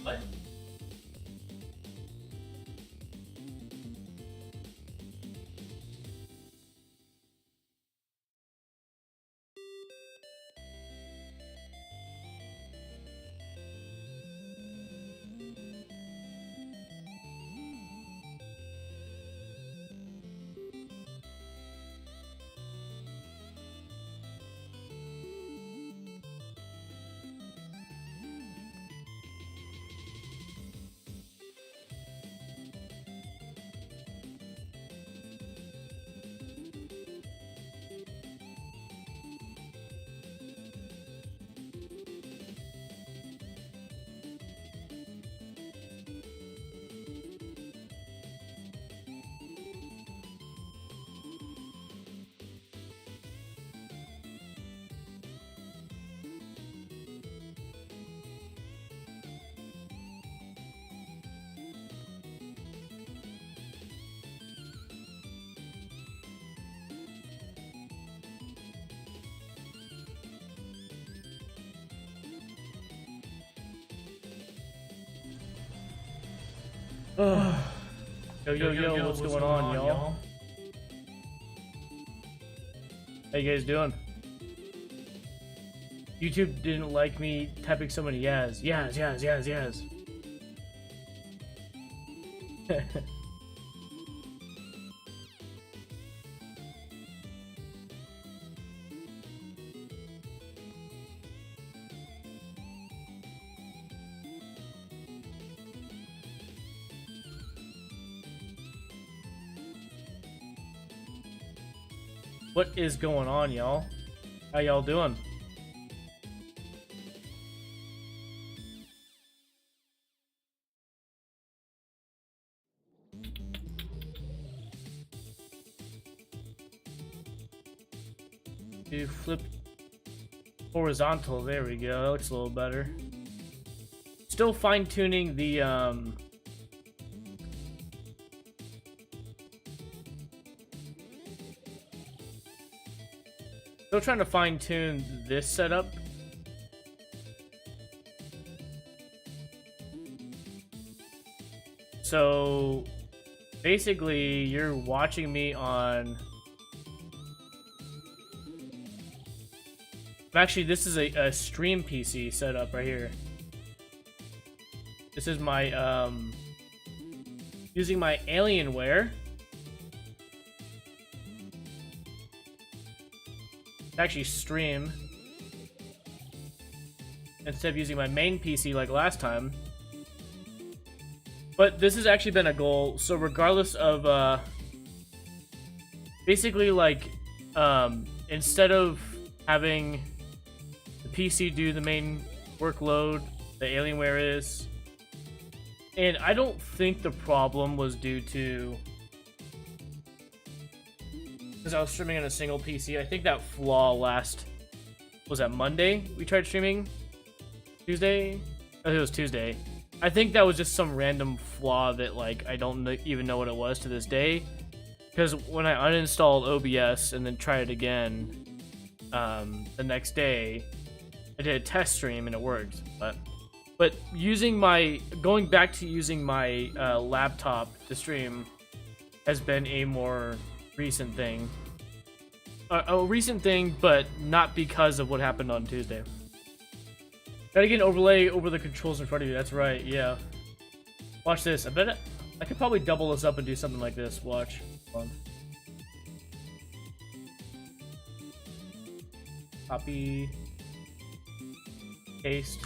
What? Yo, what's going on, y'all? How you guys doing? YouTube didn't like me typing so many yes. What is going on, y'all? How y'all doing? You flip horizontal, there we go, that looks a little better. Still fine-tuning the still trying to fine-tune this setup. So basically you're watching me on actually this is a stream PC setup right here. This is my using my Alienware. Actually stream instead of using my main PC like last time. But this has actually been a goal, so regardless of basically like instead of having the PC do the main workload, the Alienware is. And I don't think the problem was due to because I was streaming on a single PC. I think that flaw was that Monday we tried streaming? Tuesday? I think it was Tuesday. I think that was just some random flaw that like I don't even know what it was to this day. Because when I uninstalled OBS and then tried it again the next day, I did a test stream and it worked. But going back to using my laptop to stream has been a more recent thing. A recent thing, but not because of what happened on Tuesday. Gotta get an overlay over the controls in front of you. That's right, yeah. Watch this. I bet I could probably double this up and do something like this. Watch. Hold on. Copy. Paste.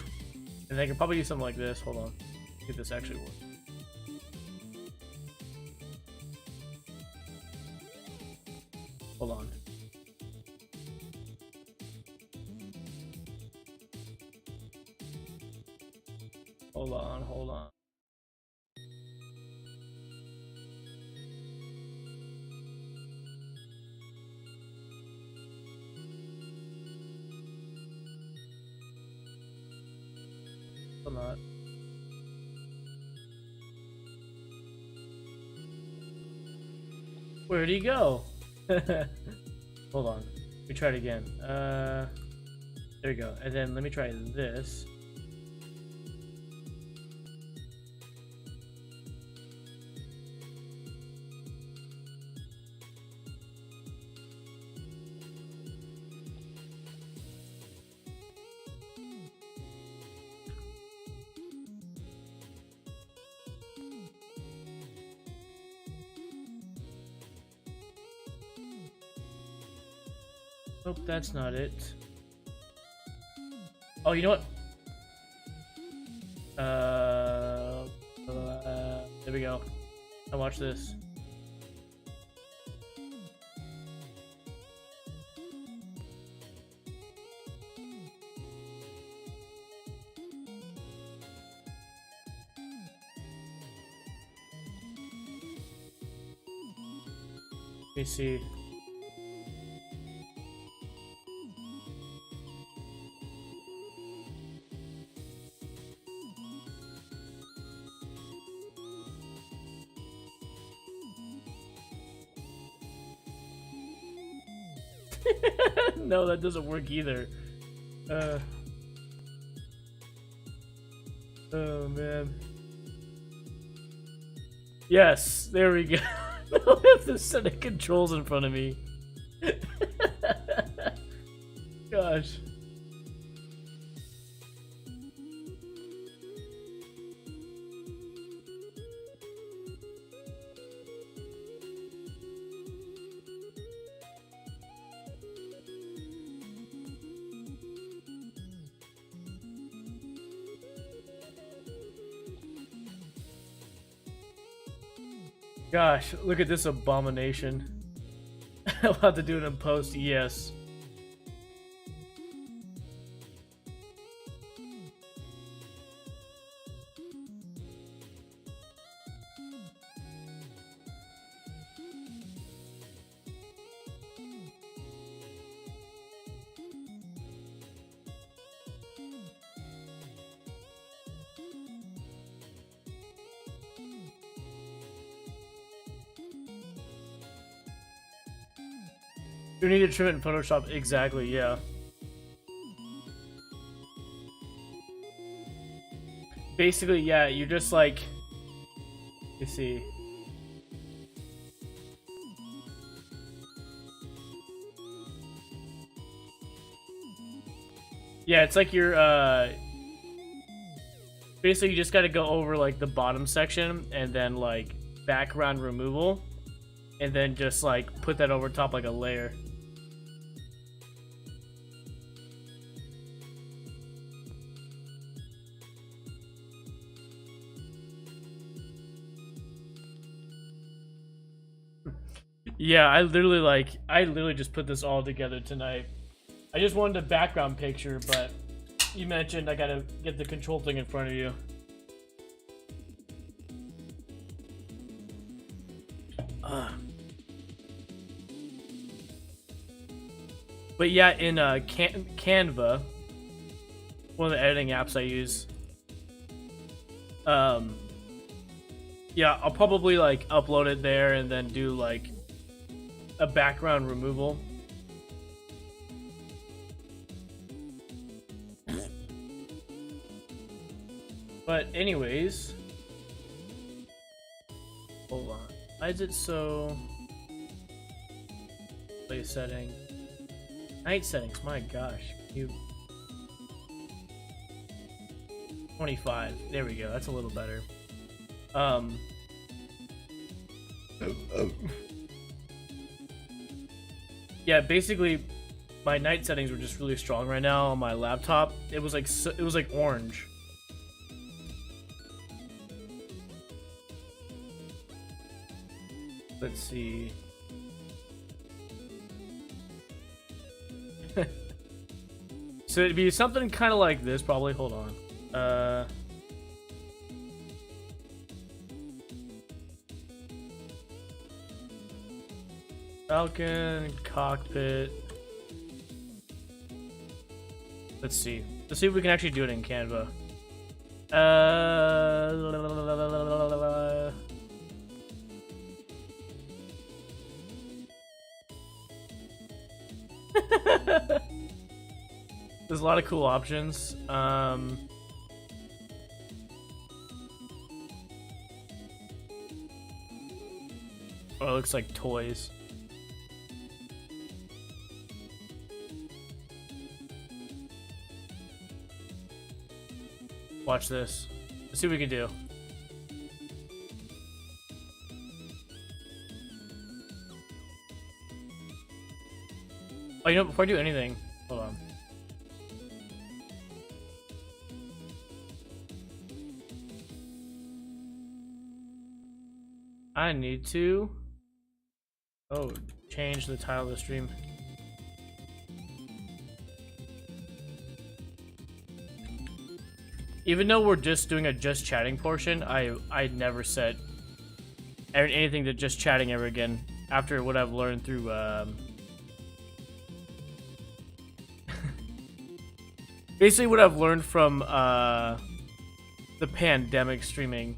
And I could probably do something like this. Hold on. See if this actually works. Hold on. Hold on. Still not. Where'd he go? Hold on. Let me try it again. There we go. And then let me try this. Nope, that's not it. Oh, you know what? There we go. Now watch this. Let me see. No, that doesn't work either. Oh man. Yes, there we go. I have this set of controls in front of me. Gosh. Gosh, look at this abomination. I'll have to do it in post, yes. You need to trim it in Photoshop, exactly, yeah. Basically, yeah, you just like, you see. Yeah, it's like you're, basically you just gotta go over like the bottom section and then like background removal and then just like put that over top like a layer. Yeah, I literally just put this all together tonight. I just wanted a background picture, but you mentioned I gotta get the control thing in front of you. But yeah, in Canva, one of the editing apps I use, yeah, I'll probably like upload it there and then do like a background removal. But anyways, hold on. Why is it so? Play setting. Night settings. My gosh, you. 25. There we go. That's a little better. Yeah, basically, my night settings were just really strong right now on my laptop. It was like orange. Let's see. So it'd be something kind of like this, probably. Hold on. Falcon, cockpit. Let's see. Let's see if we can actually do it in Canva. There's a lot of cool options. Oh, it looks like toys. Watch this. Let's see what we can do. Oh, you know, before I do anything, hold on. I need to change the title of the stream. Even though we're just doing a just chatting portion, I never said anything to just chatting ever again after what I've learned through basically what I've learned from the pandemic streaming.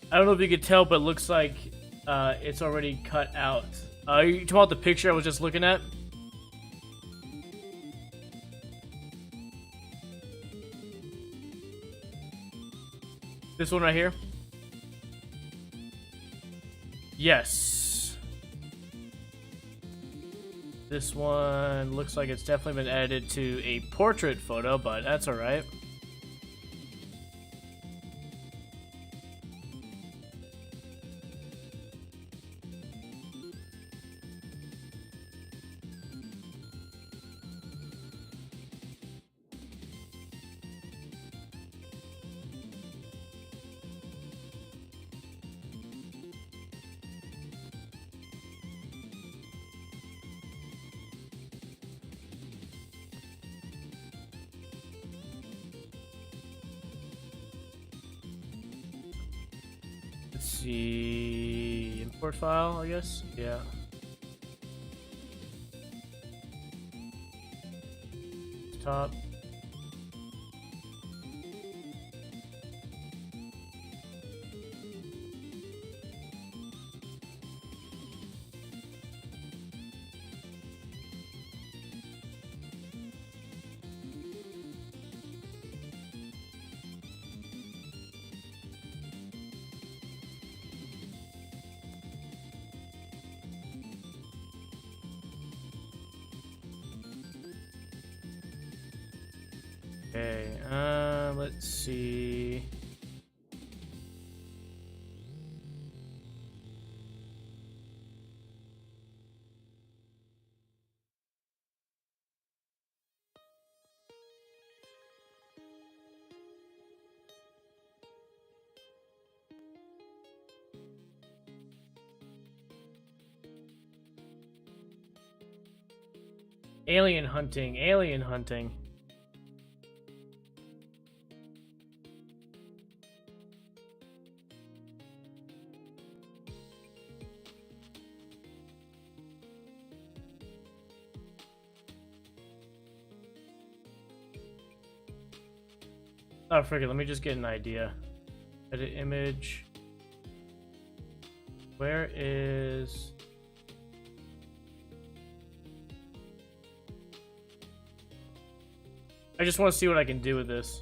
I don't know if you could tell, but it looks like it's already cut out. You talking about the picture I was just looking at? This one right here? Yes. This one looks like it's definitely been edited to a portrait photo, but that's alright. Let's see, import file, I guess. Yeah. Top. Okay, let's see. Alien hunting, alien hunting. Oh, frick, let me just get an idea. Edit image. Where is... I just want to see what I can do with this.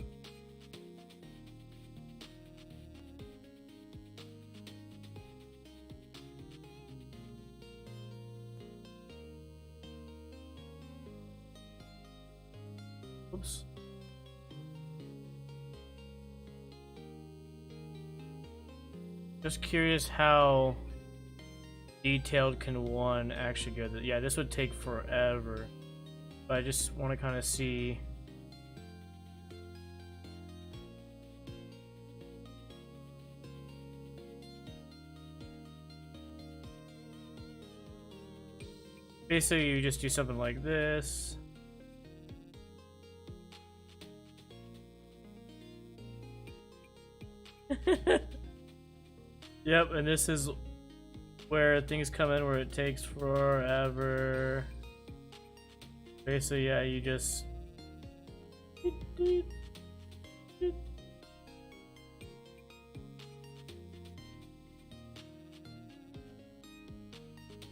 Oops. Just curious how detailed can one actually go. Yeah, this would take forever. But I just want to kind of see... Basically, you just do something like this. Yep, and this is where things come in where it takes forever. Basically, yeah, you just...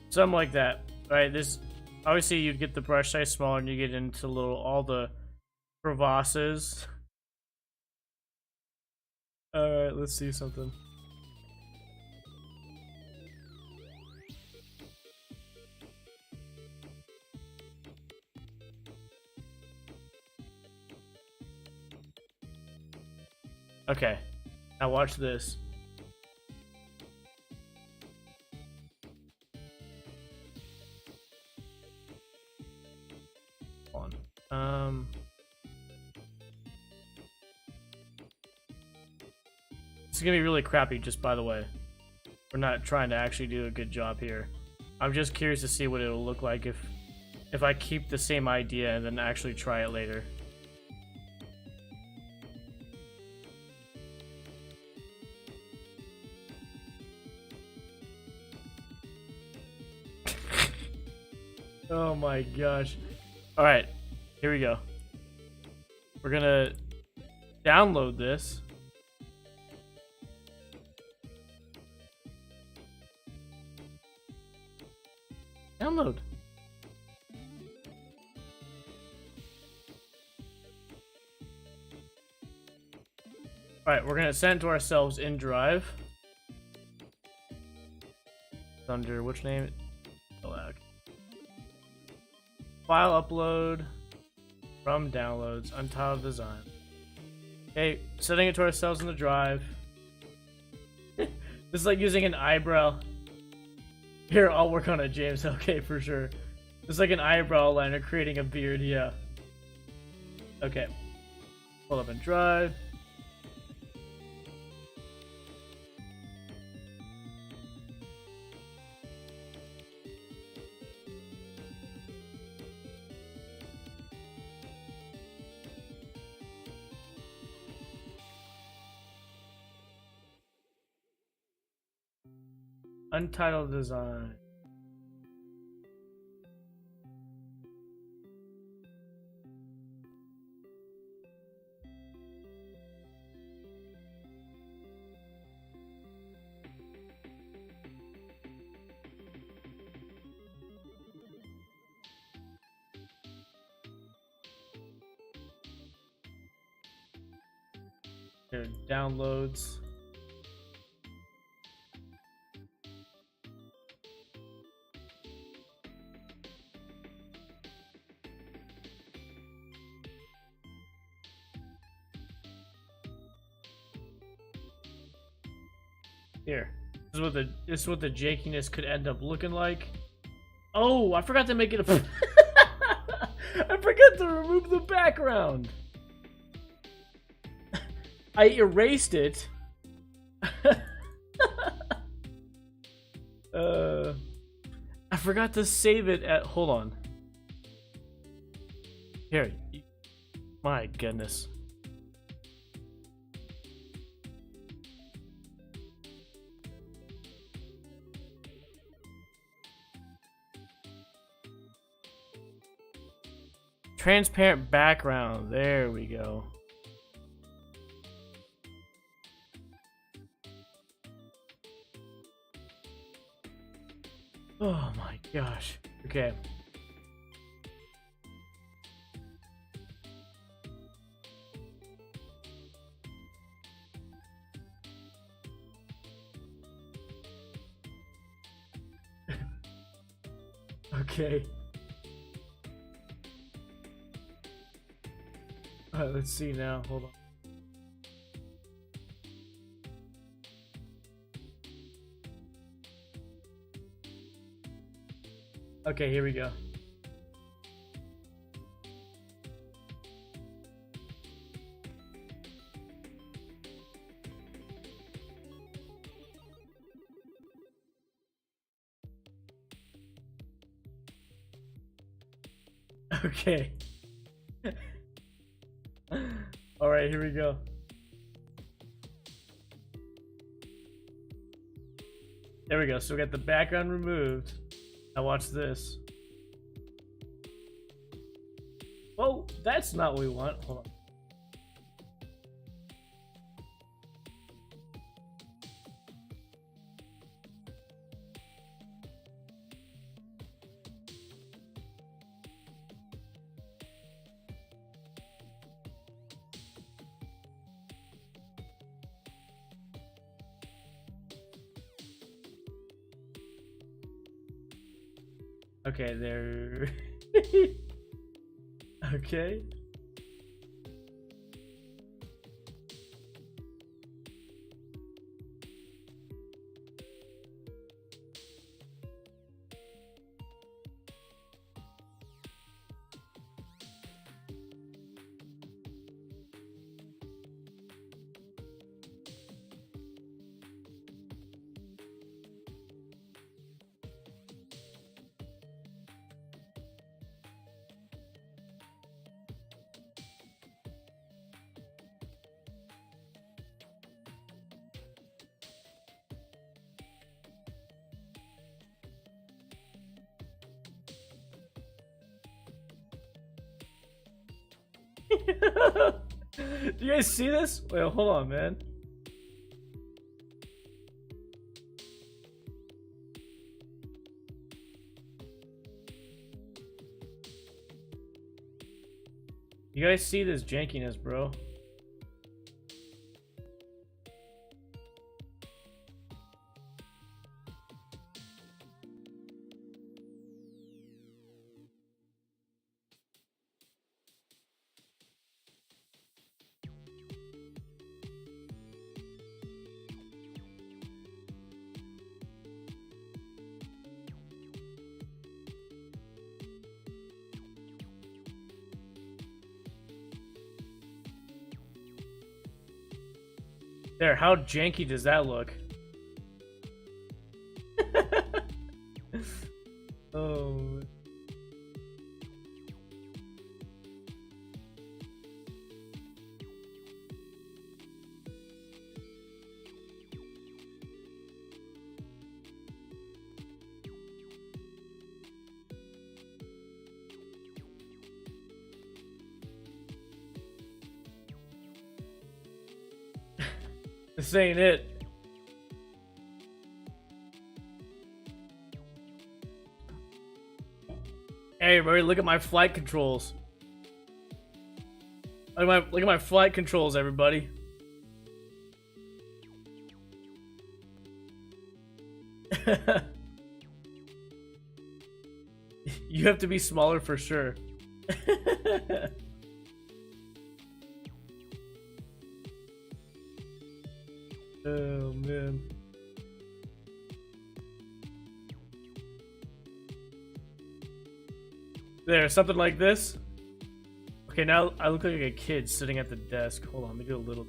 Something like that. Right, this obviously you'd get the brush size smaller and you get into all the crevasses. Alright, let's see something. Okay, now watch this. Hold on. This is gonna be really crappy, just by the way. We're not trying to actually do a good job here. I'm just curious to see what it'll look like if I keep the same idea and then actually try it later. Oh my gosh. Alright, here we go. We're gonna download this. Download. Alright, we're gonna send it to ourselves in Drive. Under which name? File upload from downloads, Untitled Design. Okay, setting it to ourselves in the Drive. This is like using an eyebrow. Here, I'll work on it, James. Okay, for sure. It's like an eyebrow liner creating a beard, yeah. Okay. Pull up in Drive. Untitled Design. Here, downloads. Here. This is what the jankiness could end up looking like. Oh, I forgot to make it a I forgot to remove the background. I erased it. I forgot to save it at, hold on. Here. My goodness. Transparent background. There we go. Oh my gosh. Okay. Okay. Alright, let's see now. Hold on. Okay, here we go. Okay. Alright, here we go. There we go. So we got the background removed. Now watch this. Oh, that's not what we want. Hold on. Okay, there. Okay. Do you guys see this? Wait, hold on, man. You guys see this jankiness, bro? There, how janky does that look? Oh. This ain't it. Hey, everybody, look at my flight controls. Look at my flight controls, everybody. You have to be smaller for sure. Oh man. There, something like this. Okay, now I look like a kid sitting at the desk. Hold on, let me do a little.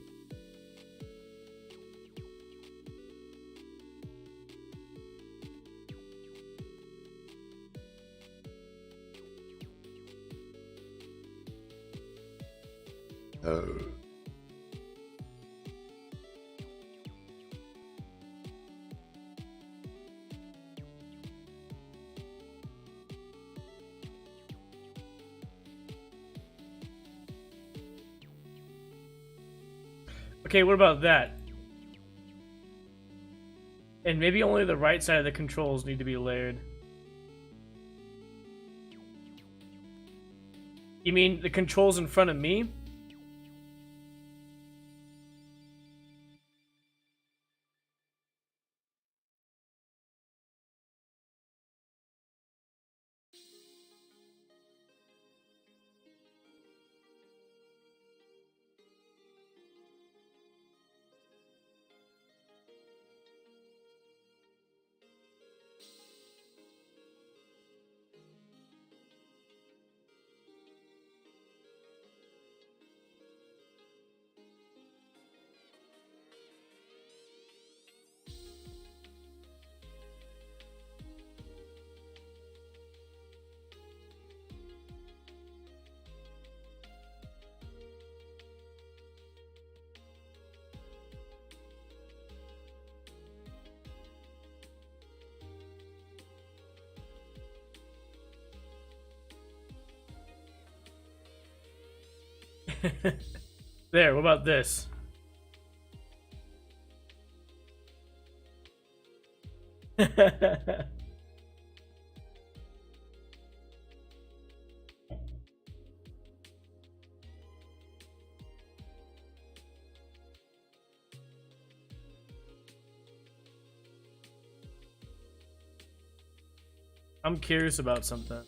Okay, what about that? And maybe only the right side of the controls need to be layered. You mean the controls in front of me? There, what about this? I'm curious about something.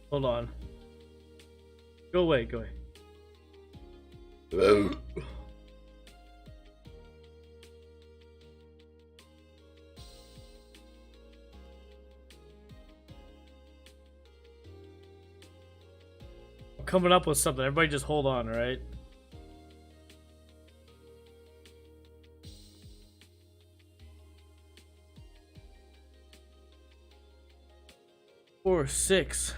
Hold on. Go away, go away. I'm coming up with something. Everybody just hold on, alright? 4 or 6.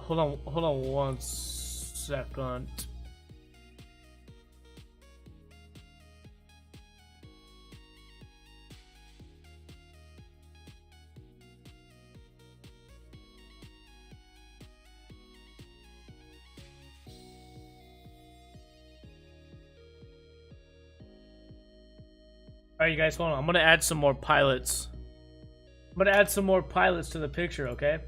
Hold on 1 second. Alright, you guys, hold on. I'm gonna add some more pilots. I'm gonna add some more pilots to the picture, okay?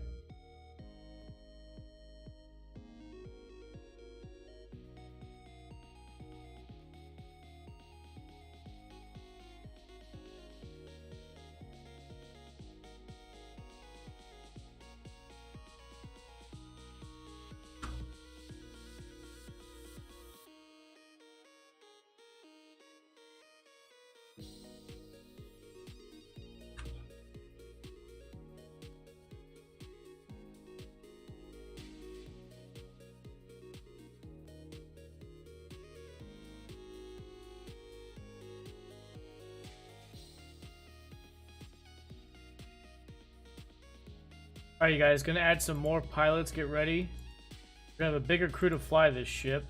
Alright, you guys, gonna add some more pilots. Get ready. We're gonna have a bigger crew to fly this ship.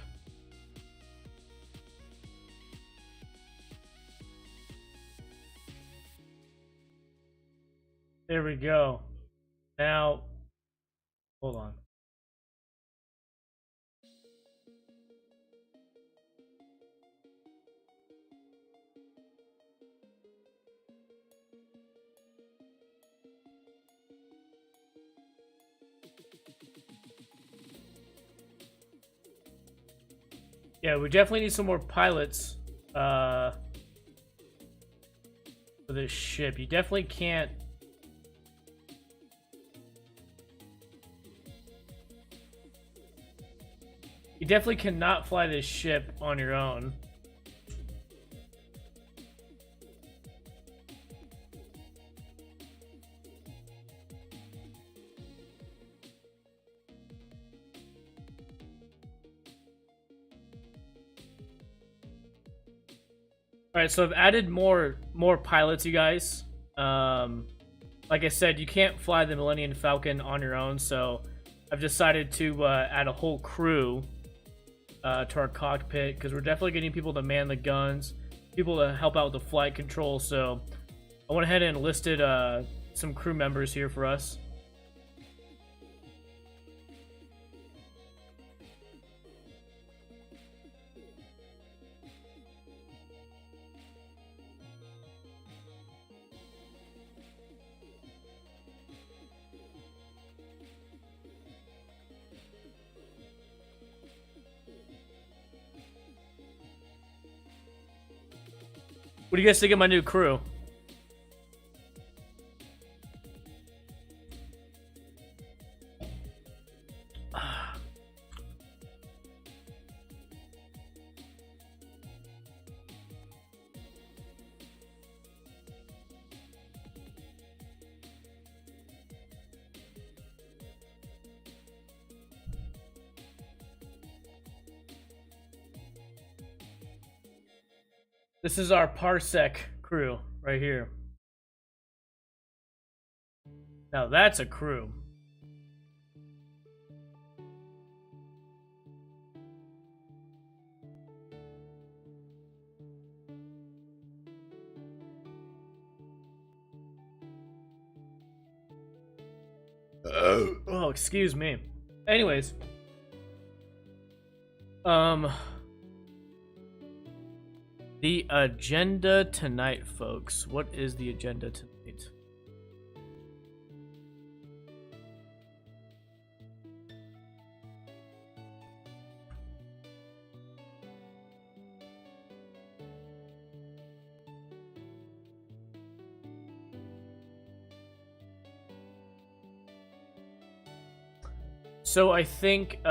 There we go. Now, hold on. Yeah, we definitely need some more pilots for this ship. You definitely can't. You definitely cannot fly this ship on your own. Alright, so I've added more pilots, you guys. Like I said, you can't fly the Millennium Falcon on your own, so I've decided to add a whole crew to our cockpit, because we're definitely getting people to man the guns, people to help out with the flight control, so I went ahead and listed some crew members here for us. What do you guys think of my new crew? This is our Parsec crew right here. Now that's a crew. Oh, excuse me. Anyways, the agenda tonight, folks. What is the agenda tonight? So I think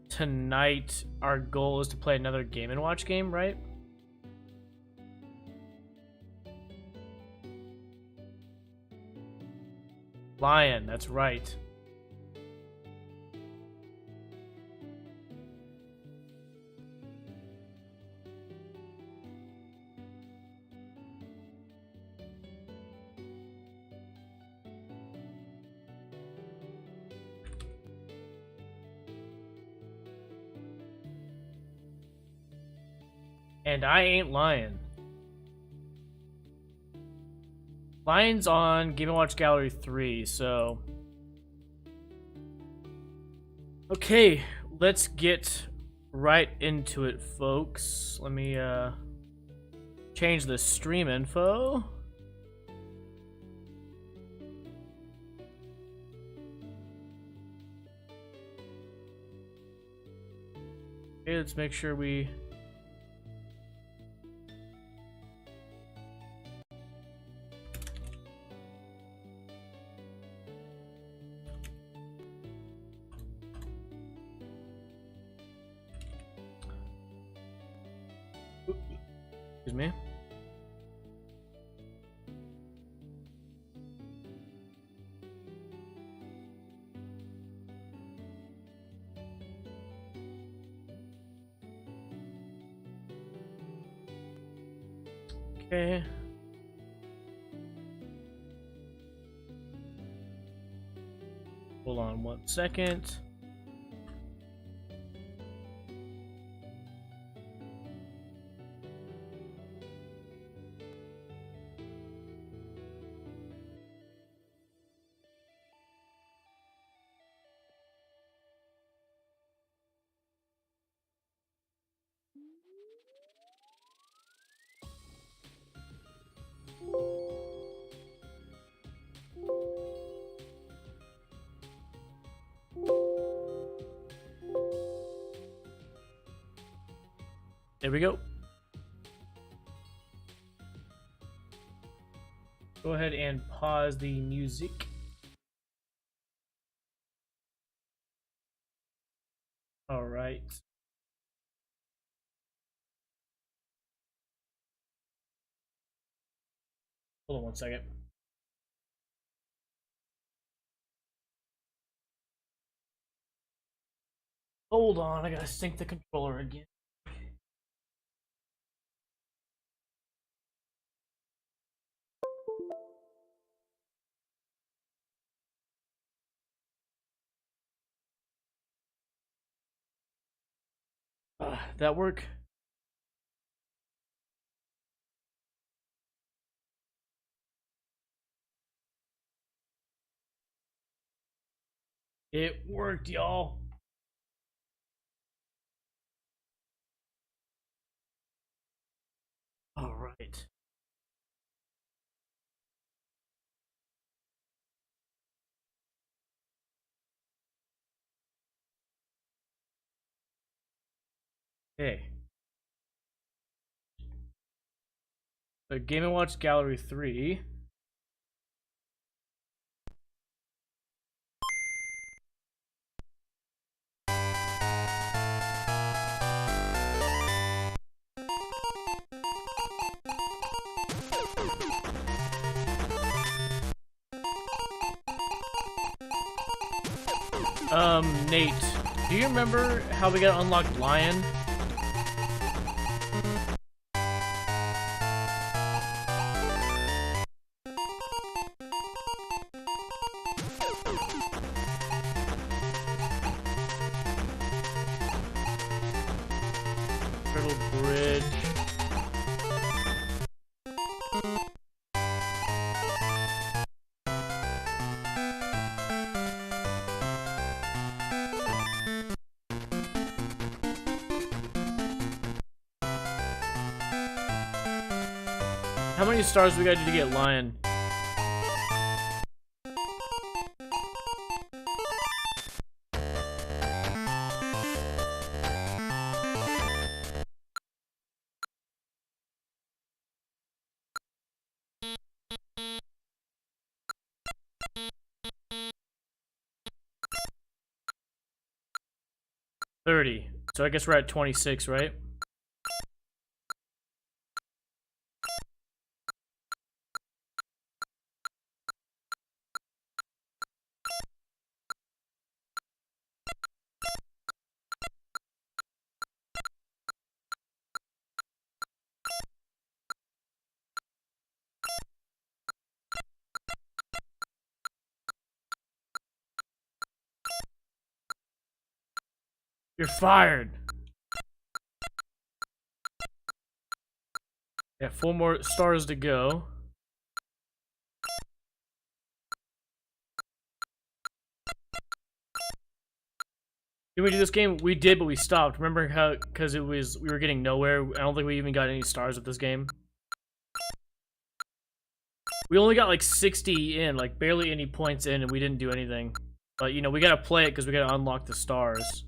tonight our goal is to play another Game & Watch game, right? Lion, that's right. And I ain't lying. Lion's on Game & Watch Gallery 3, so... Okay, let's get right into it, folks. Let me, change the stream info. Okay, let's make sure we... Excuse me. Okay. Hold on 1 second. There we go. Go ahead and pause the music. All right. Hold on 1 second. Hold on, I gotta sync the controller again. That work? It worked, y'all. All right. Okay. So Game & Watch Gallery 3. Nate, do you remember how we got unlocked Lion? Turtle Bridge. many stars we gotta do to get Lion? $30. So I guess we're at 26, right? You're fired. Yeah, 4 more stars to go. Did we do this game? We did, but we stopped. Remember how, because we were getting nowhere. I don't think we even got any stars with this game. We only got like 60 in, like barely any points in, and we didn't do anything. But you know, we gotta play it because we gotta unlock the stars.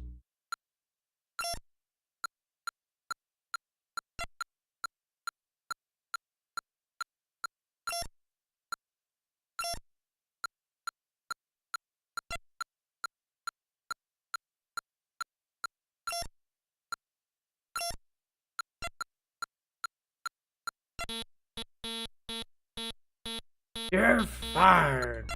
You're fired.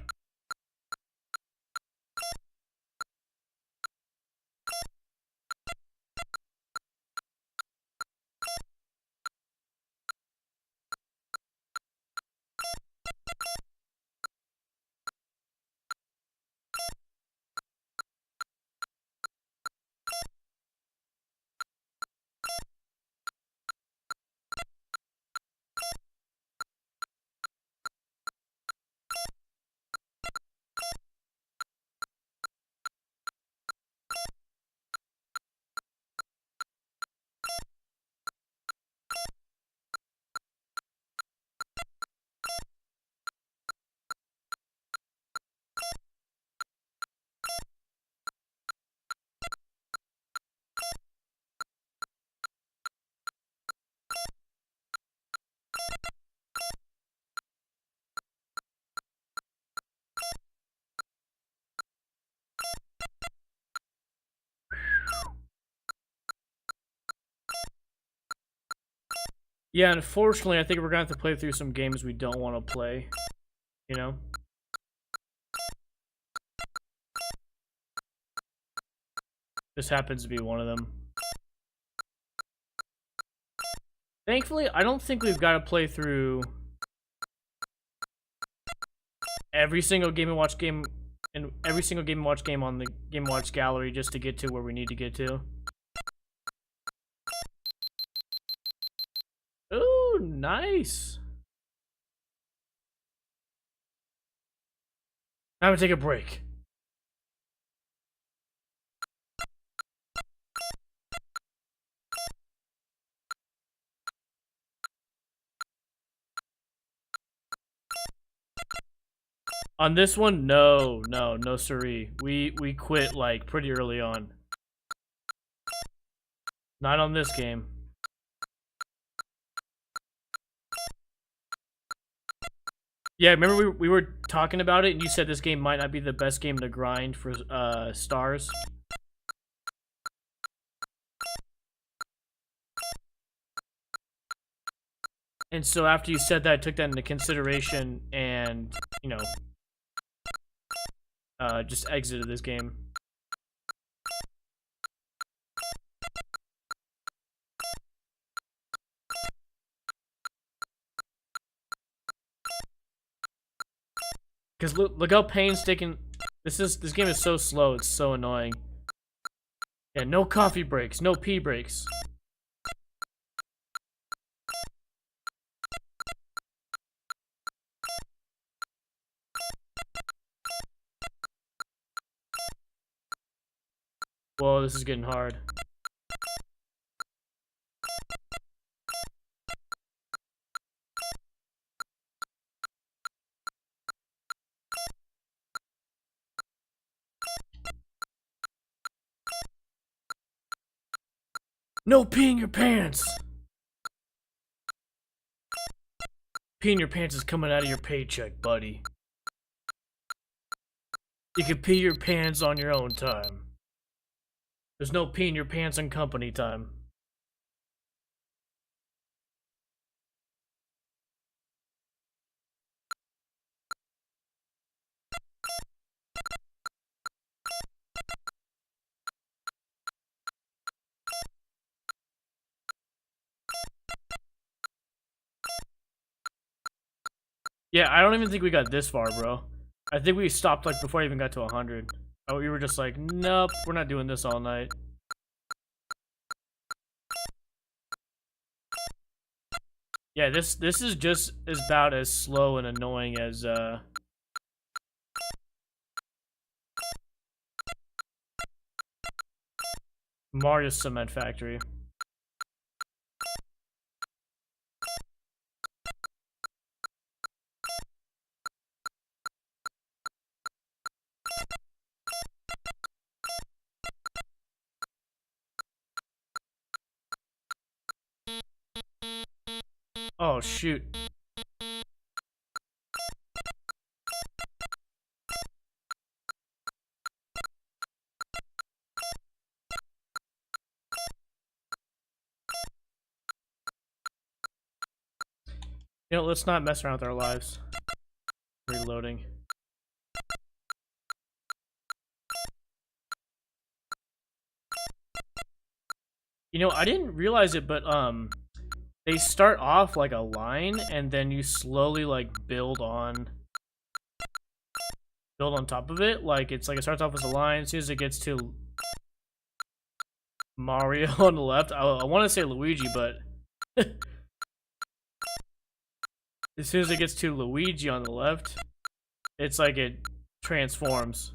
Yeah, unfortunately, I think we're gonna have to play through some games we don't want to play. You know? This happens to be one of them. Thankfully, I don't think we've got to play through every single Game & Watch game and every single Game & Watch game on the Game & Watch gallery just to get to where we need to get to. Ooh, nice. Now I'm gonna take a break. On this one, no siree. We quit like pretty early on. Not on this game. Yeah, remember we were talking about it, and you said this game might not be the best game to grind for stars. And so after you said that, I took that into consideration, and you know, just exited this game. Because look how painstaking this game is so slow, it's so annoying. Yeah, no coffee breaks, no pee breaks. Whoa, this is getting hard. No peeing your pants! Peeing your pants is coming out of your paycheck, buddy. You can pee your pants on your own time. There's no peeing your pants on company time. Yeah, I don't even think we got this far, bro. I think we stopped like before I even got to 100. Oh, we were just like, nope, we're not doing this all night. Yeah, this is just about as slow and annoying as Mario Cement Factory. Oh shoot. You know, let's not mess around with our lives. Reloading. You know, I didn't realize it, but they start off like a line and then you slowly like build on top of it. Like it's like it starts off as a line, as soon as it gets to Mario on the left. I want to say Luigi, but as soon as it gets to Luigi on the left, it's like it transforms.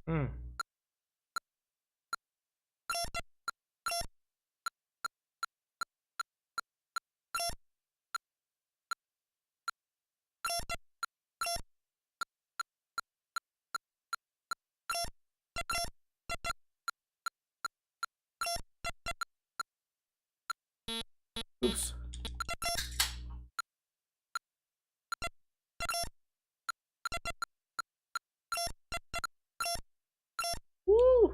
Hmm. Oops. Woo!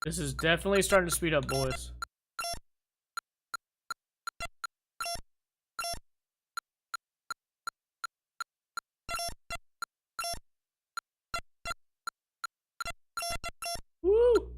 This is definitely starting to speed up, boys. Woo!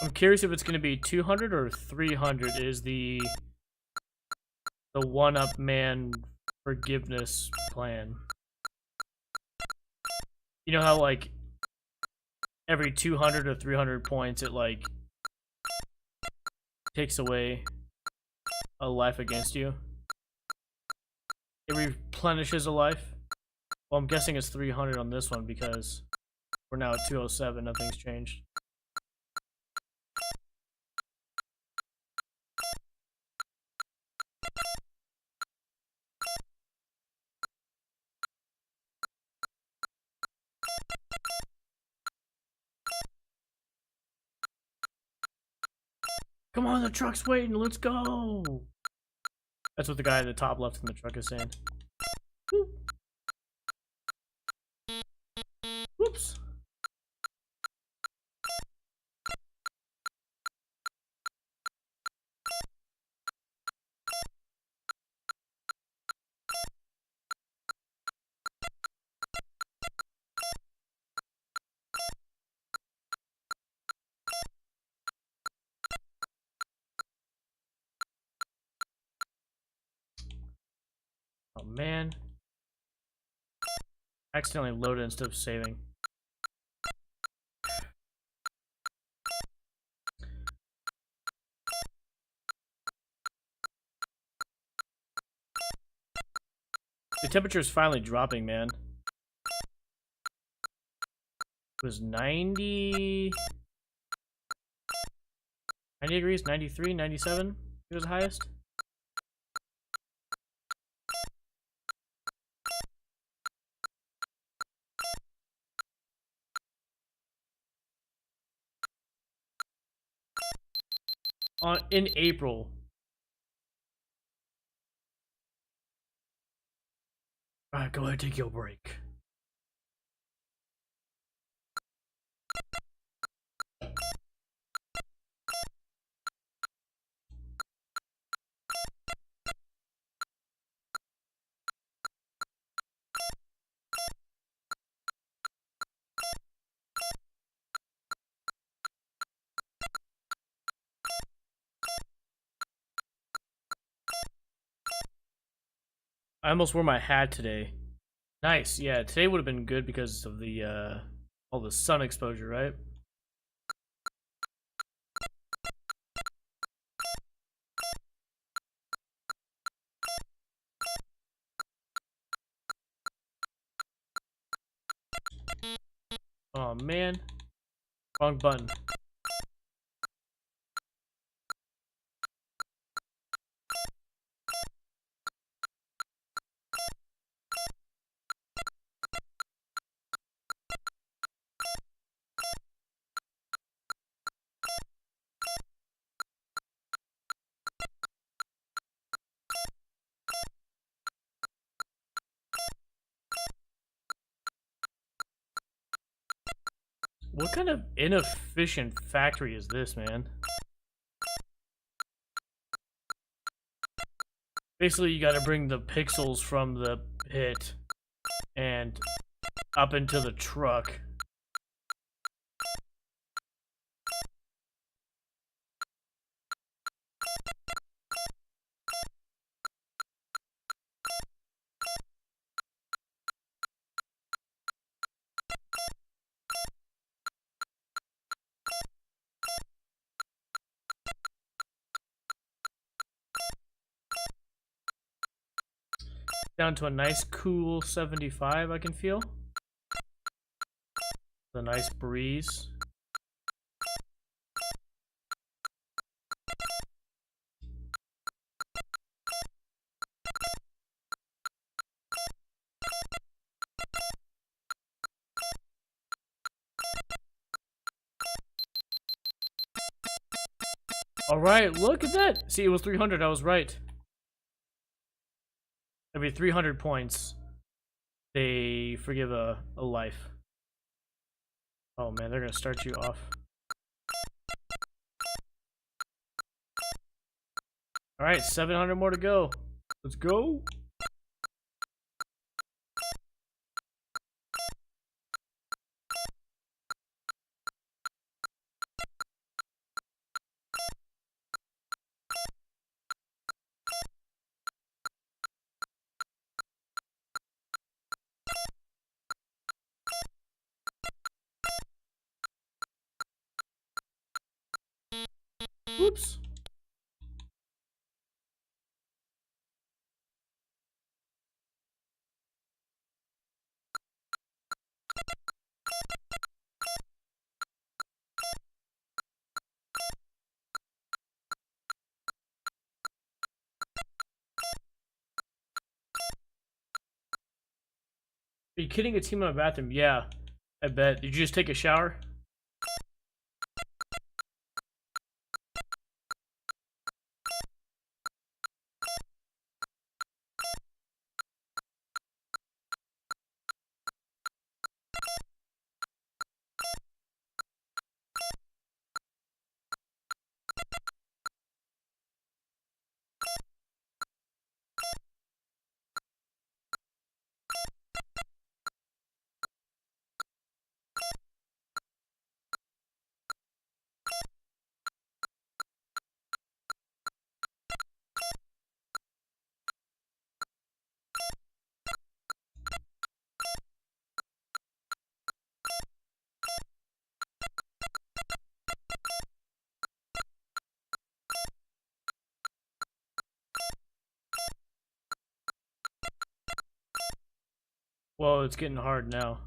I'm curious if it's going to be 200 or 300 is the one-up man forgiveness plan. You know how like every 200 or 300 points it like takes away a life against you? It replenishes a life? Well, I'm guessing it's 300 on this one because we're now at 207, nothing's changed. Come on, the truck's waiting. Let's go. That's what the guy at the top left in the truck is saying. Whoop. Whoops. Oh man. Accidentally loaded instead of saving. The temperature is finally dropping, man. It was 90 degrees, 93, 97. It was the highest. In April. Alright, go ahead, take your break. I almost wore my hat today. Nice, yeah, today would have been good because of the all the sun exposure, right? Oh man. Wrong button. What kind of inefficient factory is this, man? Basically, you gotta bring the pixels from the pit and up into the truck. Down to a nice cool 75 I can feel. The nice breeze. Alright, look at that! See, it was 300, I was right. Every 300 points, they forgive a life. Oh man, they're gonna start you off. Alright, 700 more to go. Let's go! Whoops! Are you kidding? A team in my bathroom? Yeah, I bet. Did you just take a shower? Well, it's getting hard now.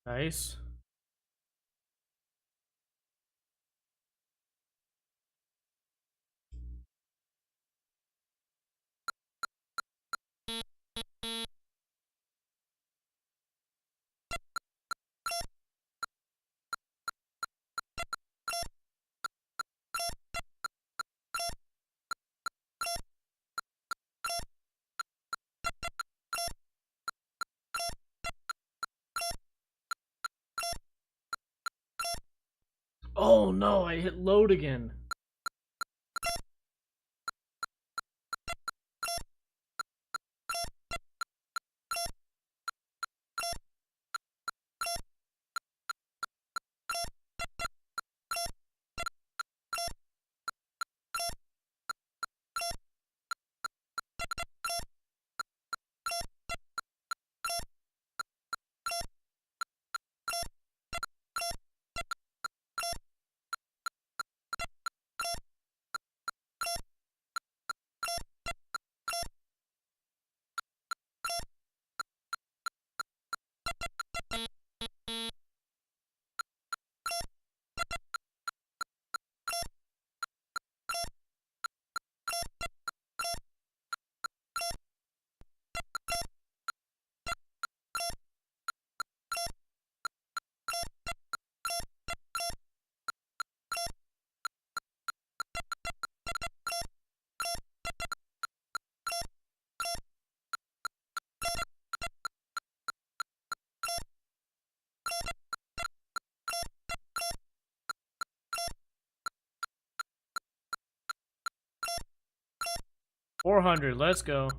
Nice. Oh no, I hit load again. $400, let's go.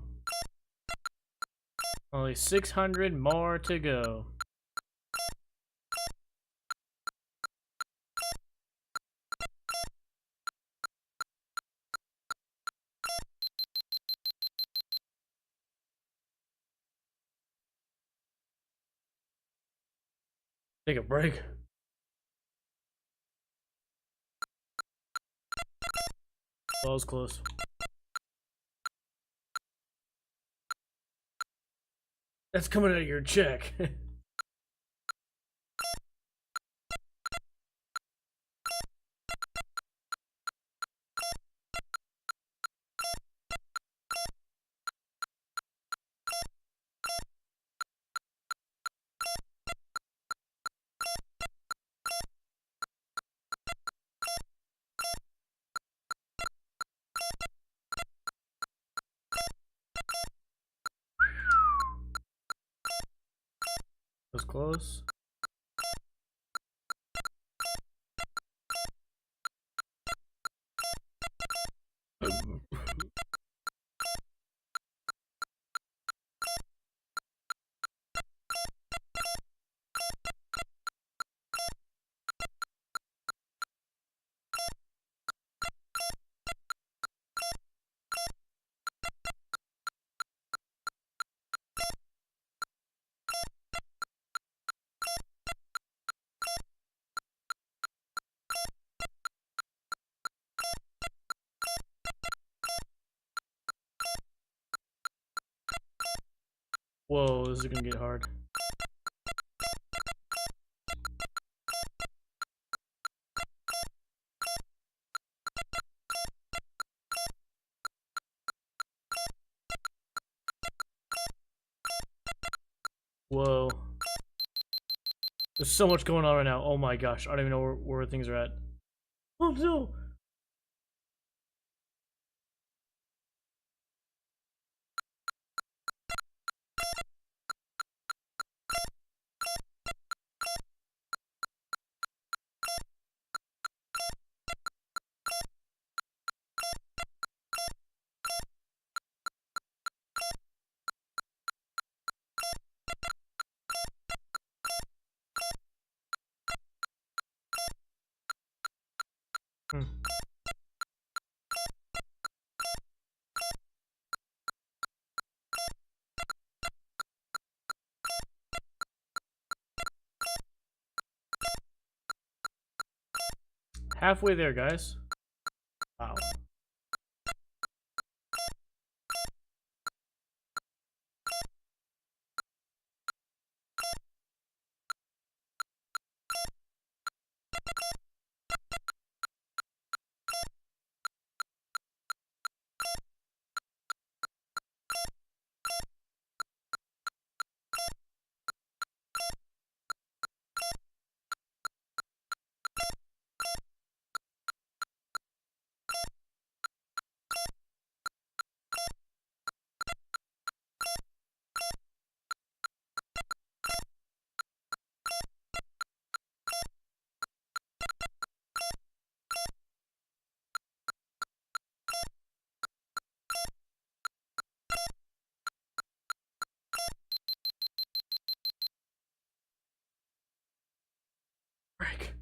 Only 600 more to go. Take a break. That was close. That's coming out of your check. Was close. Whoa, this is gonna get hard. Whoa. There's so much going on right now. Oh my gosh, I don't even know where things are at. Oh no! Hmm. Halfway there, guys. Wow. Break.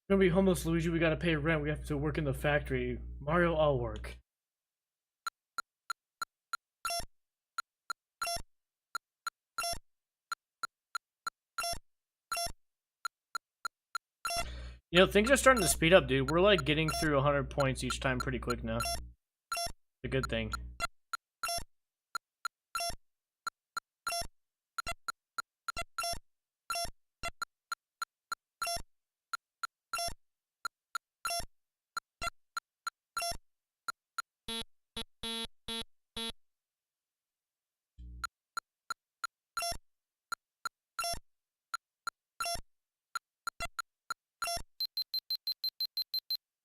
We're gonna be homeless, Luigi. We gotta pay rent. We have to work in the factory. Mario, I'll work. You know, things are starting to speed up, dude. We're like getting through 100 points each time pretty quick now. It's a good thing.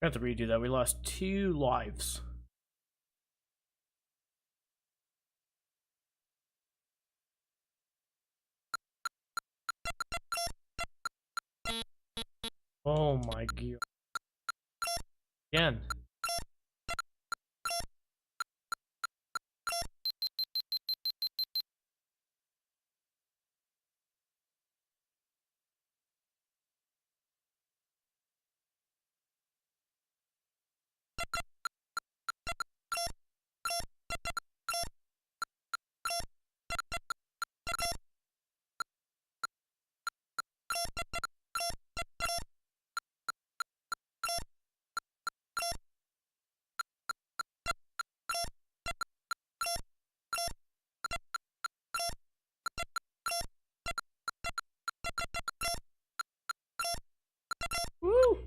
I have to redo that. We lost 2 lives. Oh my god. Again. Woo!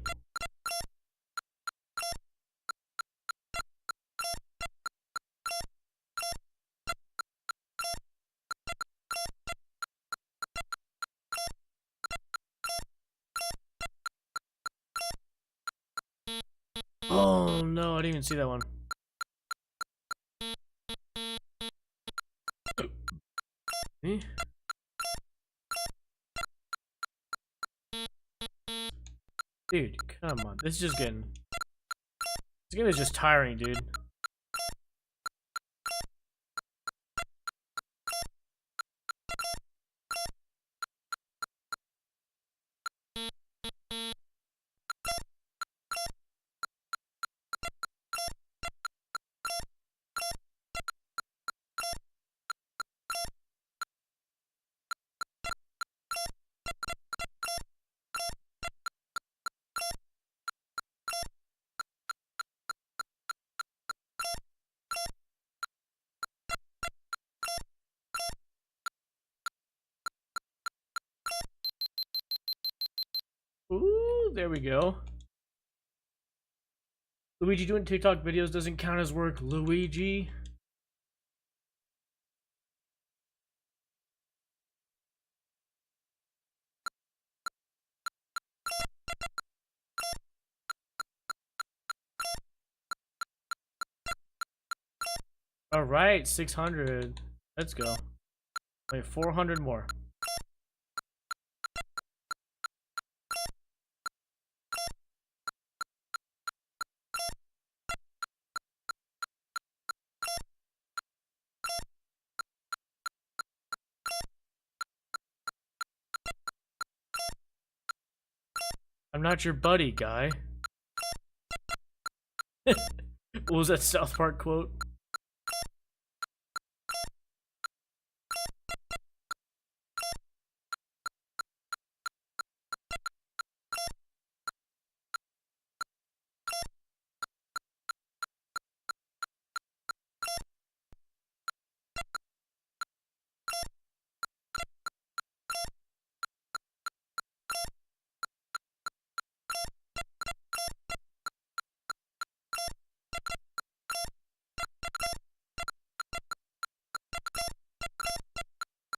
Oh no, I didn't even see that one. Me? Dude, come on. This is just getting... This game is just tiring, dude. Ooh, there we go. Luigi doing TikTok videos doesn't count as work, Luigi. Alright, 600. Let's go. Wait, 400 more. I'm not your buddy, guy. What was that South Park quote?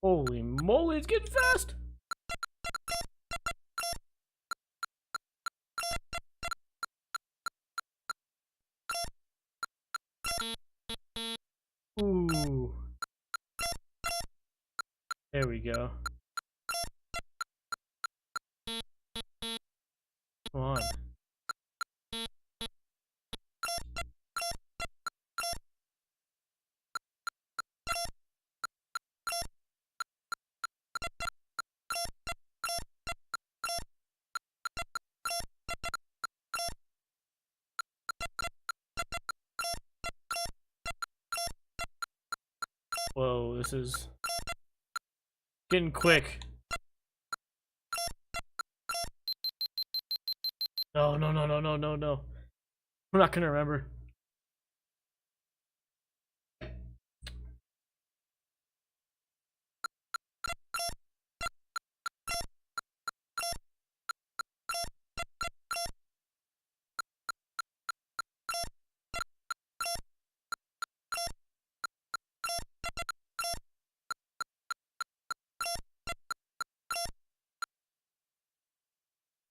Holy moly, it's getting fast! Ooh. There we go. Come on. Whoa, this is getting quick. No, no, no, no, no, no, no. I'm not gonna remember.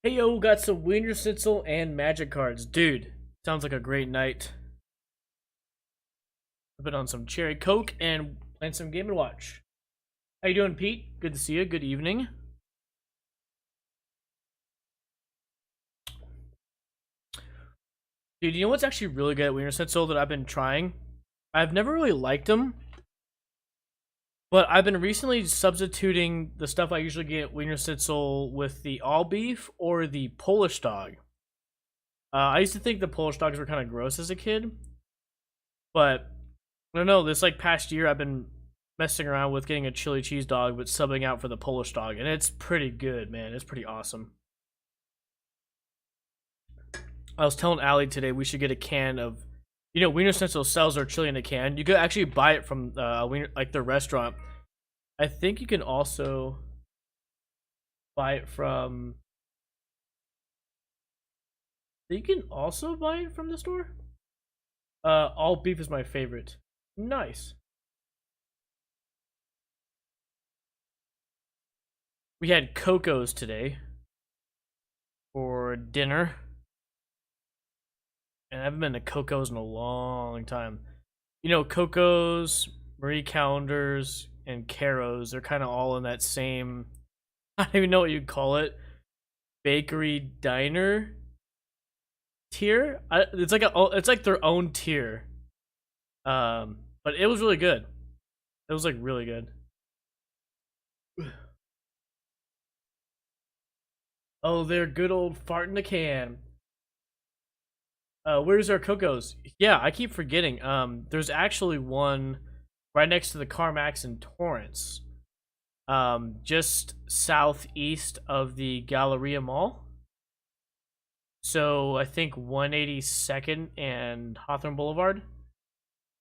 Hey yo, got some Wiener Schnitzel and magic cards. Dude, sounds like a great night. I've been on some cherry coke and playing some Game & Watch. How you doing, Pete? Good to see you. Good evening. Dude, you know what's actually really good at Wiener Schnitzel that I've been trying? I've never really liked them, but I've been recently substituting the stuff I usually get at Wiener Schnitzel with the all beef or the Polish dog. I used to think the Polish dogs were kind of gross as a kid, but I don't know. This like past year, I've been messing around with getting a chili cheese dog, but subbing out for the Polish dog, and it's pretty good, man. It's pretty awesome. I was telling Allie today we should get a can of, you know, Wiener Schnitzel sells their chili in a can. You could actually buy it from Wiener, like their restaurant. I think you can also buy it from. You can also buy it from the store. All beef is my favorite. Nice. We had Coco's today for dinner. And I haven't been to Coco's in a long time. You know, Coco's, Marie Callender's, and Caro's, they're kind of all in that same, I don't even know what you'd call it, bakery diner tier. It's like their own tier. But it was really good. It was like really good. Oh, they're good old fart in a can. Where's our Coco's? Yeah, I keep forgetting. There's actually one right next to the CarMax in Torrance. Just southeast of the Galleria Mall. So I think 182nd and Hawthorne Boulevard.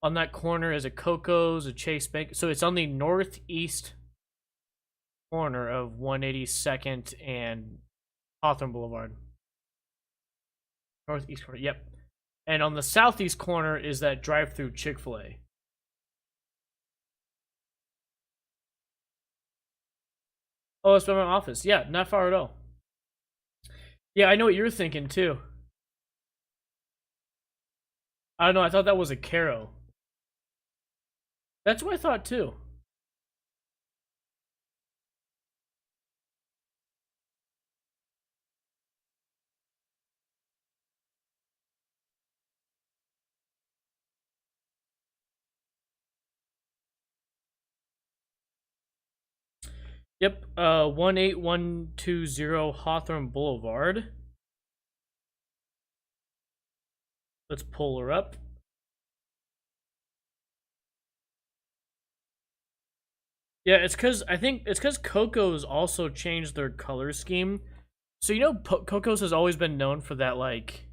On that corner is a Coco's, a Chase Bank. So it's on the northeast corner of 182nd and Hawthorne Boulevard. Northeast corner, yep. And on the southeast corner is that drive-through Chick-fil-A. Oh, it's by my office. Yeah, not far at all. Yeah, I know what you're thinking too. I don't know, I thought that was a Caro. That's what I thought too. Yep, 18120 Hawthorne Boulevard. Let's pull her up. Yeah, it's because I think it's because Coco's also changed their color scheme. So you know, Coco's has always been known for that like,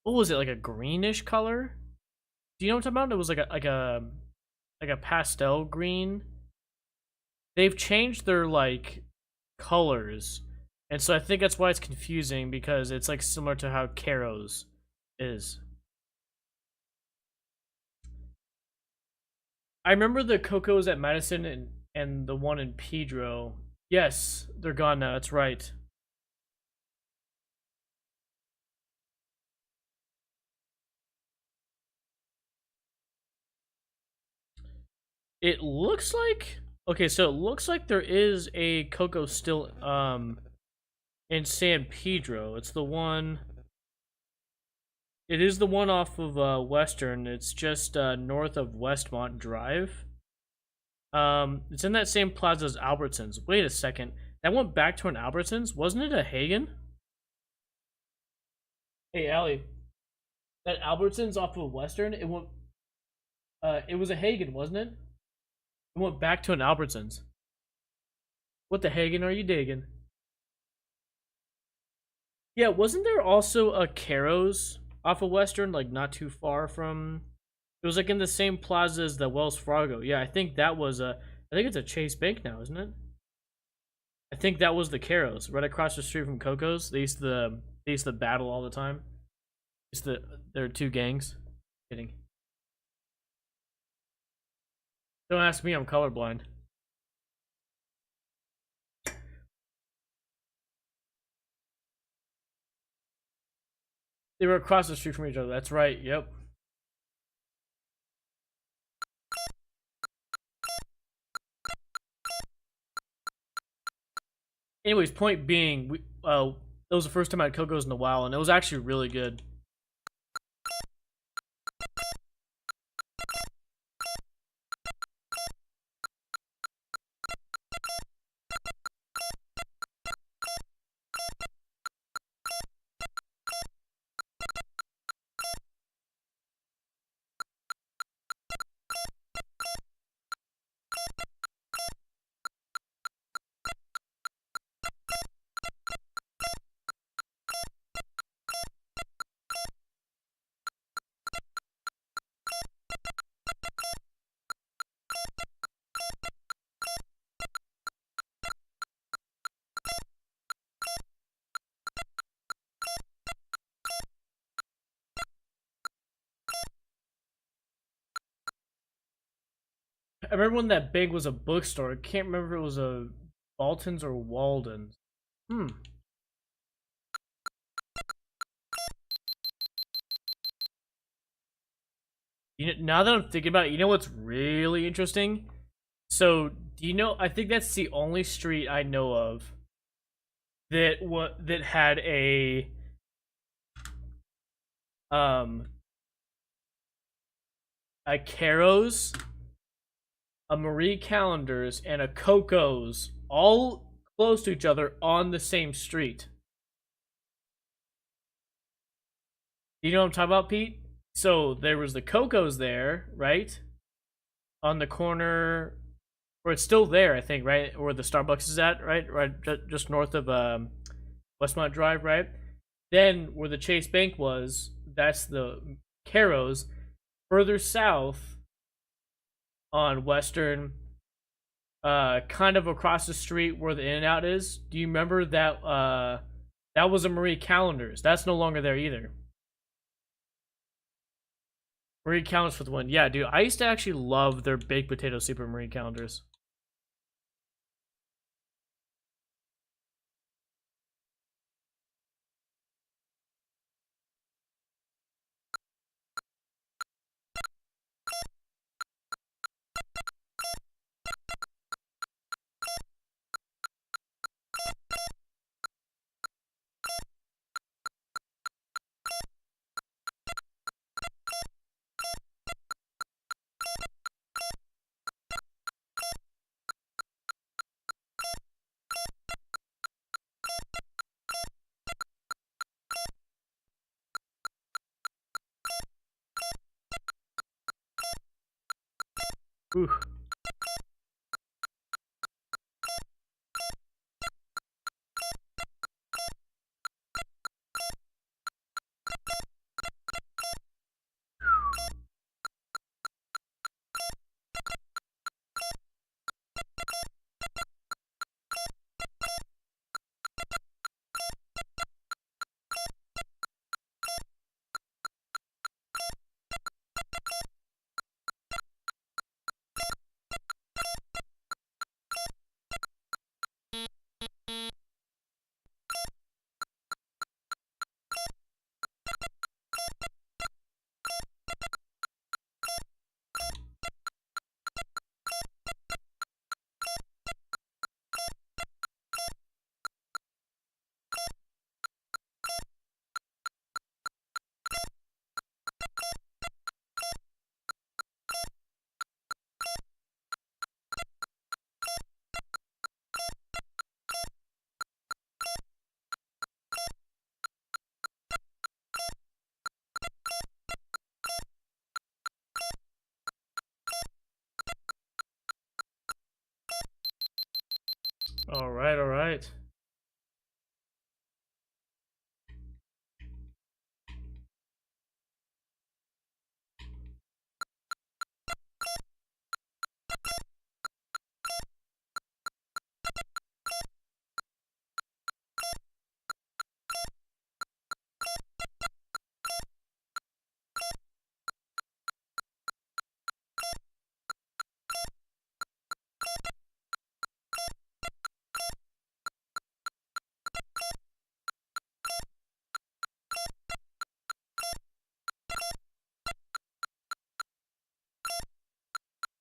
what was it, like a greenish color? Do you know what I'm talking about? It was like a pastel green. They've changed their like colors, and so I think that's why it's confusing because it's like similar to how Caro's is. I remember the Cocos at Madison and the one in Pedro. Yes, they're gone now. That's right. It looks like okay, so it looks like there is a Coco still in San Pedro. It's the one. It is the one off of Western. It's just north of Westmont Drive. It's in that same plaza as Albertsons. Wait a second. That went back to an Albertsons? Wasn't it a Hagen? Hey, Allie. That Albertsons off of Western, it was a Hagen, wasn't it? It went back to an Albertsons. What the Hagen are you digging? Yeah, wasn't there also a Caro's off of Western, like not too far from? It was like in the same plaza as the Wells Fargo. Yeah, I think that was a. I think it's a Chase Bank now, isn't it? I think that was the Caro's right across the street from Coco's. They used to battle all the time. There are two gangs. Kidding. Don't ask me. I'm colorblind. They were across the street from each other. That's right. Yep. Anyways, point being, that was the first time I had Coco's in a while, and it was actually really good. I remember when that big was a bookstore. I can't remember if it was a Balton's or Walden's. Hmm. Now that I'm thinking about it, you know what's really interesting? So, do you know? I think that's the only street I know of that had um a Caro's, a Marie Callender's, and a Coco's all close to each other on the same street. You know what I'm talking about, Pete? So there was the Coco's there, right? On the corner, or it's still there, I think, right? Where the Starbucks is at, right? Right, just north of Westmont Drive, right? Then where the Chase Bank was, that's the Caro's. Further south on Western, kind of across the street where the In-N-Out is. Do you remember that? That was a Marie Callender's. That's no longer there either. Marie Callender's for the one. Yeah, dude. I used to actually love their baked potato soup at Marie Callender's. Ooh. All right, all right.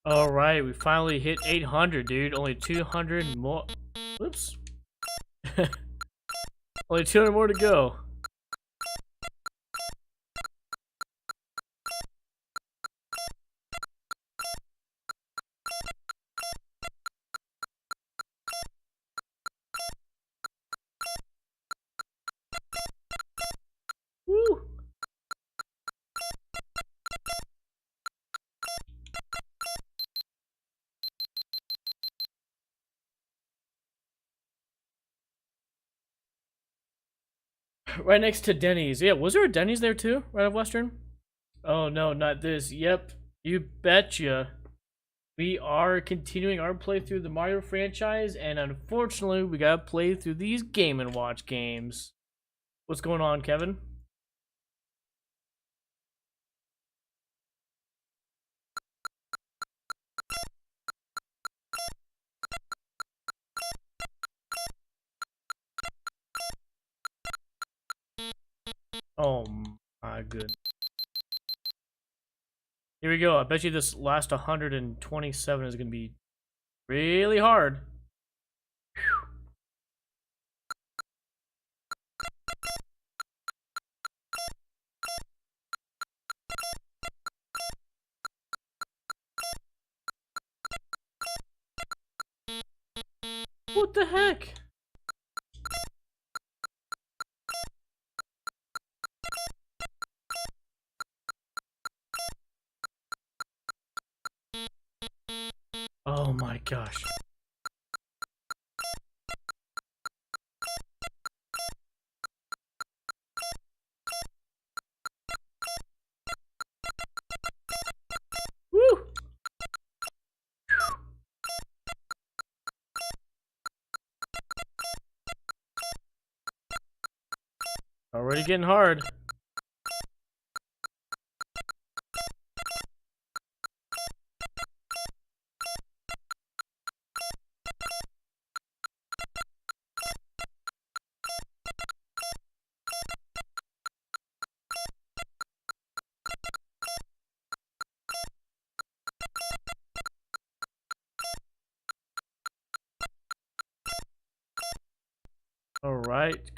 All right, we finally hit 800, dude. Only 200 more. Whoops. Only 200 more to go. Woo! Right next to Denny's. Yeah, was there a Denny's there too? Right off Western? Oh no, not this. Yep, you betcha. We are continuing our playthrough of the Mario franchise, and unfortunately, we gotta play through these Game & Watch games. What's going on, Kevin? Oh my goodness. Here we go. I bet you this last 127 is gonna be really hard. What the heck? Oh my gosh. Woo! Already getting hard. Alright.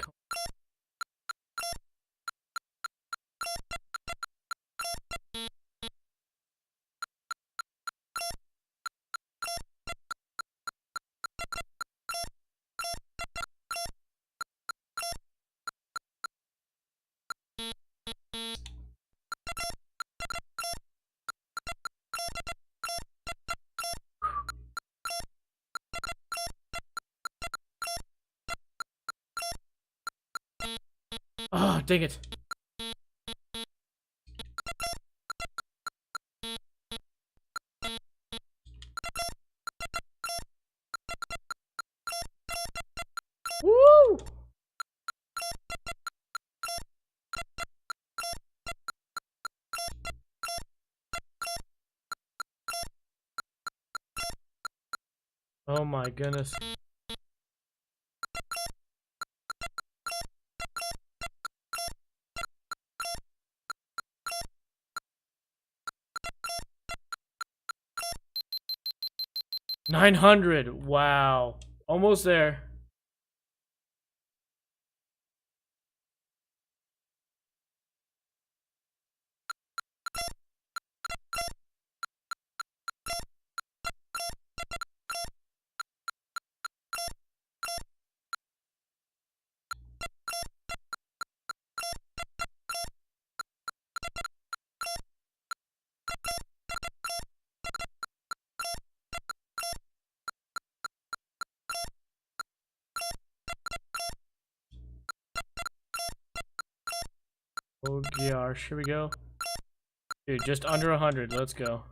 Oh, dang it. Woo! Oh my goodness. $900. Wow. Almost there. Oh gosh, here we go. Dude, just under 100. Let's go.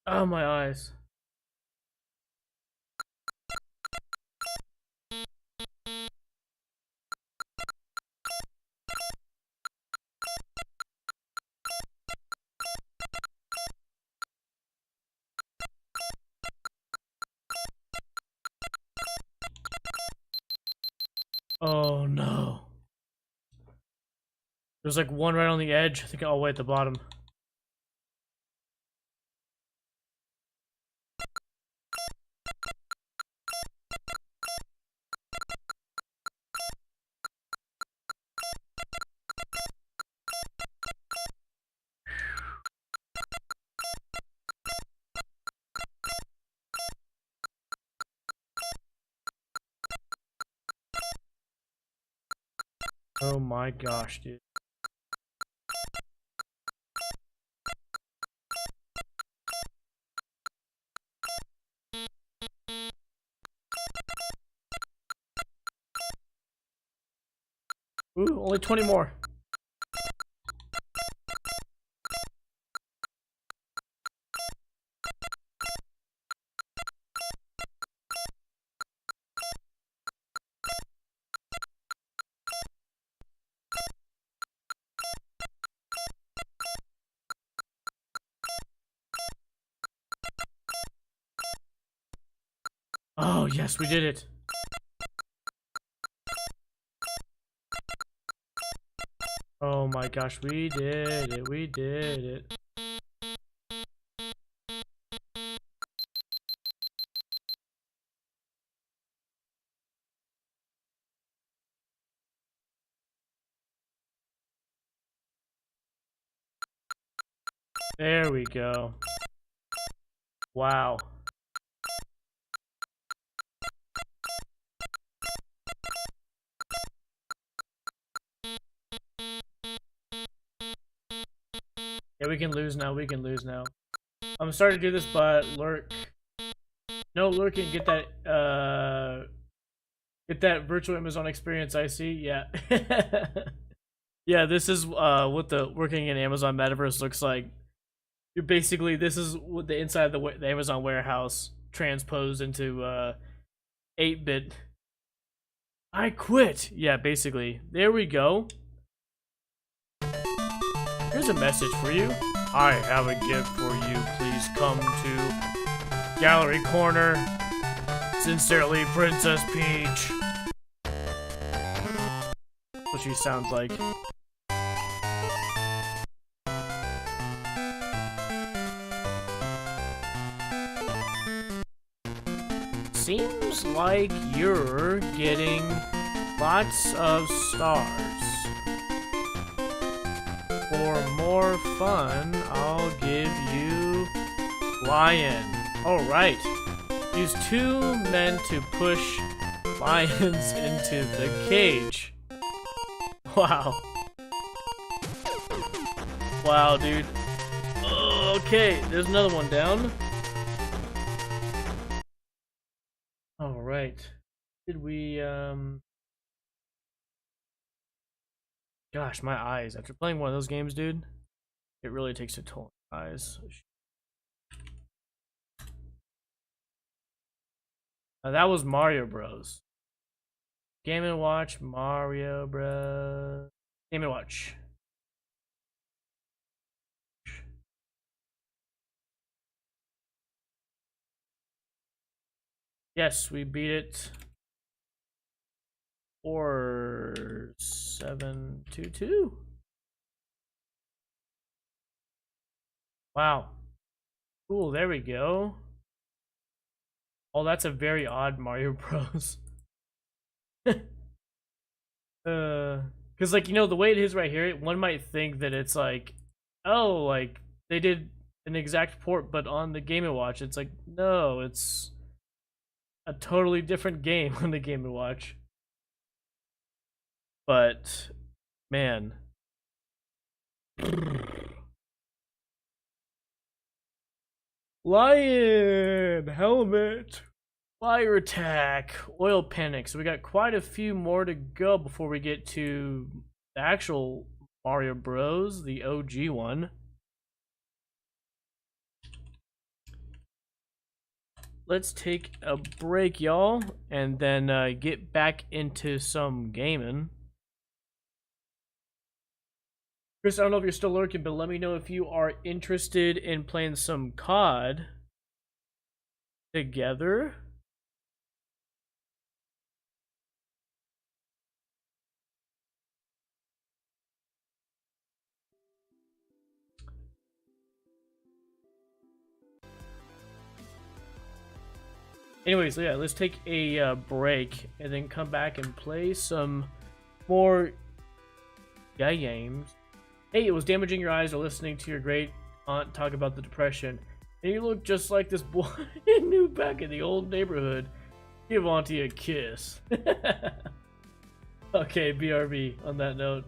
Oh, my eyes. Oh no. There's like one right on the edge. I think all the way at the bottom. Oh my gosh, dude. Ooh, only 20 more. Oh, yes, we did it. Oh my gosh, we did it. We did it. There we go. Wow. Yeah, we can lose now. We can lose now. I'm starting to do this, but lurk. No lurking. Get that virtual Amazon experience. I see. Yeah. Yeah, this is what the working in Amazon Metaverse looks like. You're basically, this is what the inside of the Amazon warehouse transposed into 8-bit. I quit. Yeah, basically. There we go. Here's a message for you. I have a gift for you. Please come to Gallery Corner. Sincerely, Princess Peach. What she sounds like. Seems like you're getting lots of stars. For more fun, I'll give you lion. Alright. Use 2 men to push lions into the cage. Wow. Wow, dude. Oh Okay, there's another one down. All right. Did we Gosh, my eyes. After playing one of those games, dude, it really takes a toll on my eyes. That was Mario Bros. Game & Watch, Mario Bros. Game & Watch. Yes, we beat it. 4722. Wow. Cool, there we go. Oh, that's a very odd Mario Bros. Because, like, you know, the way it is right here, one might think that it's like, oh, like, they did an exact port, but on the Game & Watch, it's like, no, it's a totally different game on the Game & Watch. But, man. Lion! Helmet! Fire attack! Oil panic. So we got quite a few more to go before we get to the actual Mario Bros, the OG one. Let's take a break, y'all, and then get back into some gaming. Chris, I don't know if you're still lurking, but let me know if you are interested in playing some COD together. Anyways, yeah, let's take a break and then come back and play some more games. Hey, it was damaging your eyes or listening to your great aunt talk about the depression. And you look just like this boy I knew back in the old neighborhood. Give Auntie a kiss. Okay, BRB on that note.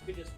We just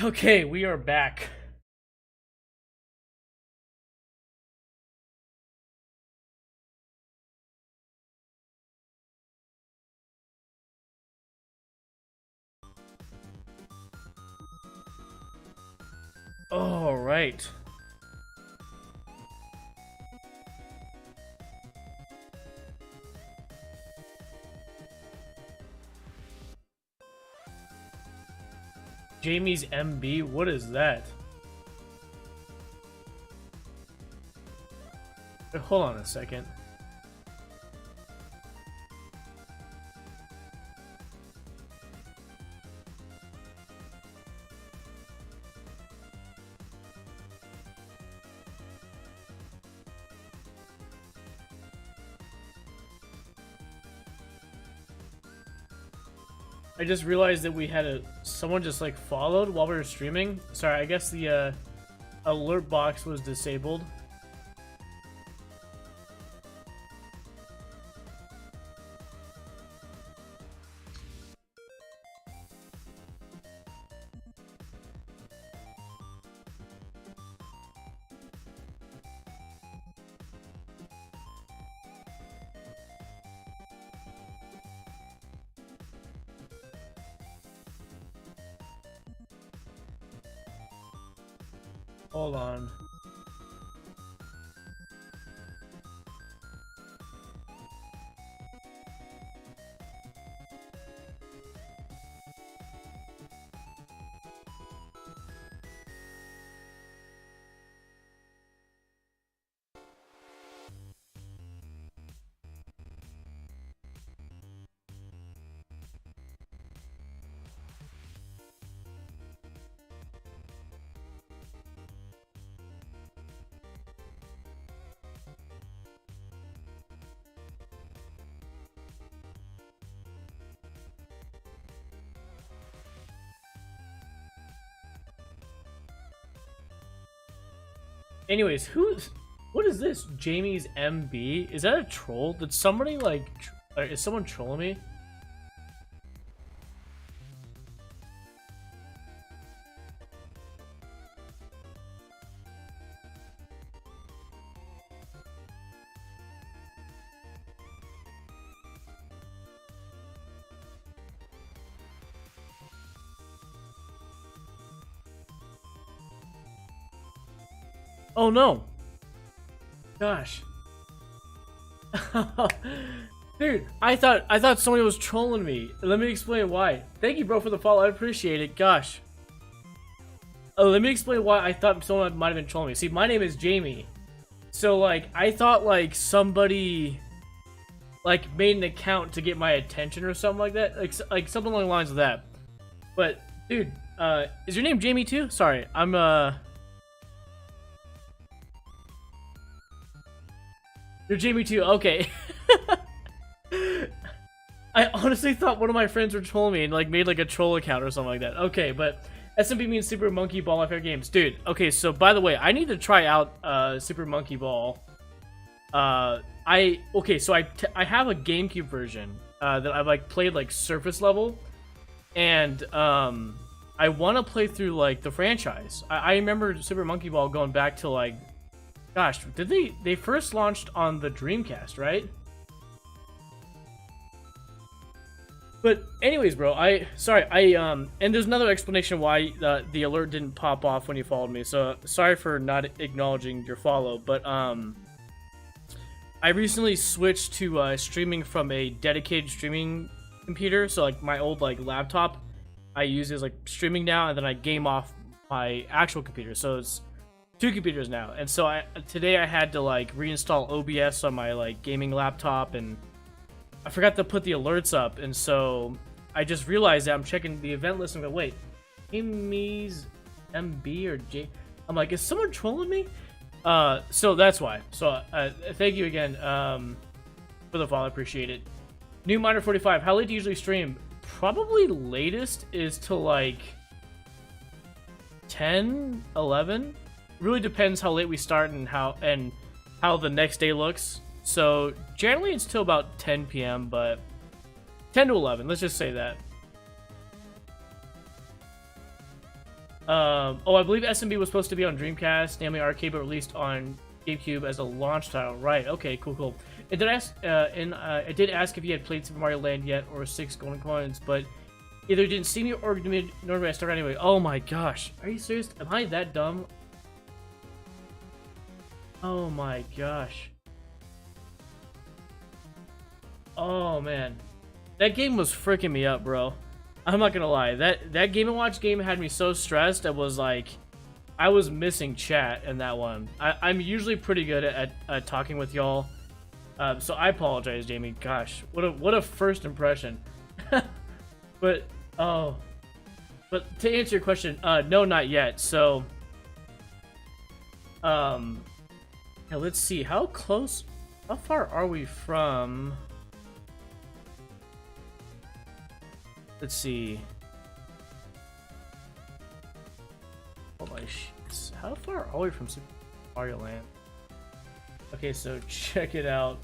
Okay, we are back. All right. Jamie's MB? What is that? Hold on a second. I just realized that we had someone just like followed while we were streaming. Sorry, I guess the alert box was disabled. Hold on. Anyways, what is this? Jamie's MB? Is that a troll? Did somebody like, is someone trolling me? Oh no! Gosh. Dude, I thought somebody was trolling me. Let me explain why. Thank you, bro, for the follow. I appreciate it. Gosh. Let me explain why I thought someone might have been trolling me. See, my name is Jamie. So, like, I thought, like, somebody, like, made an account to get my attention or something like that. Like something along the lines of that. But, dude, is your name Jamie too? Sorry, I'm, You're Jamie too, okay. I honestly thought one of my friends were trolling me and like made like a troll account or something like that. Okay, but SMP means Super Monkey Ball, my favorite games. Dude, okay, so by the way, I need to try out Super Monkey Ball. So I have a GameCube version that I've like played like surface level, and I want to play through like the franchise. I remember Super Monkey Ball going back to like, gosh, did they first launched on the Dreamcast, right? But anyways, bro, and there's another explanation why the alert didn't pop off when you followed me. So sorry for not acknowledging your follow, but I recently switched to streaming from a dedicated streaming computer. So like my old like laptop, I use as like streaming now, and then I game off my actual computer. So it's two computers now, and so today I had to like reinstall OBS on my like gaming laptop, and I forgot to put the alerts up, and so I just realized that I'm checking the event list and go, wait, Amy's MB or J? I'm like, is someone trolling me? So that's why. So thank you again for the follow, I appreciate it. New Miner 45, how late do you usually stream? Probably latest is to like 10, 11. Really depends how late we start and how the next day looks. So generally it's till about 10 p.m. but 10 to 11, let's just say that. Oh, I believe SMB was supposed to be on Dreamcast, namely Arcade, but released on GameCube as a launch title. Right. Okay. Cool. Cool. It did ask. I did ask if you had played Super Mario Land yet or 6 Golden Coins, but either didn't see me or did nor did I start anyway. Oh my gosh. Are you serious? Am I that dumb? Oh my gosh. Oh man, that game was freaking me up, bro. I'm not gonna lie. That Game & Watch game had me so stressed. It was like I was missing chat in that one. I'm usually pretty good at talking with y'all, so I apologize, Jamie. Gosh, what a first impression. But to answer your question, no, not yet. So, now let's see how far are we from? Let's see. Oh my shit. How far are we from Super Mario Land? Okay, so check it out.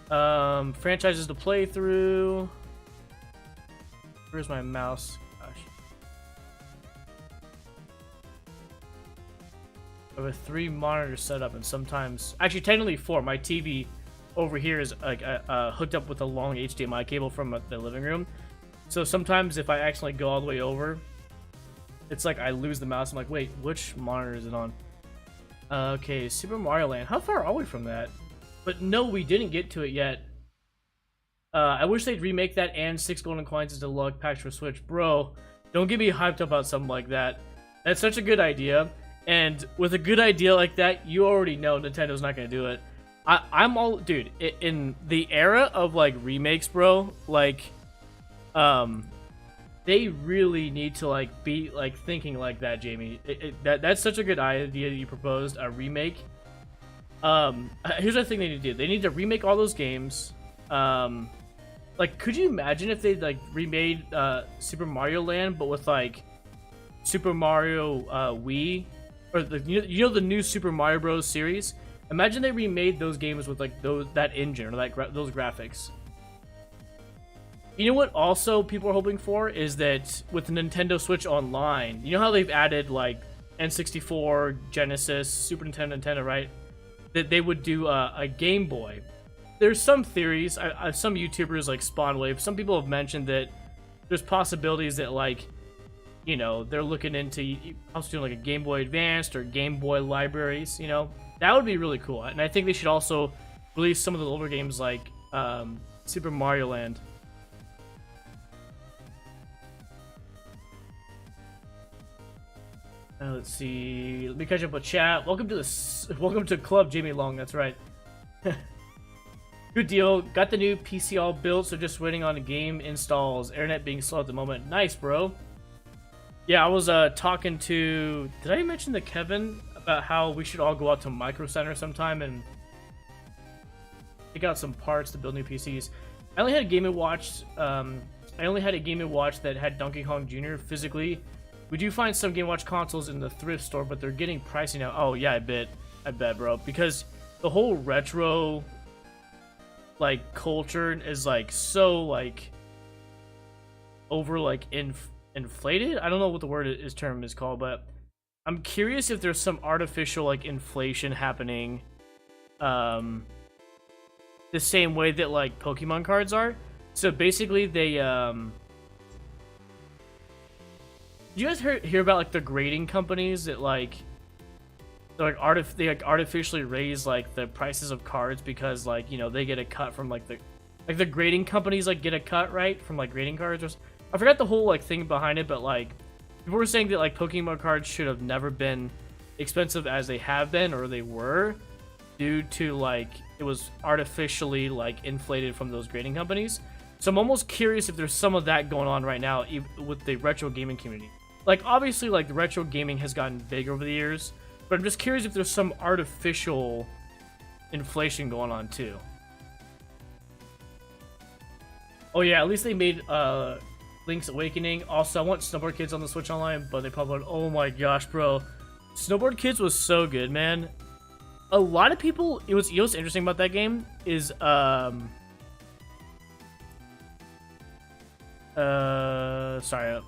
Franchises to play through. Where's my mouse? Gosh. I have a 3 monitor setup, and sometimes, actually technically 4. My TV over here is like hooked up with a long HDMI cable from the living room. So sometimes if I accidentally go all the way over, it's like I lose the mouse. I'm like, wait, which monitor is it on? Okay, Super Mario Land. How far are we from that? But no, we didn't get to it yet. I wish they'd remake that and 6 Golden Coins as a log patch for Switch. Bro, don't get me hyped up about something like that. That's such a good idea. And with a good idea like that, you already know Nintendo's not going to do it. I'm all... Dude, in the era of, like, remakes, bro, like... they really need to like be like thinking like that, Jamie. That's such a good idea that you proposed, a remake. Here's the thing they need to do. They need to remake all those games. Like, could you imagine if they like remade Super Mario Land, but with like Super Mario Wii, or the you know the new Super Mario Bros. Series? Imagine they remade those games with like that engine or those graphics. You know what also people are hoping for is that with the Nintendo Switch Online, you know how they've added like N64, Genesis, Super Nintendo, right? That they would do a Game Boy. There's some theories, some YouTubers like Spawnwave, some people have mentioned that there's possibilities that like, you know, they're looking into also doing like a Game Boy Advanced or Game Boy libraries, you know? That would be really cool. And I think they should also release some of the older games like Super Mario Land. Let's see. Let me catch up with chat. Welcome to Club Jamie Long. That's right. Good deal. Got the new PC all built, so just waiting on the game installs. Internet being slow at the moment. Nice, bro. Yeah, I was talking to... Did I mention to Kevin about how we should all go out to Micro Center sometime and pick out some parts to build new PCs? I only had a Game & Watch. I only had a Game & Watch that had Donkey Kong Jr. physically. We do find some Game & Watch consoles in the thrift store, but they're getting pricey now. Oh yeah, I bet, bro. Because the whole retro like culture is like so like over like inflated. I don't know what the term is called, but I'm curious if there's some artificial like inflation happening, the same way that like Pokemon cards are. So basically, they Did you guys hear about like the grading companies that like they artificially raise like the prices of cards because like, you know, they get a cut from like the grading companies like get a cut, right, from like grading cards? Or I forgot the whole like thing behind it, but like people were saying that like Pokemon cards should have never been expensive as they have been, or they were, due to like it was artificially like inflated from those grading companies. So I'm almost curious if there's some of that going on right now with the retro gaming community. Like, obviously, like, the retro gaming has gotten big over the years, but I'm just curious if there's some artificial inflation going on, too. Oh, yeah, at least they made, Link's Awakening. Also, I want Snowboard Kids on the Switch Online, but they probably went, oh my gosh, bro. Snowboard Kids was so good, man. A lot of people, you know what's interesting about that game is, sorry.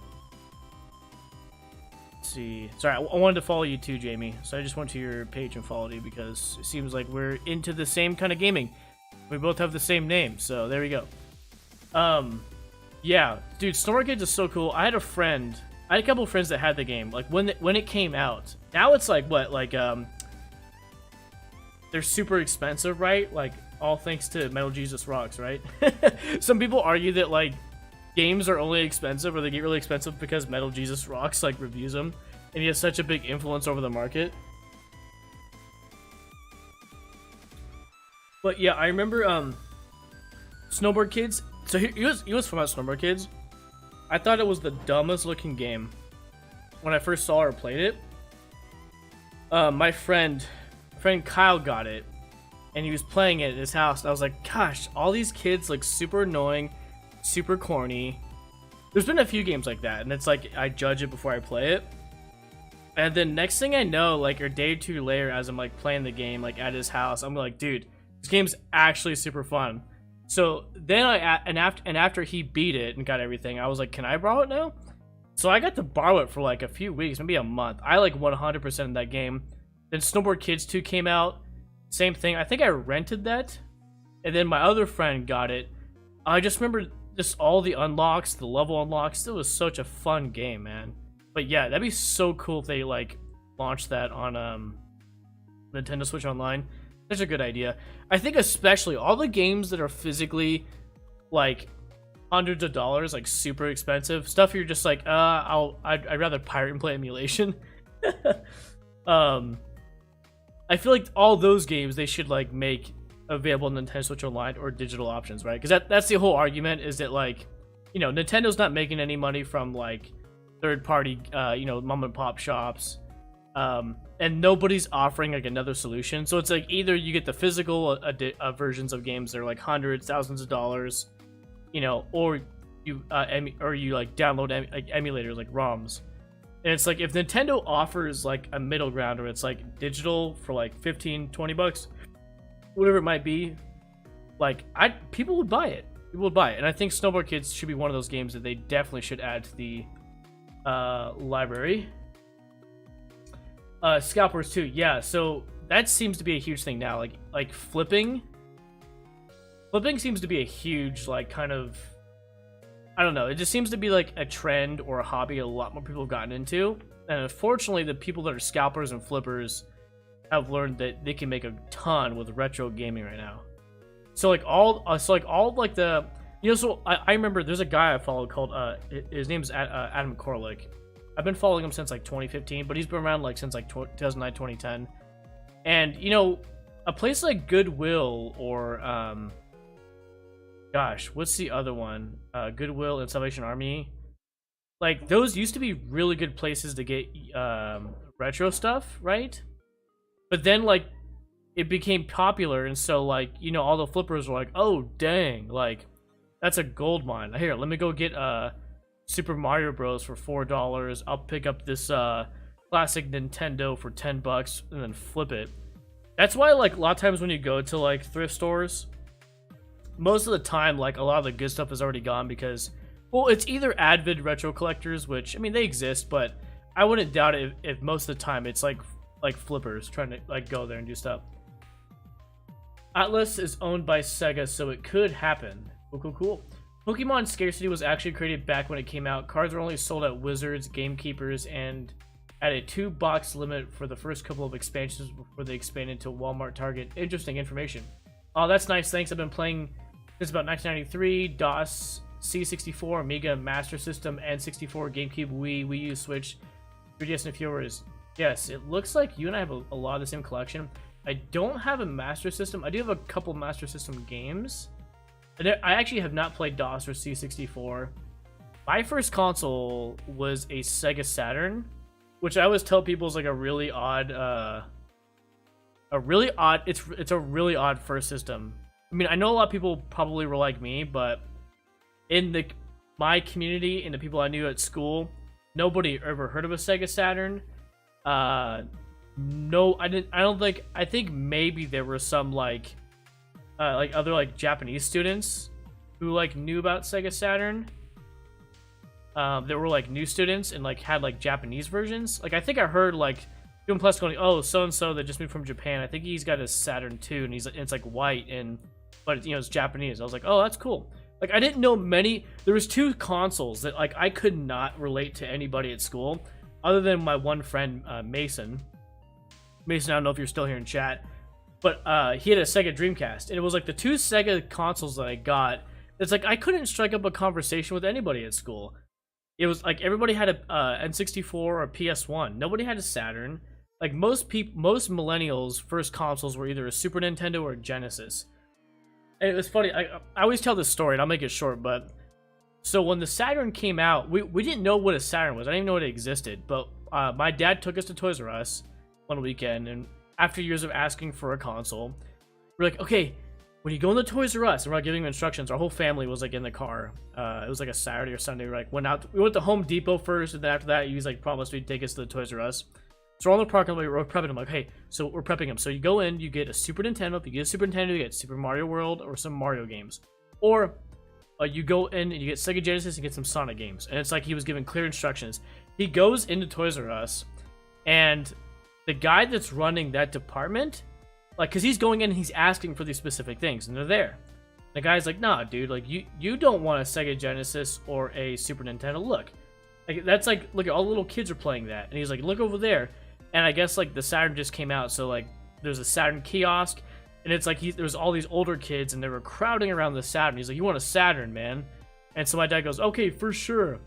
see. Sorry, I wanted to follow you too, Jamie. So I just went to your page and followed you because it seems like we're into the same kind of gaming. We both have the same name, so there we go. Yeah, dude, Snowboard Kids is so cool. I had a couple of friends that had the game. Like when it came out. Now it's like what? Like they're super expensive, right? Like all thanks to Metal Jesus Rocks, right? Some people argue that like games are only expensive or they get really expensive because Metal Jesus Rocks like reviews them and he has such a big influence over the market. But yeah, I remember Snowboard Kids. So he was from Snowboard Kids. I thought it was the dumbest looking game when I first saw or played it. My friend Kyle got it and he was playing it at his house and I was like, gosh, all these kids look super annoying, super corny. There's been a few games like that and it's like I judge it before I play it. And then next thing I know, like a day or two later, as I'm like playing the game like at his house, I'm like, dude, this game's actually super fun. So then after he beat it and got everything, I was like, can I borrow it now? So I got to borrow it for like a few weeks, maybe a month. I like 100% in that game. Then Snowboard Kids 2 came out, same thing. I think I rented that, and then my other friend got it. I just remember just all the unlocks, the level unlocks. It was such a fun game, man. But yeah, that'd be so cool if they like launched that on Nintendo Switch Online. Such a good idea. I think especially all the games that are physically like hundreds of dollars, like super expensive stuff. You're just like, I'd rather pirate and play emulation. I feel like all those games they should like make available on Nintendo Switch Online or digital options, right? Because that's the whole argument is that like, you know, Nintendo's not making any money from like third party, mom and pop shops. And nobody's offering like another solution, so it's like either you get the physical versions of games that are like hundreds, thousands of dollars, you know, or you like download emulators like ROMs. And it's like if Nintendo offers like a middle ground where it's like digital for like 15, 20 bucks, whatever it might be, like people would buy it. People would buy it, and I think Snowboard Kids should be one of those games that they definitely should add to the library. Scalpers too, yeah. So that seems to be a huge thing now. Like flipping seems to be a huge like kind of, I don't know. It just seems to be like a trend or a hobby a lot more people have gotten into. And unfortunately, the people that are scalpers and flippers have learned that they can make a ton with retro gaming right now. So like all the, you know. So I remember there's a guy I follow called his name's Adam Korlick. I've been following him since like 2015, but he's been around like since like 2009, 2010. And you know, a place like Goodwill or gosh, what's the other one? Goodwill and Salvation Army. Like those used to be really good places to get retro stuff, right? But then like it became popular, and so like, you know, all the flippers were like, oh dang, like that's a gold mine. Here, let me go get Super Mario Bros for $4. I'll pick up this classic Nintendo for $10 and then flip it. That's why like a lot of times when you go to like thrift stores, most of the time like a lot of the good stuff is already gone because, well, it's either avid retro collectors, which I mean they exist, but I wouldn't doubt it if most of the time it's like flippers trying to like go there and do stuff. Atlas is owned by Sega, so it could happen. Cool. Pokemon Scarcity was actually created back when it came out. Cards were only sold at Wizards, Gamekeepers, and at a 2-box limit for the first couple of expansions before they expanded to Walmart, Target. Interesting information. Oh, that's nice. Thanks. I've been playing since about 1993. DOS, C64, Amiga, Master System, N64, GameCube, Wii U, Switch, 3DS, and a few others. Yes, it looks like you and I have a lot of the same collection. I don't have a Master System. I do have a couple Master System games. I actually have not played DOS or C64. My first console was a Sega Saturn, which I always tell people is like a really odd, it's a really odd first system. I mean, I know a lot of people probably were like me, but in my community and the people I knew at school, nobody ever heard of a Sega Saturn. No, I didn't. I don't think. I think maybe there were some like other like Japanese students who like knew about Sega Saturn. that were like new students and like had like Japanese versions. Like I think I heard like Doom Plus going, oh, so and so that just moved from Japan. I think he's got his Saturn 2 and it's like white but you know it's Japanese. I was like, oh, that's cool. Like I didn't know many. There was 2 consoles that like I could not relate to anybody at school, other than my one friend Mason. Mason, I don't know if you're still here in chat, but he had a Sega Dreamcast, and it was like the 2 Sega consoles that I got. It's like I couldn't strike up a conversation with anybody at school. It was like everybody had a N64 or PS1. Nobody had a Saturn. Like most millennials' first consoles were either a Super Nintendo or a Genesis. And it was funny. I always tell this story, and I'll make it short. But so when the Saturn came out, we didn't know what a Saturn was. I didn't even know it existed. But my dad took us to Toys R Us one weekend, and after years of asking for a console, we're like, okay, when you go in the Toys R Us, and we're like giving him instructions, our whole family was like in the car. It was like a Saturday or Sunday. We like we went to Home Depot first, and then after that, he was like promised we'd take us to the Toys R Us. So we're all in the parking lot, we're prepping him. Like, hey, so we're prepping him. So you go in, you get a Super Nintendo. If you get a Super Nintendo, you get Super Mario World or some Mario games. Or you go in and you get Sega Genesis and get some Sonic games. And it's like he was given clear instructions. He goes into Toys R Us, and the guy that's running that department, like, because he's going in and he's asking for these specific things, and they're there. The guy's like, nah, dude, like, you don't want a Sega Genesis or a Super Nintendo. Look. Like, that's like, look, all the little kids are playing that. And he's like, look over there. And I guess, like, the Saturn just came out, so, like, there's a Saturn kiosk, and it's like there's all these older kids, and they were crowding around the Saturn. He's like, you want a Saturn, man? And so my dad goes, okay, for sure.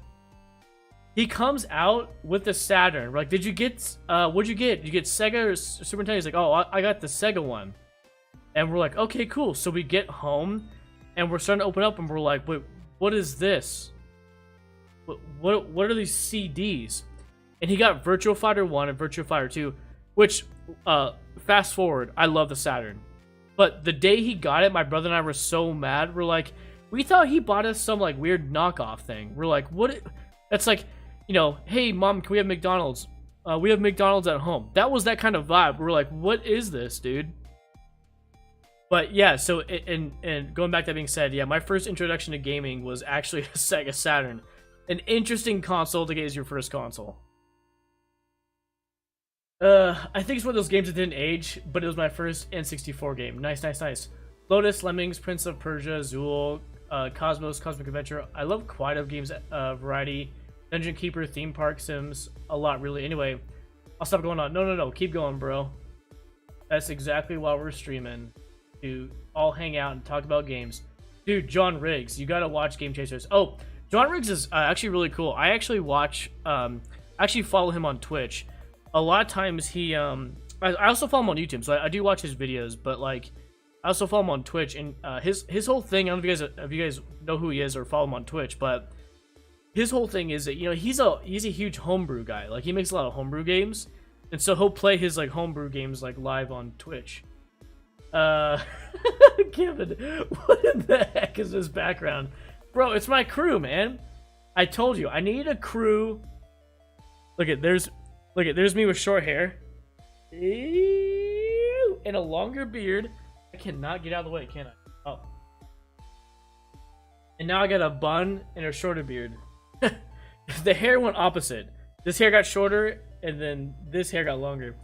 He comes out with the Saturn. We're like, did you get, what'd you get? Did you get Sega or Super Nintendo? He's like, oh, I got the Sega one. And we're like, okay, cool. So we get home, and we're starting to open up, and we're like, wait, what is this? What are these CDs? And he got Virtua Fighter 1 and Virtua Fighter 2, which, fast forward, I love the Saturn. But the day he got it, my brother and I were so mad. We're like, we thought he bought us some, like, weird knockoff thing. We're like, what? That's like, you know, hey, Mom, can we have McDonald's? We have McDonald's at home. That was that kind of vibe. We're like, what is this, dude? But yeah, so, and going back to that being said, yeah, my first introduction to gaming was actually a Sega Saturn. An interesting console to get as your first console. I think it's one of those games that didn't age, but it was my first N64 game. Nice, nice, nice. Lotus, Lemmings, Prince of Persia, Zool, Cosmos, Cosmic Adventure. I love quite a games variety. Dungeon Keeper, Theme Park, Sims, a lot really. Anyway, I'll stop going on. No, keep going, bro. That's exactly why we're streaming, to all hang out and talk about games. Dude, John Riggs, you gotta watch Game Chasers. Oh, John Riggs is actually really cool. I actually watch, actually follow him on Twitch. A lot of times he, I also follow him on YouTube, so I do watch his videos, but like, I also follow him on Twitch, and his whole thing, I don't know if you guys know who he is or follow him on Twitch, but his whole thing is that, you know, he's a huge homebrew guy. Like, he makes a lot of homebrew games, and so he'll play his, like, homebrew games, like, live on Twitch. Kevin, what in the heck is this background? Bro, it's my crew, man. I told you, I need a crew. Look at, there's me with short hair. Ew, and a longer beard. I cannot get out of the way, can I? Oh. And now I got a bun and a shorter beard. The hair went opposite. This hair got shorter, and then this hair got longer.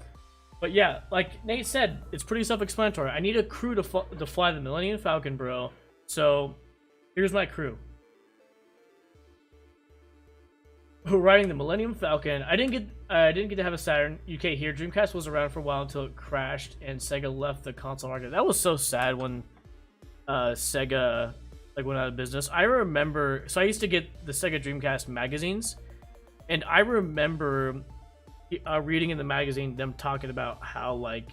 But yeah, like Nate said, it's pretty self-explanatory. I need a crew to fly the Millennium Falcon, bro. So, here's my crew. Who riding the Millennium Falcon. I didn't get to have a Saturn. UK here. Dreamcast was around for a while until it crashed and Sega left the console market. That was so sad when Sega like went out of business. I remember, so I used to get the Sega Dreamcast magazines, and I remember reading in the magazine them talking about how like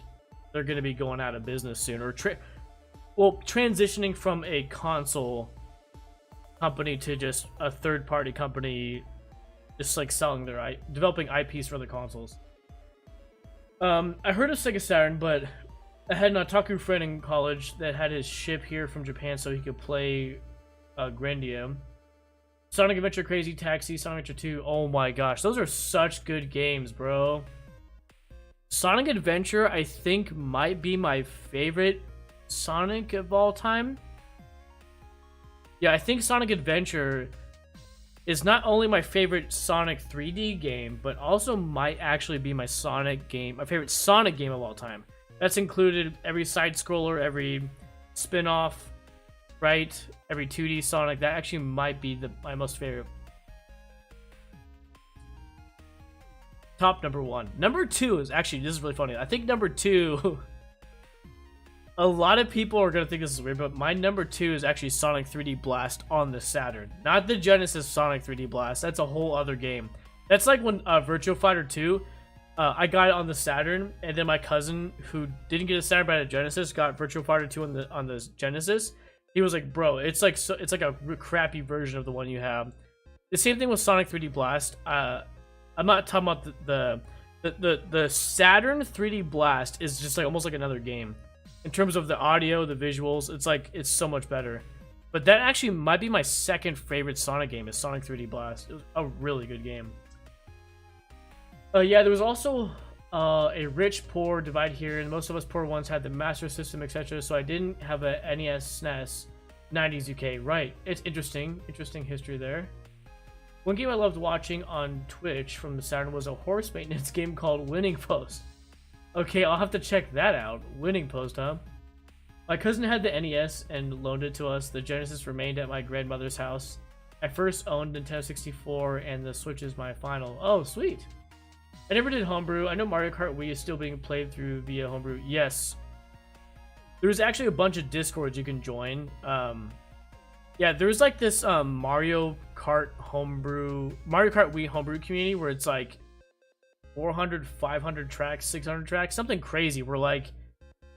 they're going to be going out of business soon, or transitioning from a console company to just a third-party company, just like selling their developing IPs for the consoles. I heard of Sega Saturn, but I had an otaku friend in college that had his ship here from Japan so he could play Grandia. Sonic Adventure, Crazy Taxi, Sonic Adventure 2. Oh my gosh, those are such good games, bro. Sonic Adventure, I think, might be my favorite Sonic of all time. Yeah, I think Sonic Adventure is not only my favorite Sonic 3D game, but also might actually be my favorite Sonic game of all time. That's included every side scroller, every spin-off, right? Every 2D Sonic. That actually might be my most favorite. Top number 1. Number 2 is actually, this is really funny. I think number 2, a lot of people are going to think this is weird, but my number 2 is actually Sonic 3D Blast on the Saturn. Not the Genesis Sonic 3D Blast. That's a whole other game. That's like when Virtua Fighter 2, I got it on the Saturn, and then my cousin, who didn't get a Saturn but had a Genesis, got Virtua Fighter 2 on the Genesis. He was like, bro, it's like a crappy version of the one you have. The same thing with Sonic 3D Blast. I'm not talking about the Saturn 3D Blast is just like almost like another game. In terms of the audio, the visuals, it's so much better. But that actually might be my second favorite Sonic game, is Sonic 3D Blast. It was a really good game. Yeah, there was also a rich-poor divide here, and most of us poor ones had the Master System, etc. So I didn't have a NES, SNES, 90s UK. Right, it's interesting history there. One game I loved watching on Twitch from the Saturn was a horse maintenance game called Winning Post. Okay, I'll have to check that out. Winning Post, huh? My cousin had the NES and loaned it to us. The Genesis remained at my grandmother's house. I first owned Nintendo 64, and the Switch is my final. Oh, sweet. I never did homebrew. I know Mario Kart Wii is still being played through via homebrew. Yes. There's actually a bunch of Discords you can join. Yeah, there's like this Mario Kart Wii homebrew community where it's like 400, 500 tracks, 600 tracks, something crazy where like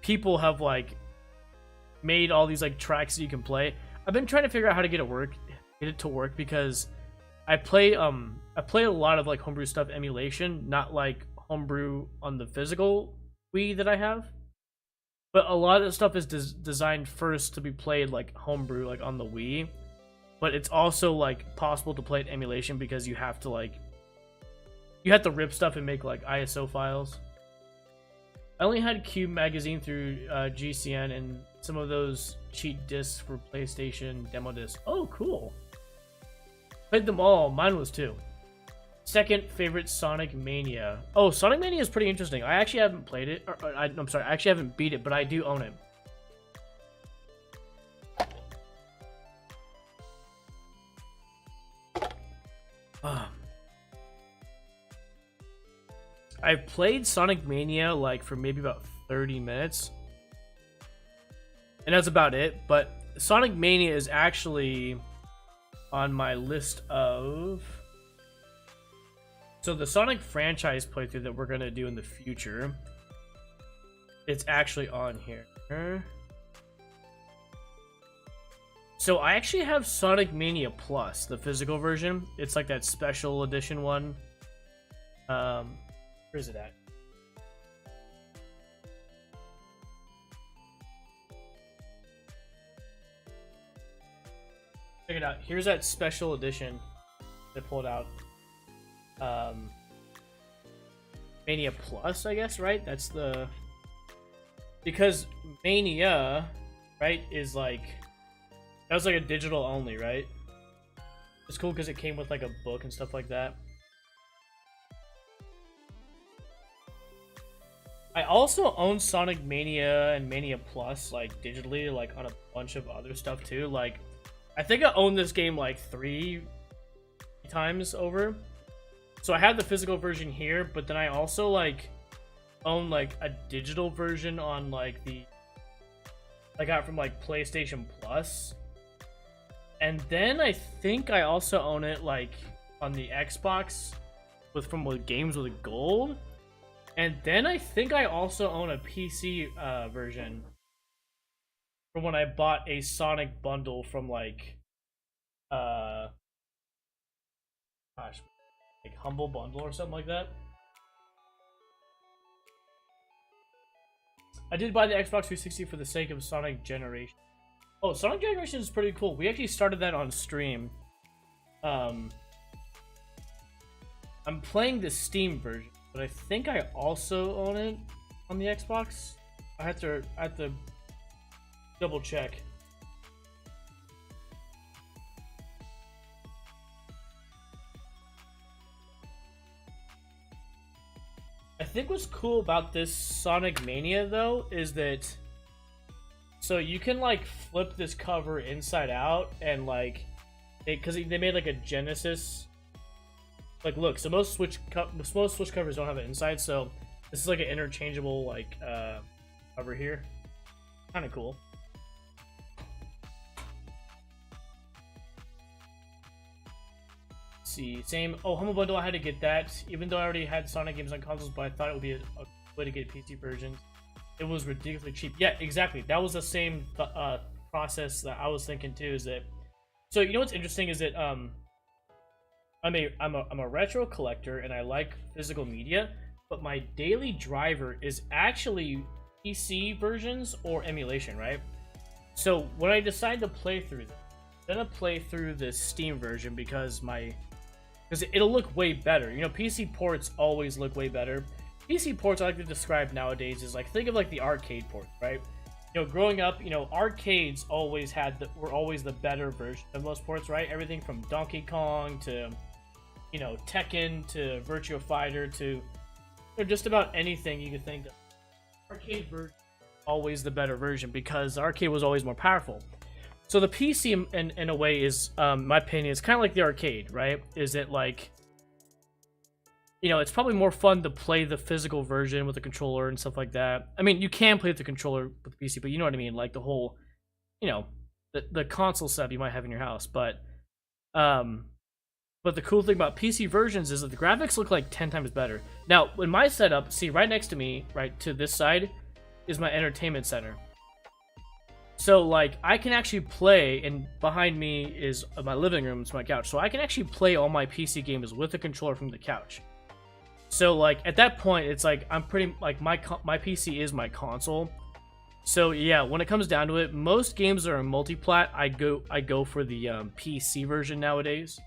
people have like made all these like tracks that you can play. I've been trying to figure out how to get it to work because I play a lot of like homebrew stuff emulation, not like homebrew on the physical Wii that I have. But a lot of the stuff is designed first to be played like homebrew, like on the Wii. But it's also like possible to play it emulation because you have to rip stuff and make like ISO files. I only had Cube Magazine through GCN and some of those cheat discs for PlayStation demo discs. Oh, cool. Played them all. Mine was too. Second favorite, Sonic Mania. Oh, Sonic Mania is pretty interesting. I actually haven't played it. I'm sorry, I actually haven't beat it, but I do own it. I've played Sonic Mania like for maybe about 30 minutes. And that's about it. But Sonic Mania is actually on my list of... So the Sonic franchise playthrough that we're going to do in the future, it's actually on here. So I actually have Sonic Mania Plus, the physical version. It's like that special edition one. Where is it at? Check it out. Here's that special edition they pulled out. Mania Plus, I guess, right? That's the... Because Mania, right, is like... That was like a digital only, right? It's cool because it came with like a book and stuff like that. I also own Sonic Mania and Mania Plus, like, digitally, like, on a bunch of other stuff, too. Like, I think I own this game, like, 3 times over. So I have the physical version here, but then I also, like, own, like, a digital version on, like, I got from, like, PlayStation Plus. And then I think I also own it, like, on the Xbox with games with gold. And then I think I also own a PC version from when I bought a Sonic bundle from like Humble Bundle or something like that. I did buy the Xbox 360 for the sake of Sonic Generation. Oh, Sonic Generation is pretty cool. We actually started that on stream. I'm playing the Steam version, but I think I also own it on the Xbox. I have to double check. think what's cool about this Sonic Mania though is that so you can like flip this cover inside out and like because they made like a Genesis. Like look, so most Switch covers don't have it inside, so this is like an interchangeable like cover here. Kind of cool. Let's see, same. Oh, Humble Bundle, I had to get that, even though I already had Sonic games on consoles, but I thought it would be a way to get PC versions. It was ridiculously cheap. Yeah, exactly. That was the same process that I was thinking too. Is that so? You know what's interesting is that I'm a retro collector and I like physical media, but my daily driver is actually PC versions or emulation, right? So when I decide to play through this, I'm gonna play through the Steam version because it'll look way better. You know, PC ports always look way better. PC ports I like to describe nowadays is like, think of like the arcade port, right? You know, growing up, you know, arcades always were always the better version of most ports, right? Everything from Donkey Kong to, you know, Tekken to Virtua Fighter to, you know, just about anything you could think of. Arcade version always the better version because the arcade was always more powerful. So the PC in a way is, my opinion, is kind of like the arcade, right? Is it like, you know, it's probably more fun to play the physical version with the controller and stuff like that. I mean, you can play with the controller with the PC, but you know what I mean? Like the whole, you know, the console setup you might have in your house. But the cool thing about PC versions is that the graphics look like 10 times better. Now, in my setup, see, right next to me, right to this side, is my entertainment center. So, like, I can actually play, and behind me is my living room, it's my couch. So I can actually play all my PC games with a controller from the couch. So, like, at that point, it's like, I'm pretty, like, my PC is my console. So, yeah, when it comes down to it, most games that are multi-plat, I go for the PC version nowadays.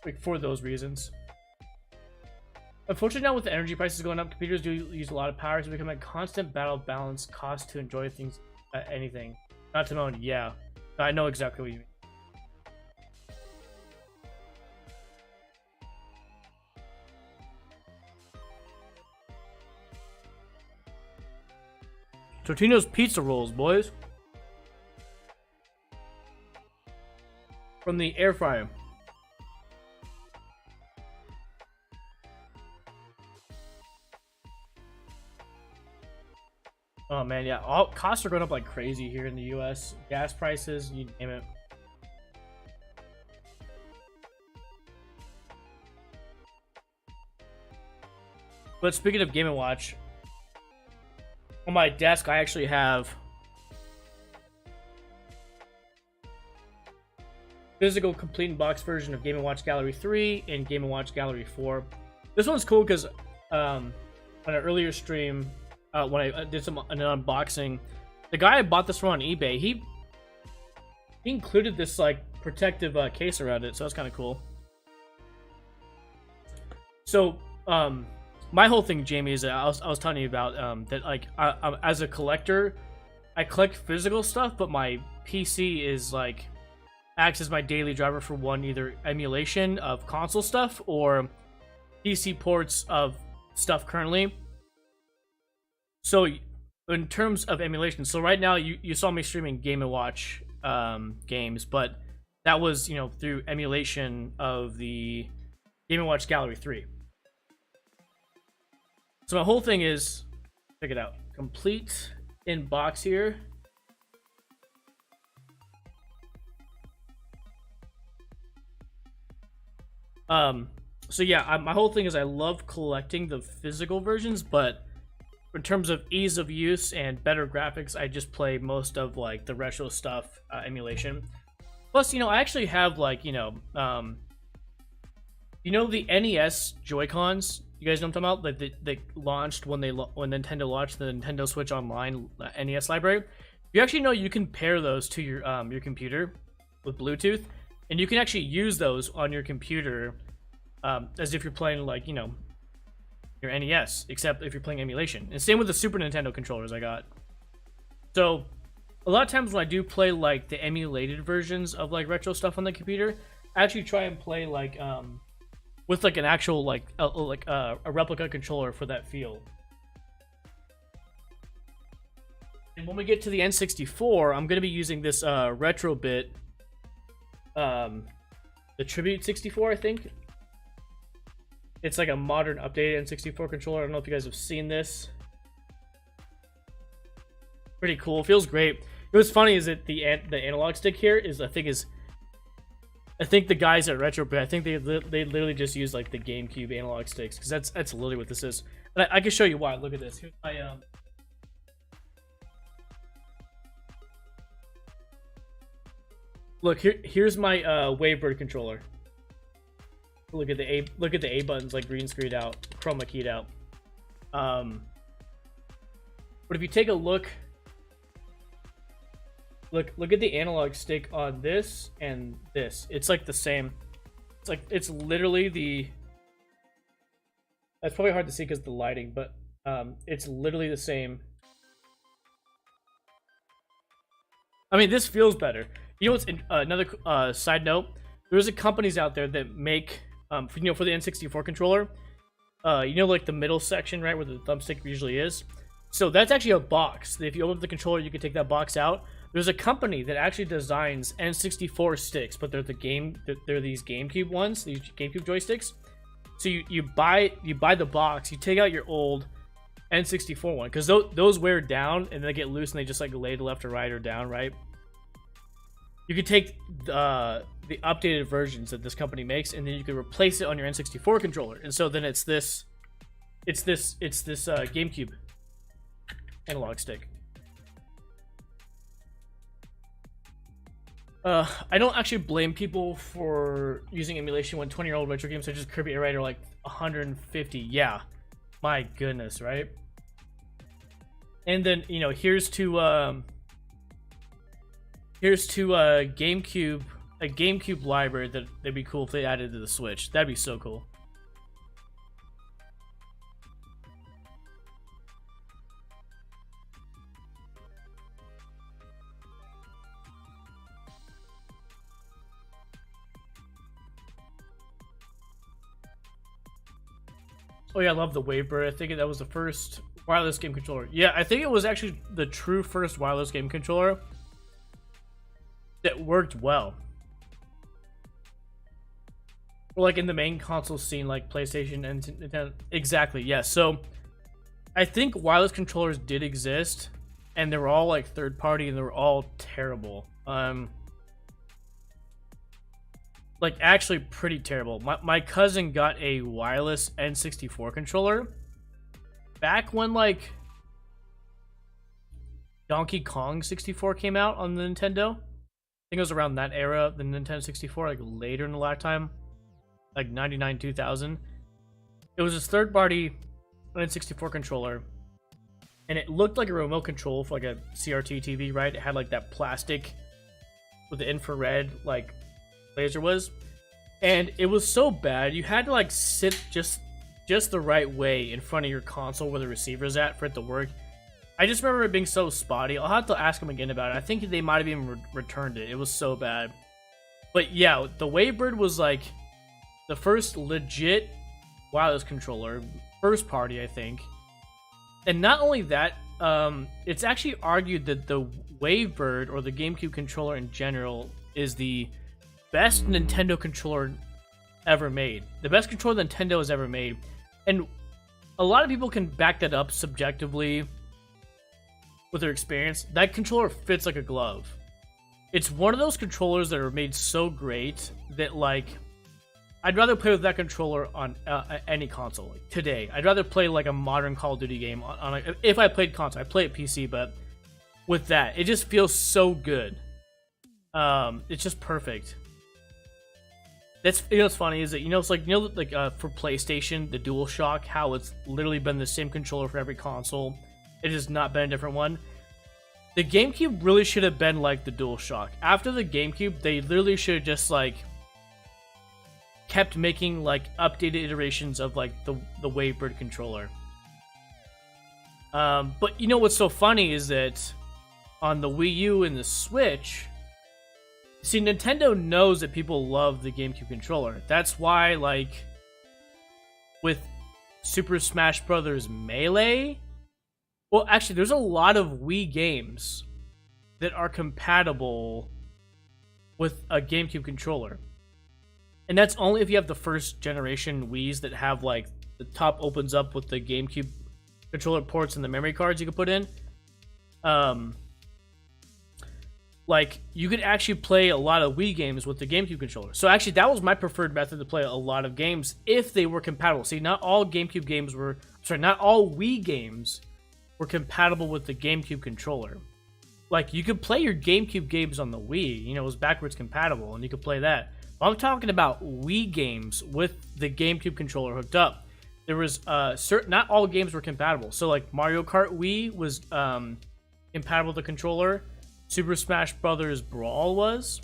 Like, for those reasons. Unfortunately, now with the energy prices going up, computers do use a lot of power, so become a constant battle of balance cost to enjoy things, anything. Not to moan, yeah. I know exactly what you mean. Totino's pizza rolls, boys. From the air fryer. Oh man, yeah. All costs are going up like crazy here in the US. Gas prices, you name it. But speaking of Game & Watch, on my desk I actually have physical complete in box version of Game & Watch Gallery 3 and Game & Watch Gallery 4. This one's cool because on an earlier stream, when I did an unboxing, the guy I bought this from on eBay, he included this like protective case around it, so that's kind of cool. So my whole thing, Jamie, is that I was telling you about that like as a collector, I collect physical stuff, but my PC is like acts as my daily driver for one, either emulation of console stuff or PC ports of stuff currently. So, in terms of emulation, so right now you saw me streaming Game & Watch games, but that was, you know, through emulation of the Game & Watch Gallery 3. So my whole thing is, check it out, complete in box here. So yeah, my whole thing is I love collecting the physical versions, but in terms of ease of use and better graphics, I just play most of like the retro stuff emulation. Plus, you know, I actually have like, you know the NES Joy-Cons. You guys know what I'm talking about? Like they launched when Nintendo launched the Nintendo Switch Online NES library. You actually know you can pair those to your computer with Bluetooth, and you can actually use those on your computer as if you're playing like, you know, your NES, except if you're playing emulation. And same with the Super Nintendo controllers I got. So a lot of times when I do play like the emulated versions of like retro stuff on the computer, I actually try and play like with like an actual like a replica controller for that feel. And when we get to the N64, I'm gonna be using this Retrobit, the Tribute 64, I think. It's like a modern, updated N64 controller. I don't know if you guys have seen this. Pretty cool. Feels great. What's funny is that the analog stick here is I think the guys at Retrobit, I think they literally just use like the GameCube analog sticks, because that's literally what this is. And I can show you why. Look at this. Here's my look here. Here's my Wavebird controller. Look at the A buttons like green screened out, chroma keyed out. But if you take a look at the analog stick on this and this. It's like the same. It's literally the. That's probably hard to see because of the lighting, but it's literally the same. I mean, this feels better. You know what's another side note? There's companies out there that make for the N64 controller. Like the middle section, right, where the thumbstick usually is. So that's actually a box. If you open up the controller, you can take that box out. There's a company that actually designs N64 sticks, but they're these GameCube ones, these GameCube joysticks. So you buy the box, you take out your old N64 one, because those wear down and they get loose and they just like lay to left or right or down, right? You could take the updated versions that this company makes, and then you could replace it on your N64 controller, and so then it's this GameCube analog stick. I don't actually blame people for using emulation when 20-year-old retro games such as Kirby Air Raid are like 150. Yeah, my goodness, right? And then here's to GameCube, a GameCube library that'd be cool if they added to the Switch. That'd be so cool. Oh yeah, I love the Wavebird. I think that was the first wireless game controller. Yeah, I think it was actually the true first wireless game controller that worked well. Or like in the main console scene, like PlayStation and Nintendo. Exactly, yeah. So I think wireless controllers did exist, and they were all like third party, and they were all terrible. Like actually pretty terrible. My cousin got a wireless N64 controller back when like Donkey Kong 64 came out on the Nintendo. I think it was around that era, the Nintendo 64, like later in the lifetime, like 99, 2000. It was this third-party N64 controller, and it looked like a remote control for like a CRT TV, right? It had like that plastic with the infrared like laser was, and it was so bad you had to like sit just the right way in front of your console where the receiver's at for it to work. I just remember it being so spotty. I'll have to ask them again about it. I think they might have even returned it. It was so bad. But yeah, the Wavebird was like the first legit wireless controller, first party, I think. And not only that, it's actually argued that the Wavebird, or the GameCube controller in general, is the best Nintendo controller ever made. The best controller Nintendo has ever made. And a lot of people can back that up subjectively with their experience. That controller fits like a glove. It's one of those controllers that are made so great that like I'd rather play with that controller on any console like, today. I'd rather play like a modern Call of Duty game on if I played console. I play it PC, but with that, it just feels so good. It's just perfect. That's what's funny is that it's like for PlayStation, the DualShock, how it's literally been the same controller for every console. It has not been a different one. The GameCube really should have been like the DualShock. After the GameCube, they literally should have just like kept making like updated iterations of like the Wavebird controller. But what's so funny is that on the Wii U and the Switch, see, Nintendo knows that people love the GameCube controller. That's why like with Super Smash Bros. Melee. Well, actually, there's a lot of Wii games that are compatible with a GameCube controller. And that's only if you have the first generation Wiis that have, like, the top opens up with the GameCube controller ports and the memory cards you can put in. Like, you could actually play a lot of Wii games with the GameCube controller. So actually, that was my preferred method to play a lot of games if they were compatible. See, not all GameCube games were... Sorry, not all Wii games were compatible with the GameCube controller. Like, you could play your GameCube games on the Wii. You know, it was backwards compatible, and you could play that. But I'm talking about Wii games with the GameCube controller hooked up. There was... not all games were compatible. So, like, Mario Kart Wii was compatible with the controller. Super Smash Bros. Brawl was.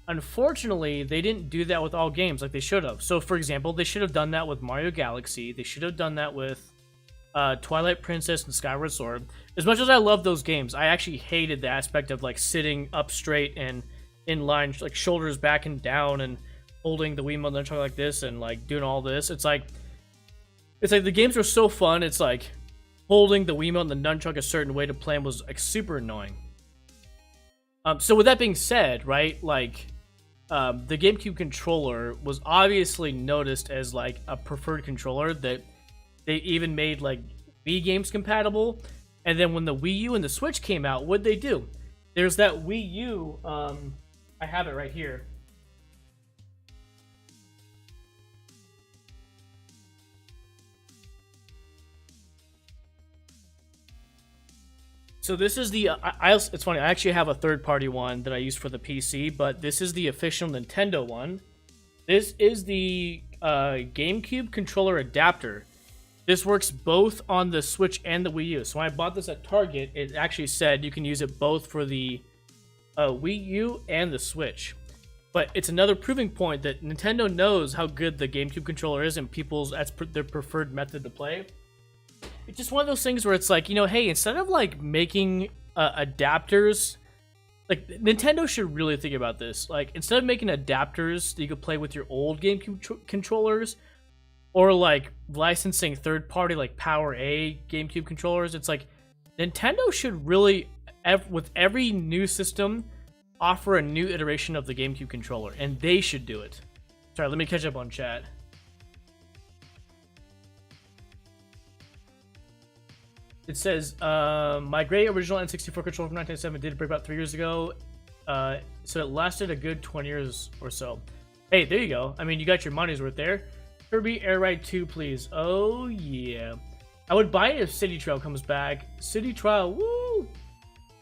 Unfortunately, they didn't do that with all games like they should have. So, for example, they should have done that with Mario Galaxy. They should have done that with Twilight Princess and Skyward Sword. As much as I love those games, I actually hated the aspect of, like, sitting up straight and in line, like, shoulders back and down and holding the Wiimote nunchuck like this and, like, doing all this. It's like the games were so fun. It's like holding the Wiimote and the nunchuck a certain way to play them was, like, super annoying. So with that being said, right, like, the GameCube controller was obviously noticed as, like, a preferred controller that they even made, like, Wii games compatible. And then when the Wii U and the Switch came out, what'd they do? There's that Wii U, I have it right here. So this is the, it's funny, I actually have a third-party one that I use for the PC, but this is the official Nintendo one. This is the GameCube controller adapter. This works both on the Switch and the Wii U. So when I bought this at Target, it actually said you can use it both for the Wii U and the Switch. But it's another proving point that Nintendo knows how good the GameCube controller is and that's their preferred method to play. It's just one of those things where it's like, you know, hey, instead of, like, making adapters, like, Nintendo should really think about this. Like, instead of making adapters that you could play with your old GameCube controllers, or, like, licensing third-party, like, Power-A GameCube controllers, it's like, Nintendo should really, with every new system, offer a new iteration of the GameCube controller, and they should do it. Sorry, let me catch up on chat. It says, my great original N64 controller from 1997 did break about 3 years ago, so it lasted a good 20 years or so. Hey, there you go. I mean, you got your money's worth there. Kirby Air Ride 2, please. Oh, yeah. I would buy it if City Trail comes back. City Trail, woo!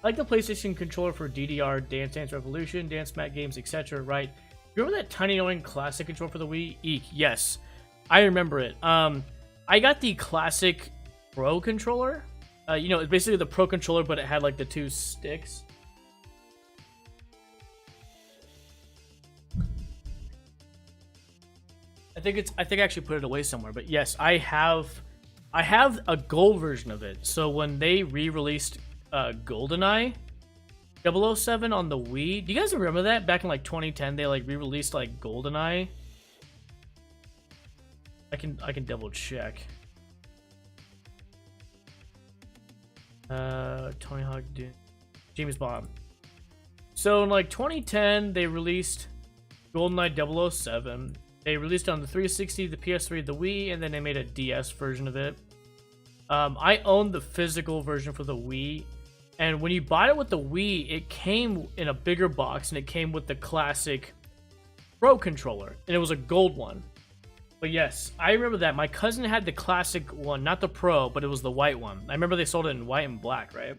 I like the PlayStation controller for DDR, Dance Dance Revolution, Dance Mat games, etc., right? You remember that tiny annoying classic controller for the Wii? Eek, yes. I remember it. I got the classic Pro controller. You know, it's basically the Pro controller, but it had, like, the two sticks. I think I actually put it away somewhere, but yes, I have a gold version of it. So when they re-released GoldenEye 007 on the Wii, do you guys remember that? Back in, like, 2010, they, like, re-released, like, GoldenEye. I can double check. Tony Hawk, James Bond. So in, like, 2010, they released GoldenEye 007. They released it on the 360, the PS3, the Wii, and then they made a DS version of it. I owned the physical version for the Wii, and when you bought it with the Wii, it came in a bigger box, and it came with the classic Pro controller, and it was a gold one. But yes, I remember that. My cousin had the classic one, not the Pro, but it was the white one. I remember they sold it in white and black, right?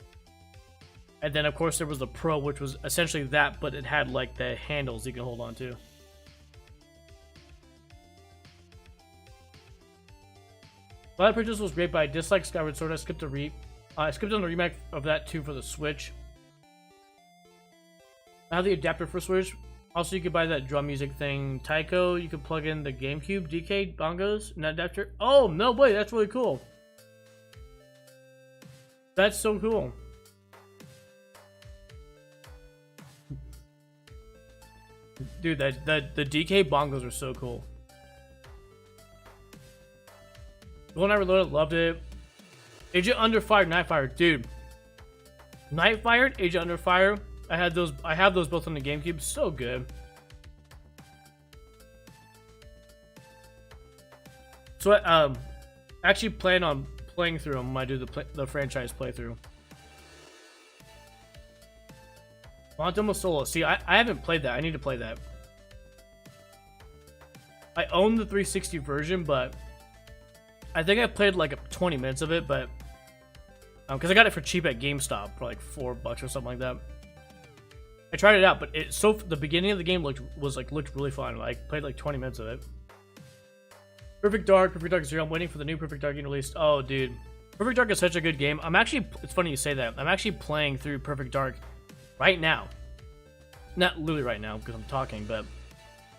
And then, of course, there was the Pro, which was essentially that, but it had, like, the handles you can hold on to. Twilight Princess was great, but I disliked Skyward Sword. I skipped on the remake of that, too, for the Switch. I have the adapter for Switch. Also, you could buy that drum music thing, Taiko. You could plug in the GameCube DK bongos and that adapter. Oh, no way, that's really cool. That's so cool. Dude, the DK bongos are so cool. GoldenEye Reloaded, loved it. Agent Under Fire, Nightfire, dude. Nightfire, Agent Under Fire. I have those both on the GameCube. So good. So I actually plan on playing through them when I do the franchise playthrough. Quantum of Solace. See, I haven't played that. I need to play that. I own the 360 version, but I think I played like 20 minutes of it, but because I got it for cheap at GameStop for like $4 or something like that. I tried it out, but the beginning of the game looked really fun. I played like 20 minutes of it. Perfect Dark 0. I'm waiting for the new Perfect Dark getting released. Oh, dude, Perfect Dark is such a good game. It's funny you say that. I'm actually playing through Perfect Dark right now. Not literally right now because I'm talking, but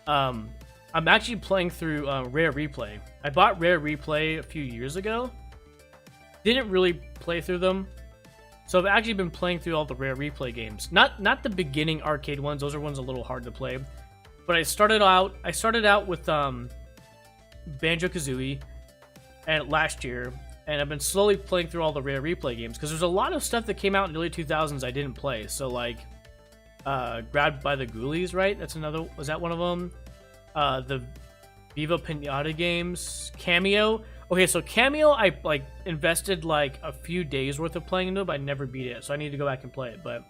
I'm actually playing through Rare Replay. I bought Rare Replay a few years ago. Didn't really play through them. So I've actually been playing through all the Rare Replay games. Not the beginning arcade ones. Those are ones a little hard to play. But I started out with Banjo-Kazooie and last year, and I've been slowly playing through all the Rare Replay games because there's a lot of stuff that came out in the early 2000s I didn't play. So like Grabbed by the Ghoulies, right? Was that one of them? The Viva Pinata games, Cameo. Okay, so Cameo, I invested like a few days worth of playing into it, but I never beat it, so I need to go back and play it. But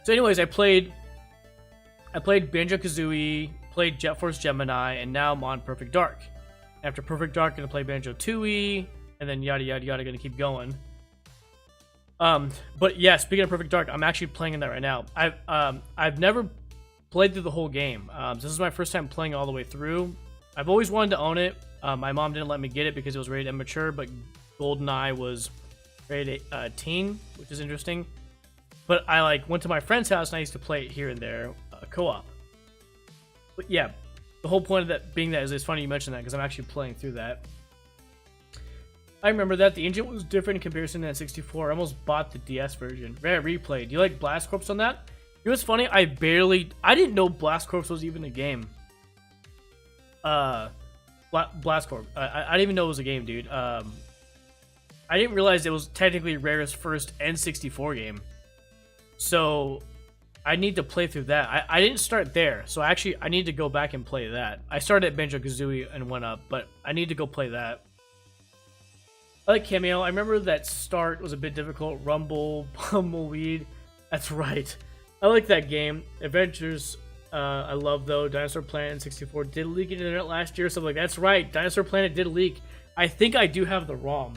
so, anyways, I played Banjo-Kazooie, played Jet Force Gemini, and now I'm on Perfect Dark. After Perfect Dark, gonna play Banjo-Tooie, and then yada yada yada, gonna keep going. But yeah, speaking of Perfect Dark, I'm actually playing in that right now. I've never played through the whole game. This is my first time playing all the way through. I've always wanted to own it. My mom didn't let me get it because it was rated immature, but GoldenEye was rated 18, which is interesting. But I went to my friend's house and I used to play it here and there, co-op. But yeah, the whole point of that being that is it's funny you mentioned that because I'm actually playing through that. I remember that the engine was different in comparison to N64. I almost bought the DS version. Rare Replay. Do you like Blast Corps on that? You know what's funny? I didn't know Blast Corps was even a game. Blast Corps. I didn't even know it was a game, dude. I didn't realize it was technically Rare's first N64 game. So I need to play through that. I didn't start there, so I need to go back and play that. I started at Banjo-Kazooie and went up, but I need to go play that. I like Cameo. I remember that start was a bit difficult. Rumble, Bumbleweed. That's right. I like that game. Adventures, I love though. Dinosaur Planet 64 did leak into the internet last year, so I'm like, that's right. Dinosaur Planet did leak. I think I do have the ROM.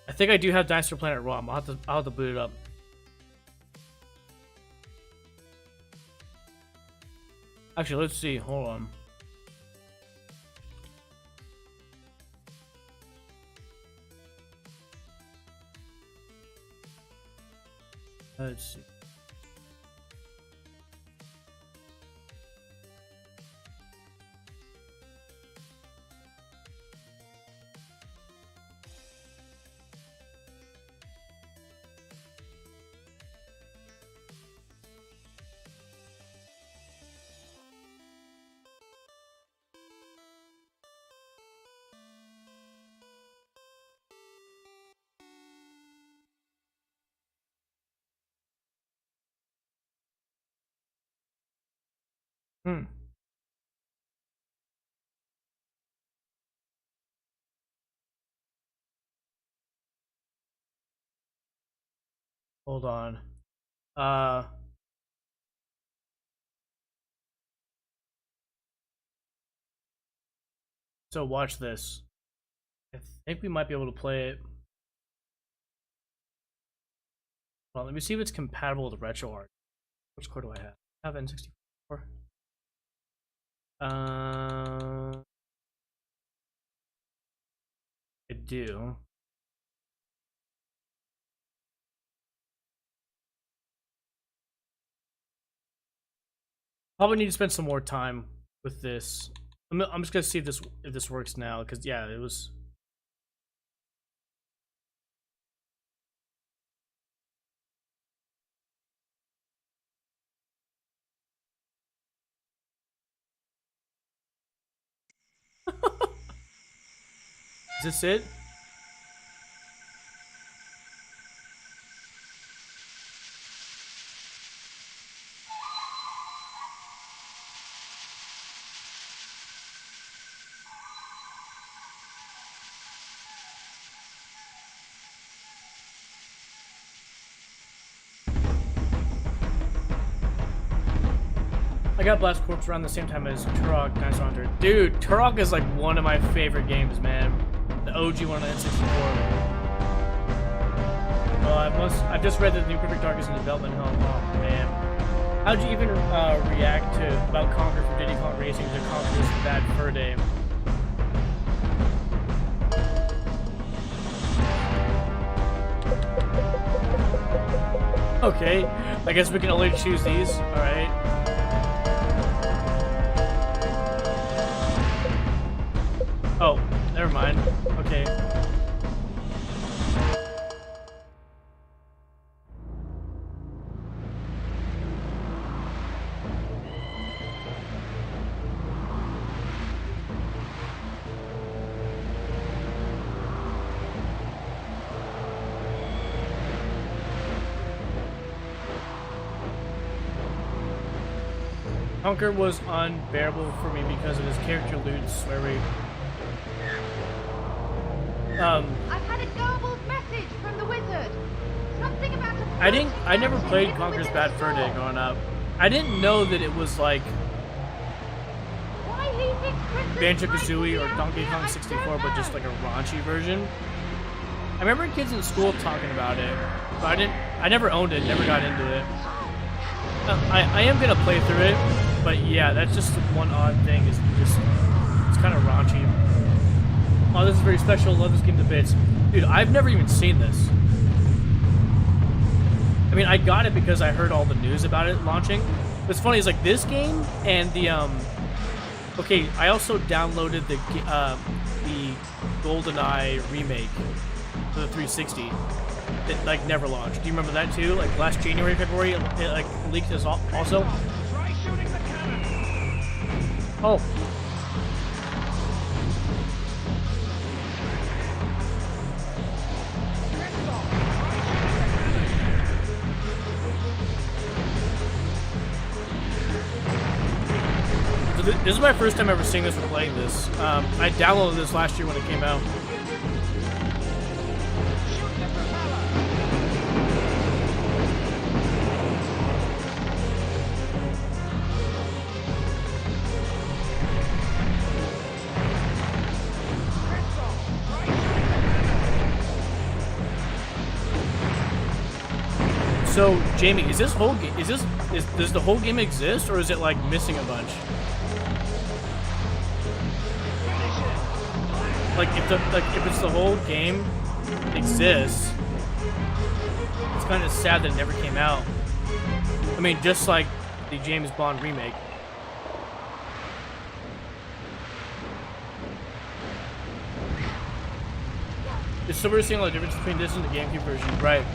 I think I do have Dinosaur Planet ROM. I'll have to boot it up. Actually, let's see. Hold on. Let's see. Hold on. So watch this. I think we might be able to play it. Well, let me see if it's compatible with RetroArch. Which core do I have? I have N64. I do. Probably need to spend some more time with this. I'm just gonna see if this works now, because yeah, it was. Is this it? I got Blast Corps around the same time as Turok Dinosaur Hunter. Dude, Turok is like one of my favorite games, man. The OG one on the N64. Oh, I've just read that the new Perfect Dark is in development. Oh man. How'd you even react to about Conquer from Diddy Kong Racing to Conquer's Bad Fur Day? Okay, I guess we can only choose these. Alright. Oh, never mind. Okay. Conquer was unbearable for me because of his character lewd swear rate. I've had a garbled message from the wizard. Something about a I never played Conquer's Bad Fur Day growing up. I didn't know that it was like Banjo-Kazooie or Donkey Kong 64, but just like a raunchy version. I remember kids in school talking about it, but I never owned it, never got into it. I am gonna play through it, but yeah, that's just one odd thing, is just, it's kind of raunchy. Oh, this is very special. Love this game to bits. Dude, I've never even seen this. I mean, I got it because I heard all the news about it launching. What's funny is like this game and the okay, I also downloaded the GoldenEye remake for the 360. It like never launched. Do you remember that too? Like last January, February, it like leaked as also. Oh. This is my first time ever seeing this or playing this. I downloaded this last year when it came out. So, Jamie, is this whole game, does the whole game exist, or is it like missing a bunch? Like if it's the whole game exists, it's kind of sad that it never came out. I mean, just like the James Bond remake. So we're seeing the difference between this and the GameCube version, right?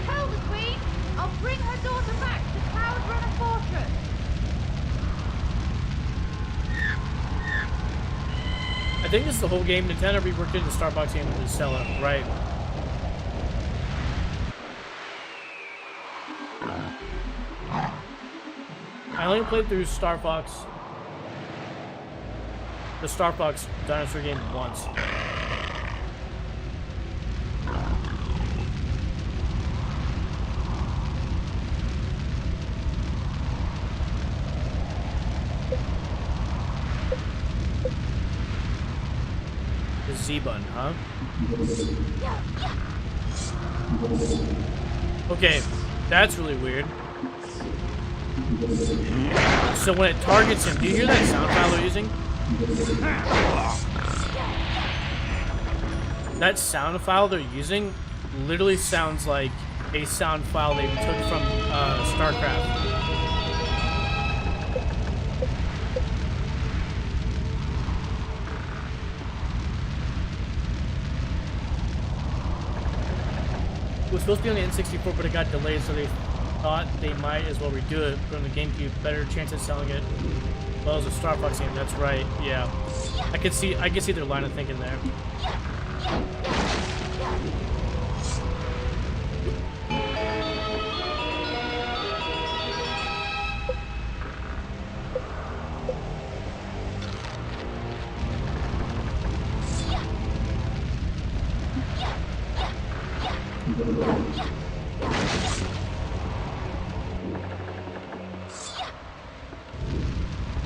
Tell the Queen I'll bring her daughter back to Cloud Runner Fortress. I think this is the whole game. Nintendo reworked it into Starbucks game to sell it, right? I only played through Star Fox, the Star Fox dinosaur game once. The Z-Bun, huh? Okay, that's really weird. So when it targets him, do you hear that sound file they're using? That sound file they're using literally sounds like a sound file they took from StarCraft. It was supposed to be on the N64, but it got delayed, so they thought they might as well redo it, put on the GameCube, better chance of selling it. Well, as a Star Fox game, that's right, yeah. I can see their line of thinking there.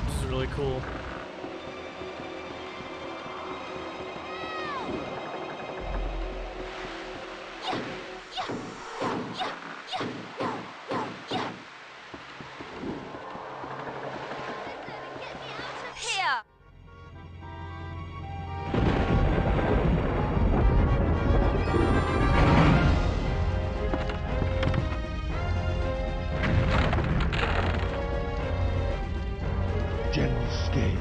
This is really cool. General Scales,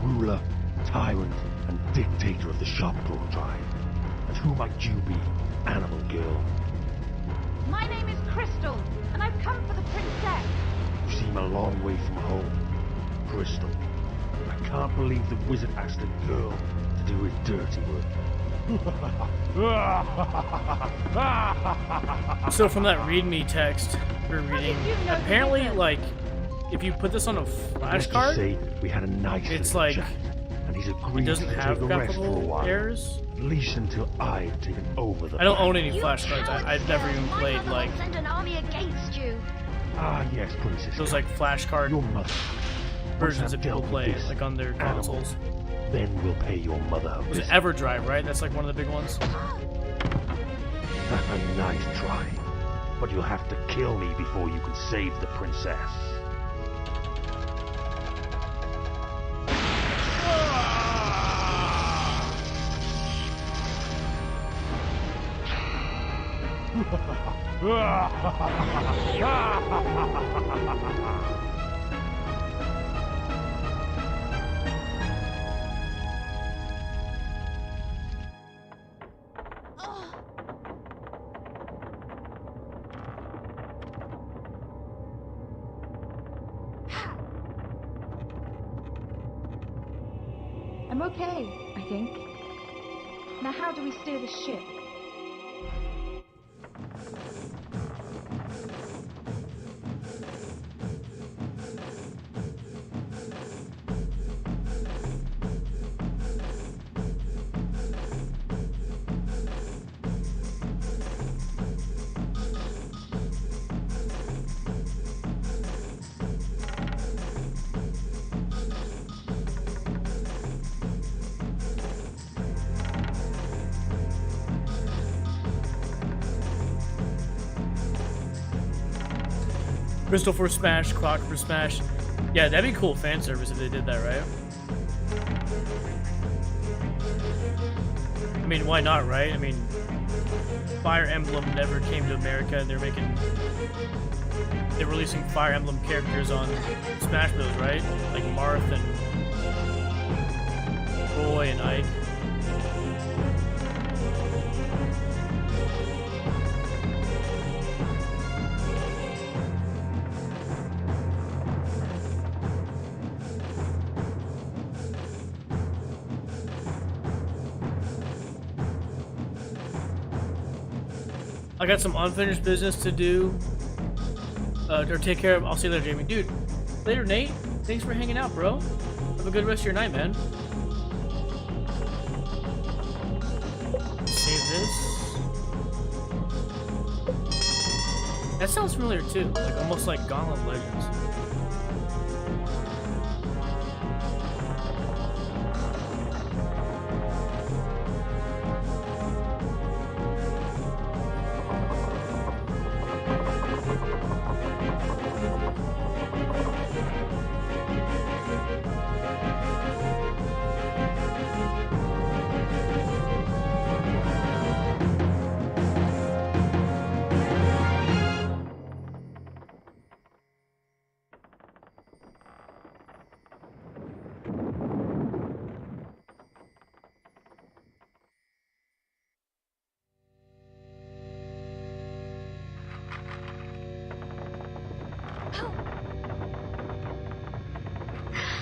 ruler, tyrant, and dictator of the Shopclaw tribe. And who might you be, animal girl? My name is Crystal, and I've come for the princess. You seem a long way from home, Crystal. I can't believe the wizard asked a girl to do his dirty work. So from that README text we're reading, apparently, like, if you put this on a flashcard, say we had a nice it's like chat, and he's agreed it doesn't to have take a rest for a graphical while. errors. At least until I've taken over the I don't own battle. any flashcards. I've never even played like Send an army against you. Ah, yes, Princess. those like flashcard Your mother. versions that Once I've people dealt with play this like on their animal, consoles. Then we'll pay your mother a Was it visit. EverDrive, right? That's like one of the big ones. A nice try. But you'll have to kill me before you can save the princess. I'm okay, I think. Now how do we steer the ship? Crystal for Smash, Clock for Smash. Yeah, that'd be cool fan service if they did that, right? I mean, why not, right? I mean, Fire Emblem never came to America, and they're releasing Fire Emblem characters on Smash Bros, right? Like Marth and Roy and Ike. I got some unfinished business to do, or take care of. I'll see you later, Jamie. Dude, later, Nate. Thanks for hanging out, bro. Have a good rest of your night, man. Save this. That sounds familiar too, like almost like Gauntlet Legends.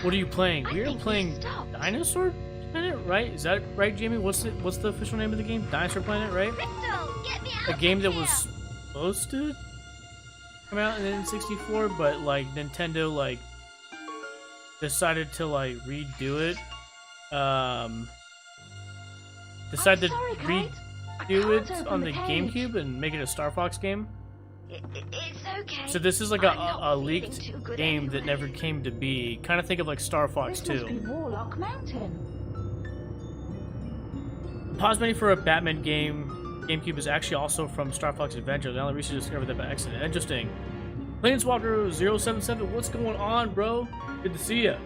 What are you playing? I We are think playing stopped. Dinosaur Planet, right? Is that right, Jamie? What's the official name of the game? Dinosaur Planet, right? Crystal, get me out A game of that here. was supposed to come out in the N64, but like Nintendo like decided to like redo it. Decided sorry, to Kate. I redo can't it open on the the cage. GameCube and make it a Star Fox game. It's okay. So this is like I'm a not feeling leaked too good game that anyway. never came to be. Kind of think of like Star Fox This must 2. be Warlock Mountain. The pause menu for a Batman game, GameCube, is actually also from Star Fox Adventures. I only recently discovered that by accident. Interesting. Planeswalker 077, what's going on, bro? Good to see ya.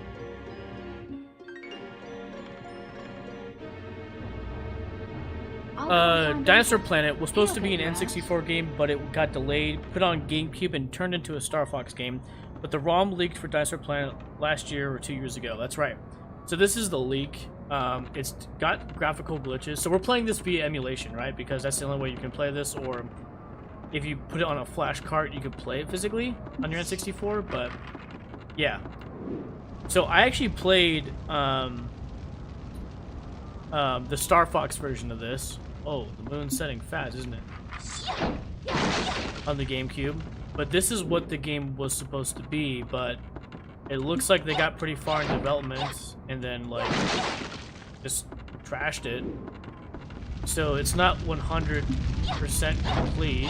Dinosaur Planet was supposed to be an N64 game, but it got delayed, put on GameCube, and turned into a Star Fox game. But the ROM leaked for Dinosaur Planet last year or 2 years ago. That's right. So this is the leak. It's got graphical glitches. So we're playing this via emulation, right? Because that's the only way you can play this. Or if you put it on a flash cart, you could play it physically on your N64. But yeah. So I actually played the Star Fox version of this. Oh, the moon's setting fast, isn't it? On the GameCube. But this is what the game was supposed to be, but it looks like they got pretty far in development and then, like, just trashed it. So it's not 100% complete.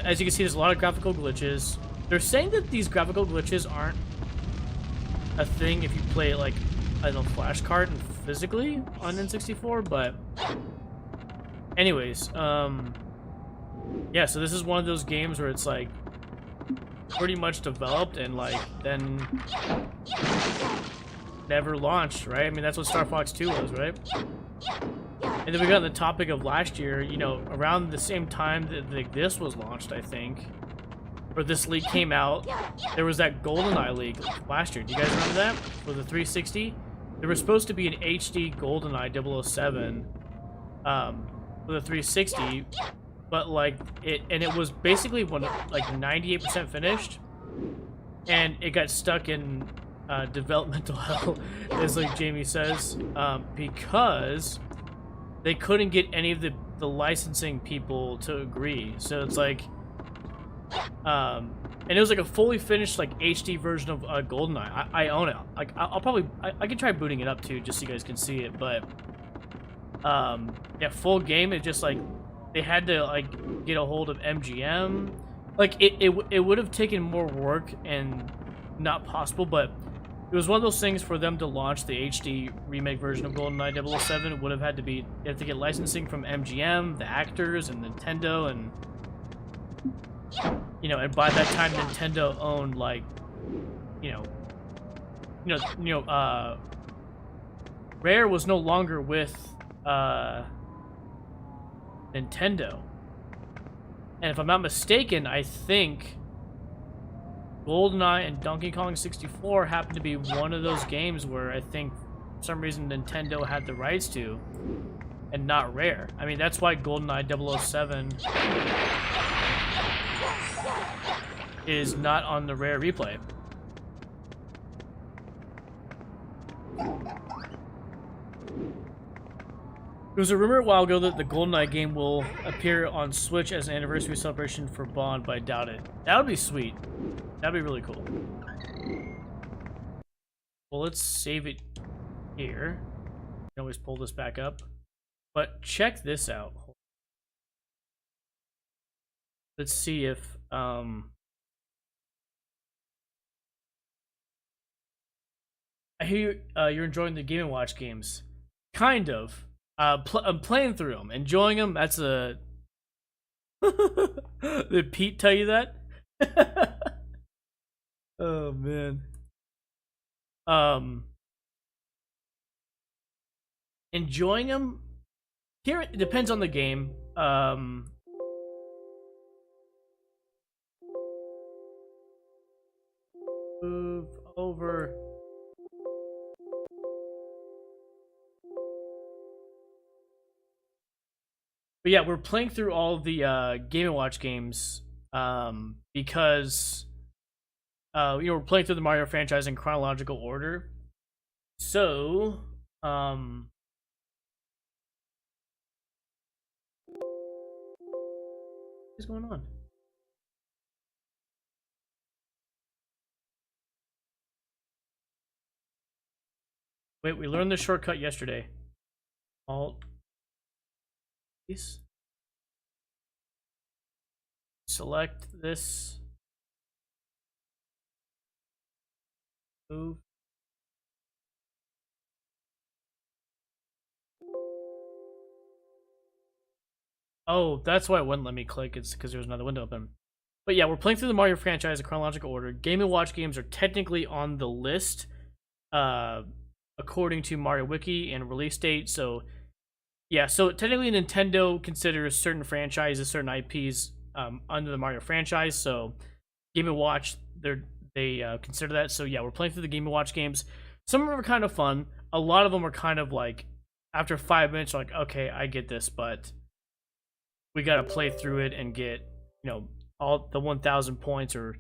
As you can see, there's a lot of graphical glitches. They're saying that these graphical glitches aren't a thing if you play it, like, I don't know, flash card and physically on N64, but anyways, yeah, so this is one of those games where it's like pretty much developed and like then never launched, right? I mean, that's what Star Fox 2 was, right? And then we got on the topic of last year, you know, around the same time that this was launched, I think, or this leak came out, there was that GoldenEye leak last year. Do you guys remember that? For the 360? There was supposed to be an HD GoldenEye 007 for the 360, but like it was basically like 98% finished, and it got stuck in developmental hell, as like Jamie says, because they couldn't get any of the licensing people to agree. So it's like, and it was like a fully finished like HD version of GoldenEye. I own it. Like I'll probably I can try booting it up too, just so you guys can see it. But yeah, full game. It just like they had to like get a hold of MGM. Like it would have taken more work and not possible, but it was one of those things for them to launch the HD remake version of GoldenEye 007. It would have had to be, they have to get licensing from MGM, the actors, and Nintendo, and you know, and by that time Nintendo owned like, Rare was no longer with Nintendo, and if I'm not mistaken, I think GoldenEye and Donkey Kong 64 happened to be one of those games where I think for some reason Nintendo had the rights to, and not Rare. I mean, that's why GoldenEye 007 is not on the Rare replay. There was a rumor a while ago that the GoldenEye game will appear on Switch as an anniversary celebration for Bond, but I doubt it. That would be sweet. That'd be really cool. Well, let's save it here. You can always pull this back up. But check this out. Let's see if I hear you're enjoying the Game & Watch games. Kind of. I'm playing through them, enjoying them. That's a. Did Pete tell you that? Oh man. Enjoying them. Here it depends on the game. Move over. But yeah, we're playing through all the Game & Watch games because we're playing through the Mario franchise in chronological order. So, what's going on? Wait, we learned the shortcut yesterday. Alt. Please. Select this. Move. Oh, that's why it wouldn't let me click. It's because there was another window open. But yeah, we're playing through the Mario franchise in chronological order. Game & Watch games are technically on the list, according to Mario Wiki and release date. So yeah, so technically Nintendo considers certain franchises, certain IPs under the Mario franchise. So Game & Watch, they consider that. So yeah, we're playing through the Game & Watch games. Some of them are kind of fun. A lot of them are kind of like, after 5 minutes, you're like, okay, I get this, but we got to play through it and get, all the 1,000 points or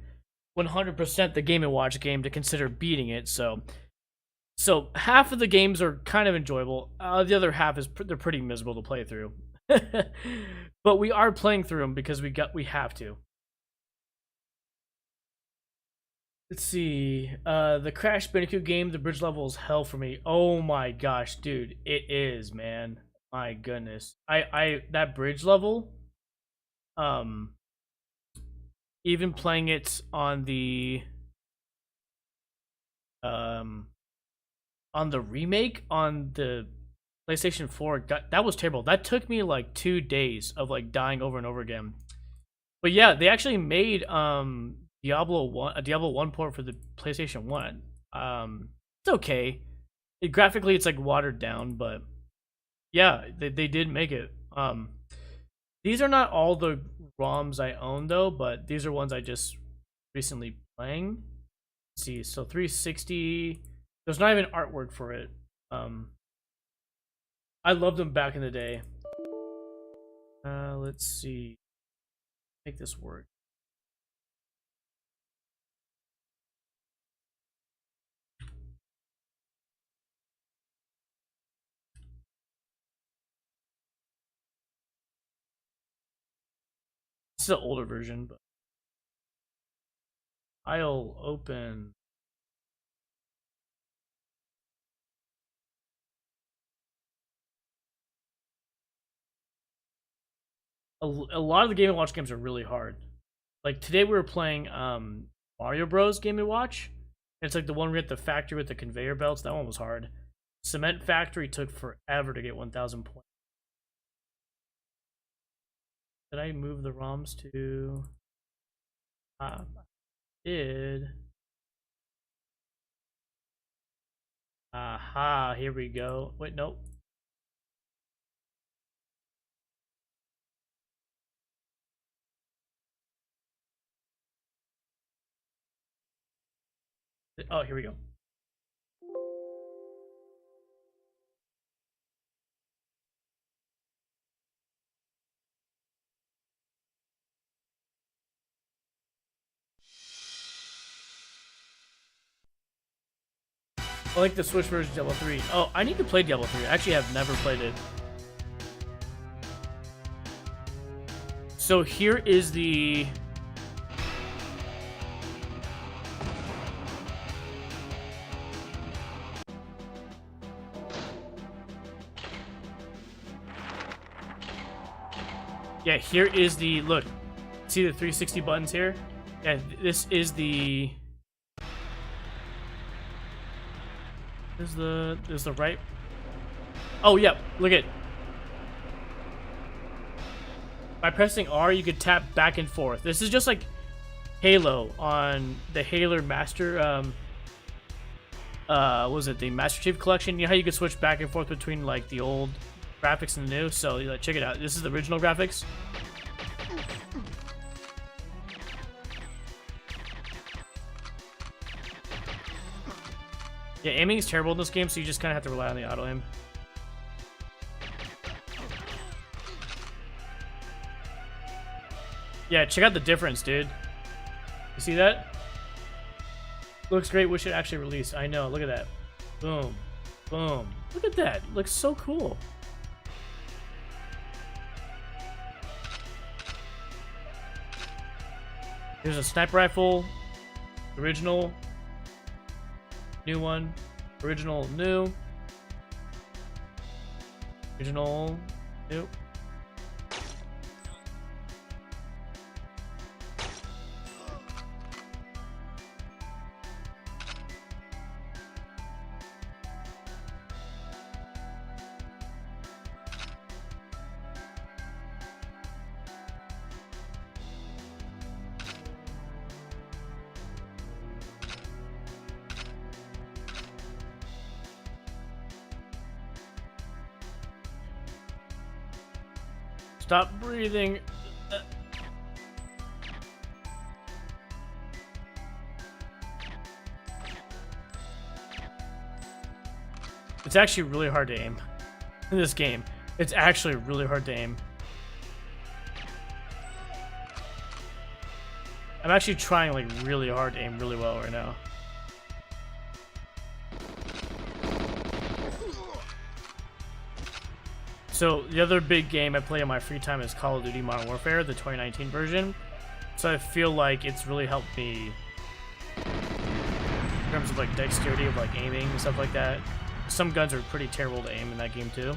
100% the Game & Watch game to consider beating it. So half of the games are kind of enjoyable. The other half they're pretty miserable to play through. But we are playing through them because we have to. Let's see. The Crash Bandicoot game, the bridge level is hell for me. Oh my gosh, dude, it is, man. My goodness. That bridge level, even playing it on the remake on the PlayStation 4, that was terrible. That took me like 2 days of like dying over and over again. But yeah, they actually made Diablo 1 port for the PlayStation 1. It's okay. Graphically it's like watered down, but yeah, they did make it. These are not all the ROMs I own though, but these are ones I just recently playing. Let's see, so 360. There's not even artwork for it. I loved them back in the day. Let's see. Make this work. This is an older version, but I'll open. A lot of the Game & Watch games are really hard. Like today we were playing Mario Bros. Game & Watch. It's like the one we at the factory with the conveyor belts. That one was hard. Cement Factory took forever to get 1,000 points. Did I move the ROMs to? I did. Aha, here we go. Wait, nope. Oh, here we go. I like the Switch version of Diablo 3. Oh, I need to play Diablo 3. I actually have never played it. So here is the... Yeah, here is the... Look. See the 360 buttons here? Yeah, this is the... This is the right... Oh, yeah, look at... By pressing R, you could tap back and forth. This is just like Halo on the Halo Master... what was it? The Master Chief Collection? You know how you could switch back and forth between, like, the old graphics and the new? So, like, check it out. This is the original graphics. Yeah, aiming is terrible in this game, so you just kind of have to rely on the auto aim. Yeah, check out the difference, dude. You see that? Looks great. Wish it actually released. I know. Look at that. Boom. Boom. Look at that. Looks so cool. There's a sniper rifle. Original. New one. Original. New. Original. New. Stop breathing. It's actually really hard to aim in this game. It's actually really hard to aim. I'm actually trying like really hard to aim really well right now. So the other big game I play in my free time is Call of Duty Modern Warfare, the 2019 version. So I feel like it's really helped me in terms of like dexterity of like aiming and stuff like that. Some guns are pretty terrible to aim in that game too.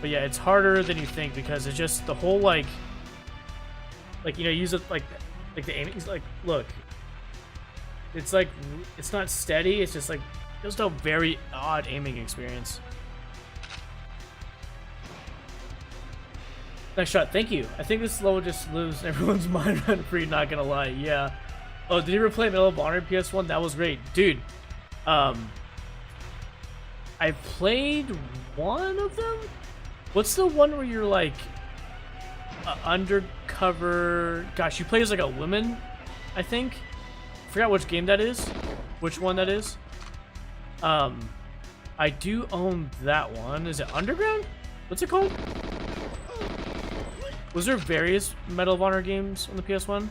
But yeah, it's harder than you think because it's just the whole like you know, use it like the aiming. It's like, look, it's like it's not steady. It's just like just a very odd aiming experience. Nice shot, thank you. I think this level just lives everyone's mind run free, not gonna lie. Yeah. Oh, did you ever play Medal of Honor PS1? That was great. Dude, I played one of them? What's the one where you're like undercover? Gosh, you play as like a woman, I think. I forgot which game that is. Which one that is. I do own that one. Is it Underground? What's it called? Was there various Medal of Honor games on the PS1?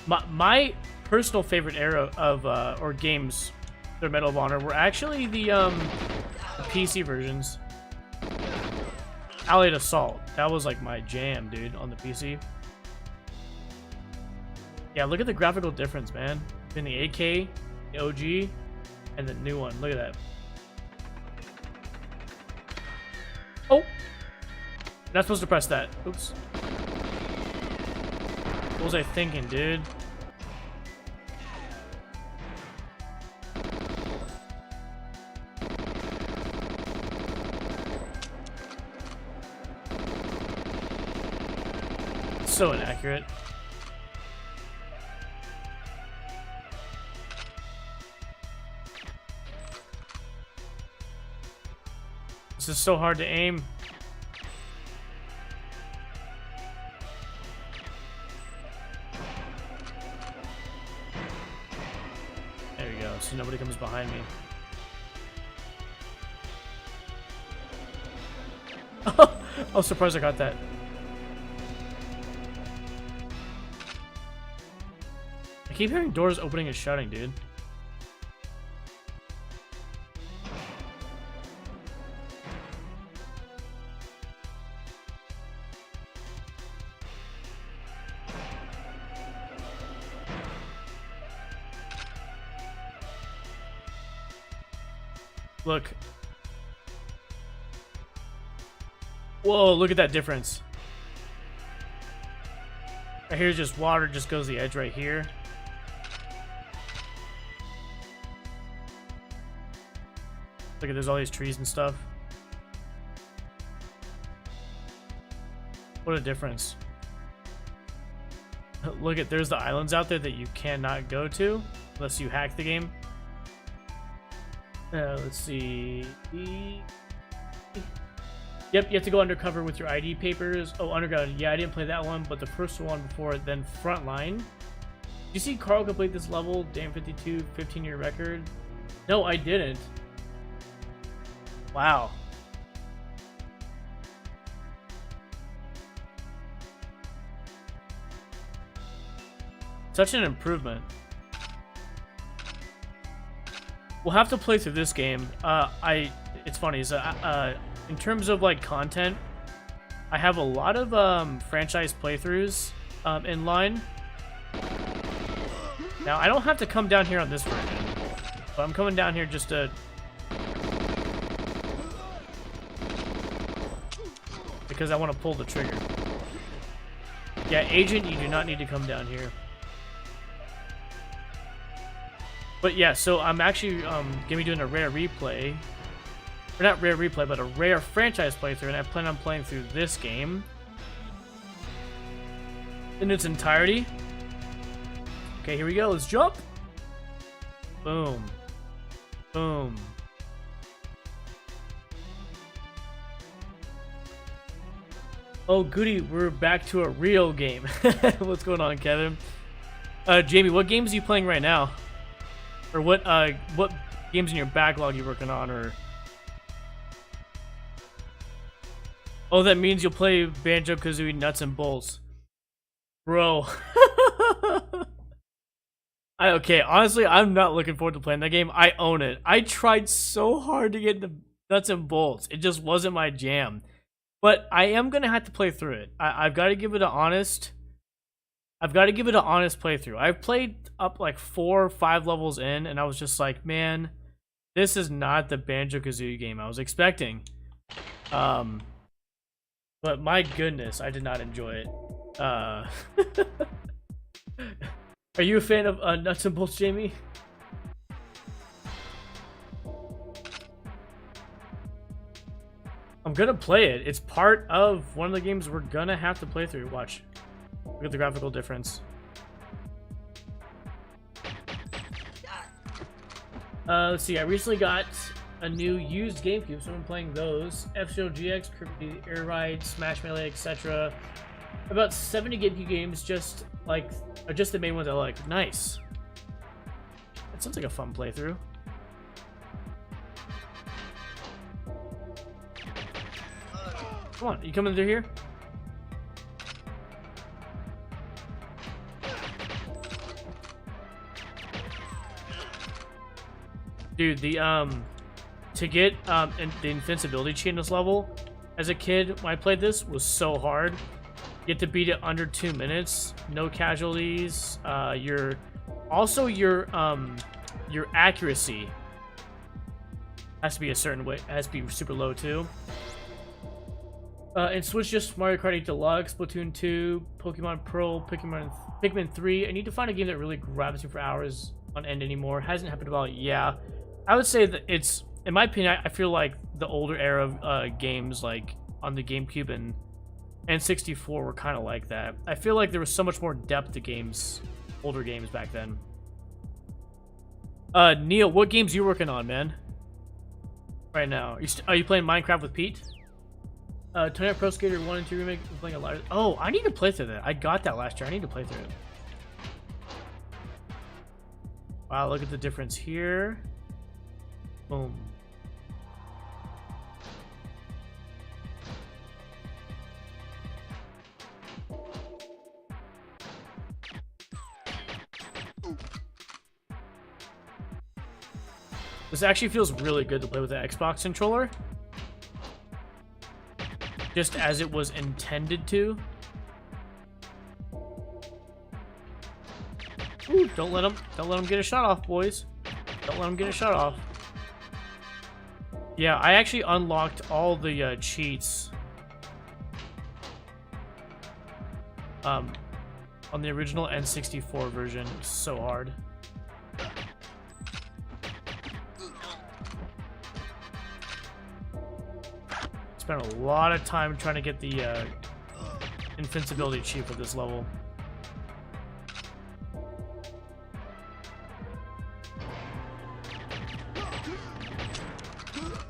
My personal favorite era of or games for Medal of Honor were actually the PC versions. Allied Assault. That was like my jam, dude, on the PC. Yeah, look at the graphical difference, man. Between the AK, the OG, and the new one. Look at that. Oh! Not supposed to press that. Oops. What was I thinking, dude? It's so inaccurate. This is so hard to aim. So nobody comes behind me. I was surprised I got that. I keep hearing doors opening and shutting, dude. Look. Whoa, look at that difference. Right here's just water, just goes the edge right here. Look at, there's all these trees and stuff. What a difference. Look at, there's the islands out there that you cannot go to unless you hack the game. Let's see. Yep, you have to go undercover with your ID papers. Oh, Underground. Yeah, I didn't play that one, but the first one before it, then Frontline. Did you see Carl complete this level? Damn 52, 15-year record. No, I didn't. Wow. Such an improvement. We'll have to play through this game. It's funny, so in terms of like content, I have a lot of franchise playthroughs in line. Now I don't have to come down here on this version, but I'm coming down here just to because I want to pull the trigger. Yeah, Agent, you do not need to come down here. But yeah, so I'm actually gonna be doing a rare replay. Or not rare replay, but a rare franchise playthrough, and I plan on playing through this game in its entirety. Okay, here we go. Let's jump. Boom. Boom. Oh, goody, we're back to a real game. What's going on, Kevin? Jamie, what games are you playing right now? Or what games in your backlog you're working on, or... Oh, that means you'll play Banjo-Kazooie Nuts and Bolts. Bro. Okay, honestly, I'm not looking forward to playing that game. I own it. I tried so hard to get the Nuts and Bolts. It just wasn't my jam. But I am going to have to play through it. I've got to give it an honest... playthrough. I've played up like 4 or 5 levels in, and I was just like, man, this is not the Banjo-Kazooie game I was expecting. But my goodness, I did not enjoy it. Are you a fan of Nuts and Bolts, Jamie? I'm gonna play it. It's part of one of the games we're gonna have to play through. Watch. Look at the graphical difference. Let's see. I recently got a new used GameCube, so I'm playing those. F-Zero GX, Kirby Air Ride, Smash Melee, etc. About 70 GameCube games, just the main ones I like. Nice. That sounds like a fun playthrough. Come on, you coming through here? Dude, to get the invincibility cheat in this level, as a kid when I played this, was so hard. You get to beat it under 2 minutes, no casualties. Your accuracy has to be a certain way. It has to be super low too. And Switch, just Mario Kart 8 Deluxe, Splatoon 2, Pokemon Pearl, Pikmin 3. I need to find a game that really grabs me for hours on end anymore. Hasn't happened about, yeah. I would say that it's, in my opinion, I feel like the older era of games like on the GameCube and N64 were kind of like that. I feel like there was so much more depth to games, older games back then. Neil, what games are you working on, man? Right now, are you playing Minecraft with Pete? Tony Hawk Pro Skater 1 and 2 remake. I'm playing a lot of... Oh, I need to play through that. I got that last year. I need to play through it. Wow, look at the difference here. Boom. This actually feels really good to play with the Xbox controller. Just as it was intended to. Ooh, don't let him get a shot off, boys. Don't let him get a shot off. Yeah, I actually unlocked all the cheats on the original N64 version. It was so hard. Spent a lot of time trying to get the invincibility cheat for this level.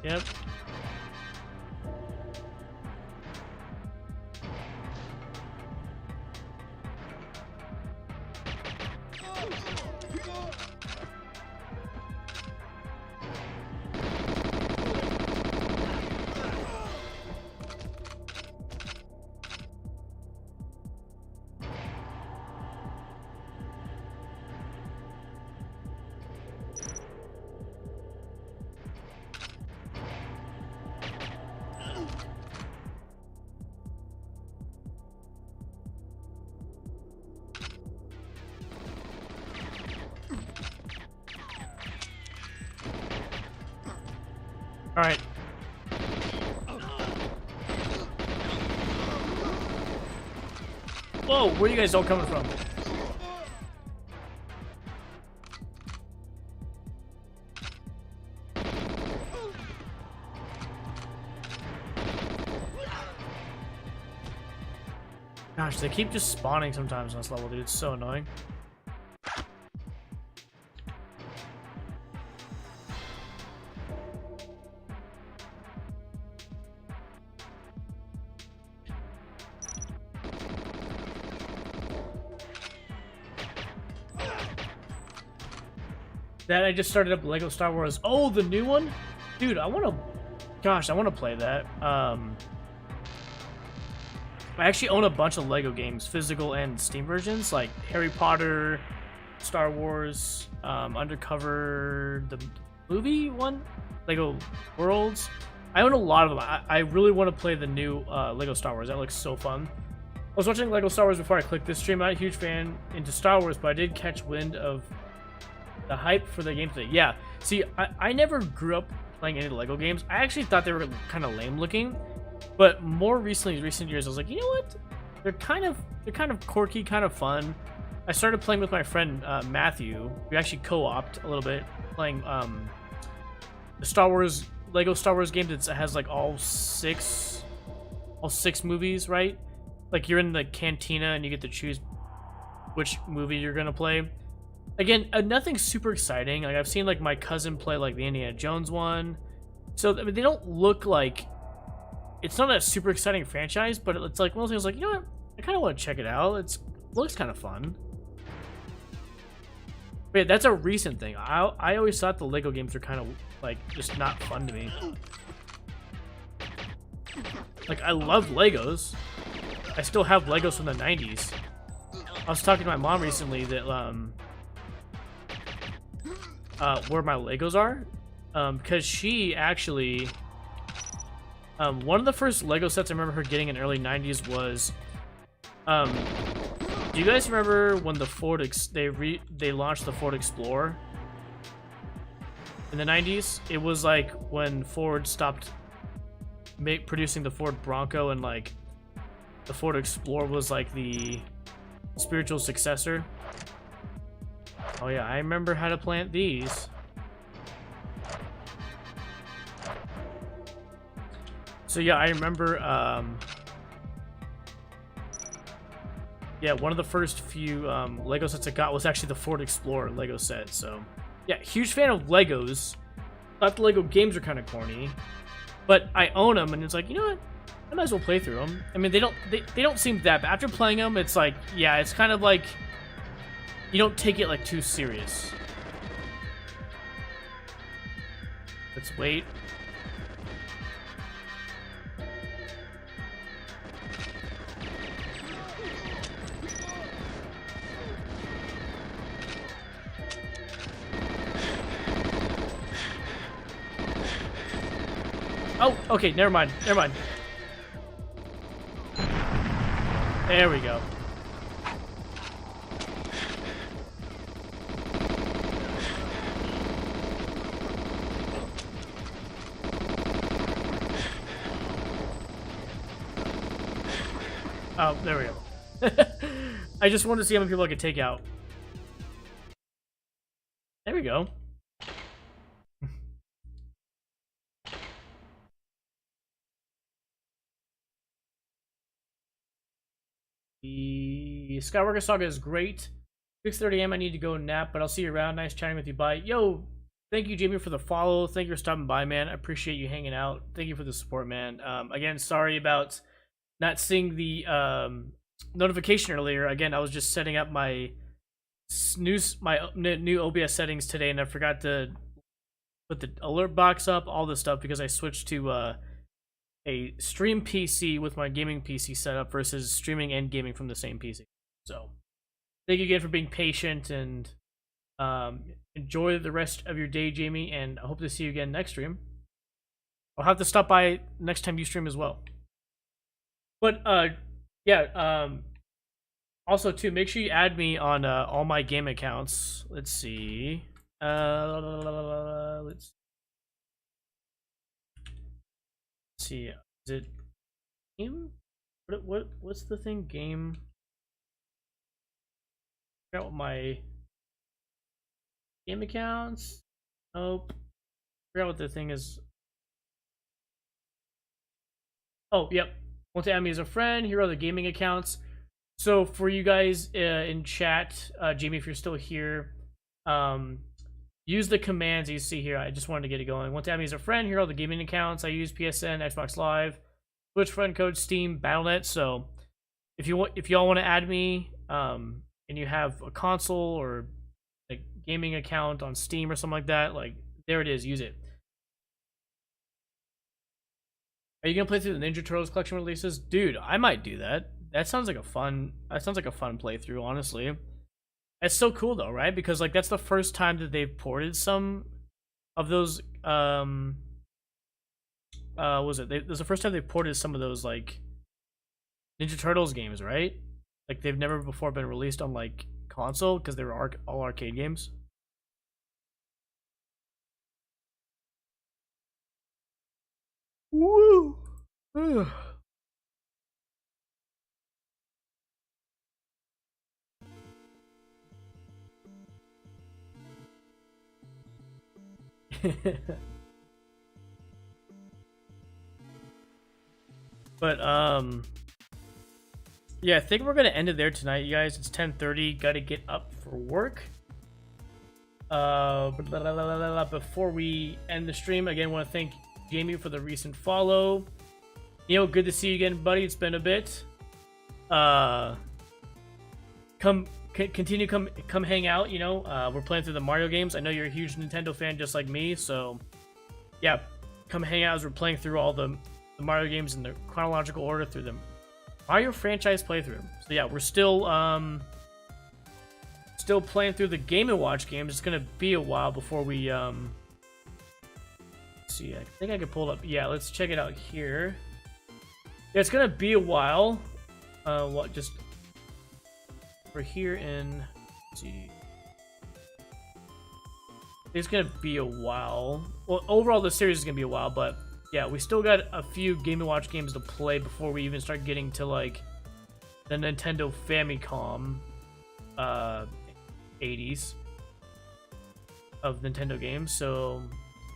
Yep. All right. Whoa, where are you guys all coming from? Gosh, they keep just spawning sometimes on this level, dude. It's so annoying. That I just started up Lego Star Wars. Oh, the new one? Dude, I want to... Gosh, I want to play that. I actually own a bunch of Lego games, physical and Steam versions, like Harry Potter, Star Wars, Undercover, the movie one, Lego Worlds. I own a lot of them. I really want to play the new Lego Star Wars. That looks so fun. I was watching Lego Star Wars before I clicked this stream. I'm not a huge fan into Star Wars, but I did catch wind of the hype for the game today. Yeah, see, I never grew up playing any Lego games. I actually thought they were kind of lame looking. But more recently, recent years, I was like, you know what? They're kind of quirky, kind of fun. I started playing with my friend Matthew. We actually co-opted a little bit, playing the Lego Star Wars game that has like all six movies, right? Like you're in the cantina and you get to choose which movie you're gonna play. Again, nothing super exciting. Like I've seen like my cousin play like the Indiana Jones one. So I mean, they don't look like. It's not a super exciting franchise, but it's like one of those things like, you know what? I kind of want to check it out. It looks kind of fun. But yeah, that's a recent thing. I always thought the Lego games were kind of like just not fun to me. Like I love Legos. I still have Legos from the 90s. I was talking to my mom recently that where my Legos are, because she actually. One of the first Lego sets I remember her getting in the early 90s was, do you guys remember when the Ford they launched the Ford Explorer in the 90s? It was like when Ford stopped producing the Ford Bronco, and like the Ford Explorer was like the spiritual successor. Oh yeah, I remember how to plant these. So yeah, I remember, yeah, one of the first few Lego sets I got was actually the Ford Explorer Lego set. So yeah, huge fan of Legos. Thought the Lego games are kind of corny, but I own them, and it's like, you know what? I might as well play through them. I mean, they don't seem that bad. After playing them, it's like, yeah, it's kind of like you don't take it like too serious. Let's wait. Oh, okay, never mind. Never mind. There we go. Oh, there we go. I just wanted to see how many people I could take out. There we go. The Skywalker Saga is great. 6:30 a.m. I need to go nap, but I'll see you around. Nice chatting with you. Bye. Yo, thank you, Jamie, for the follow. Thank you for stopping by, man. I appreciate you hanging out. Thank you for the support, man. Again, sorry about not seeing the notification earlier. Again, I was just setting up my new OBS settings today, and I forgot to put the alert box up, all this stuff, because I switched to a stream PC with my gaming PC setup versus streaming and gaming from the same PC. So, thank you again for being patient, and enjoy the rest of your day, Jamie, and I hope to see you again next stream. I'll have to stop by next time you stream as well. But, yeah, also, too, make sure you add me on all my game accounts. Let's see. Let's Let's see, is it game? What's the thing? Game. I forgot what my game accounts. Nope. I forgot what the thing is. Oh, yep. Want to add me as a friend? Here are the gaming accounts. So for you guys in chat, Jamie, if you're still here, use the commands you see here. I just wanted to get it going. Want to add me as a friend? Here are all the gaming accounts. I use PSN, Xbox Live, Twitch friend code, Steam, Battle.net. So if y'all want to add me, and you have a console or a gaming account on Steam or something like that, like there it is. Use it. Are you gonna play through the Ninja Turtles collection releases? Dude, I might do that. That sounds like a fun playthrough, honestly. It's so cool though, right? Because like that's the first time that they've ported some of those was it? This is the first time they ported some of those like Ninja Turtles games, right? Like they've never before been released on like console because they were all arcade games. Woo! But yeah, I think we're gonna end it there tonight, you guys. It's 10:30. Gotta get up for work. Before we end the stream, again, want to thank Jamie for the recent follow. Neil, good to see you again, buddy. It's been a bit. Come hang out. You know, we're playing through the Mario games. I know you're a huge Nintendo fan, just like me. So, yeah, come hang out as we're playing through all the Mario games in the chronological order through the Mario franchise playthrough. So yeah, we're still playing through the Game & Watch games. It's gonna be a while before we let's see. I think I can pull it up. Yeah, let's check it out here. Yeah, it's gonna be a while. Just we're here in. Let's see. It's gonna be a while. Well, overall, the series is gonna be a while, but yeah, we still got a few Game & Watch games to play before we even start getting to like the Nintendo Famicom 80s of Nintendo games. So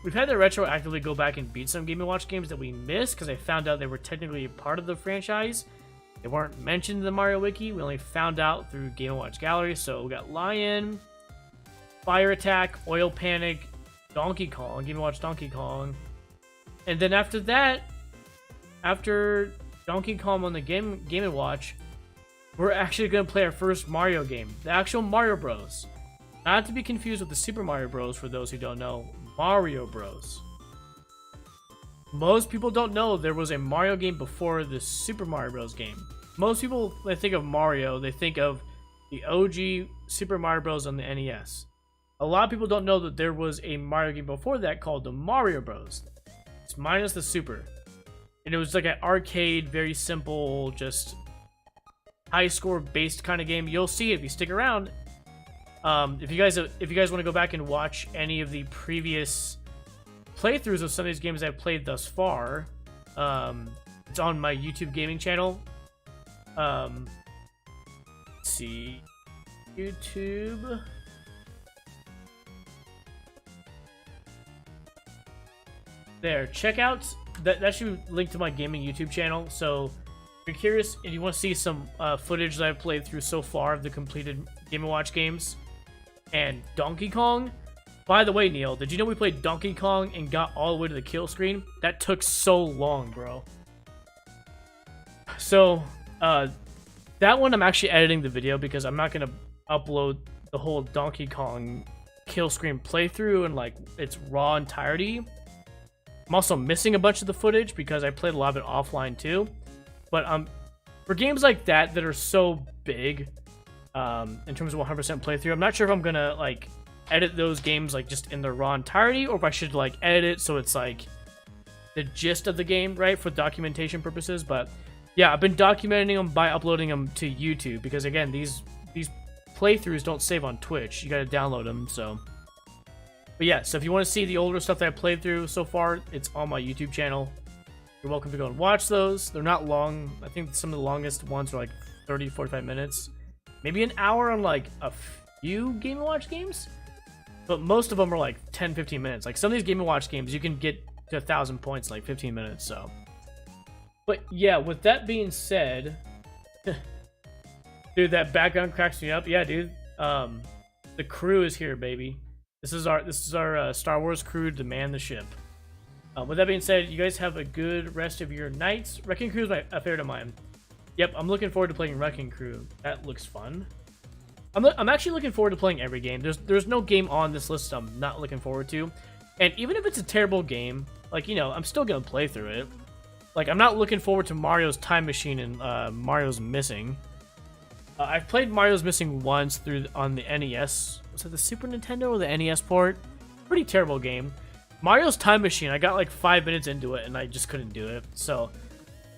we've had to retroactively go back and beat some Game & Watch games that we missed because I found out they were technically a part of the franchise. They weren't mentioned in the Mario Wiki. We only found out through Game & Watch Gallery. So we got Lion, Fire Attack, Oil Panic, Donkey Kong, Game & Watch Donkey Kong. And then after that, after Donkey Kong on the Game & Watch, we're actually going to play our first Mario game. The actual Mario Bros. Not to be confused with the Super Mario Bros. For those who don't know. Mario Bros. Most people don't know there was a Mario game before the Super Mario Bros. Game. Most people, they think of Mario, they think of the OG Super Mario Bros. On the NES. A lot of people don't know that there was a Mario game before that called the Mario Bros. It's minus the Super. And it was like an arcade, very simple, just high score based kind of game. You'll see it if you stick around. If you guys want to go back and watch any of the previous playthroughs of some of these games I've played thus far, it's on my YouTube gaming channel. Let's see, YouTube. There, check out that should link to my gaming YouTube channel. So if you're curious and you want to see some footage that I've played through so far of the completed Game & Watch games and Donkey Kong. By the way, Neil, did you know we played Donkey Kong and got all the way to the kill screen? That took so long, bro. So that one I'm actually editing the video because I'm not gonna upload the whole Donkey Kong kill screen playthrough in like its raw entirety. I'm also missing a bunch of the footage because I played a lot of it offline too. But for games like that are so big, in terms of 100% playthrough, I'm not sure if I'm gonna like edit those games like just in their raw entirety, or if I should like edit it so it's like the gist of the game, right, for documentation purposes. But yeah, I've been documenting them by uploading them to YouTube because again, these playthroughs don't save on Twitch. You gotta download them. So. But yeah, so if you want to see the older stuff that I played through so far, it's on my YouTube channel. If you're welcome to go and watch those. They're not long. I think some of the longest ones are like 30, 45 minutes. Maybe an hour on like a few Game & Watch games. But most of them are like 10, 15 minutes. Like some of these Game & Watch games, you can get to 1,000 points in like 15 minutes, so. But yeah, with that being said, dude, that background cracks me up. Yeah, dude. The crew is here, baby. This is our Star Wars crew to man the ship. With that being said, you guys have a good rest of your nights. Wrecking Crew is a favorite of mine. Yep, I'm looking forward to playing Wrecking Crew. That looks fun. I'm actually looking forward to playing every game. There's no game on this list I'm not looking forward to. And even if it's a terrible game, like, you know, I'm still gonna play through it. Like, I'm not looking forward to Mario's Time Machine and Mario's Missing. I've played Mario's Missing once on the NES. Was it the Super Nintendo or the NES port? Pretty terrible game. Mario's Time Machine, I got like 5 minutes into it and I just couldn't do it. So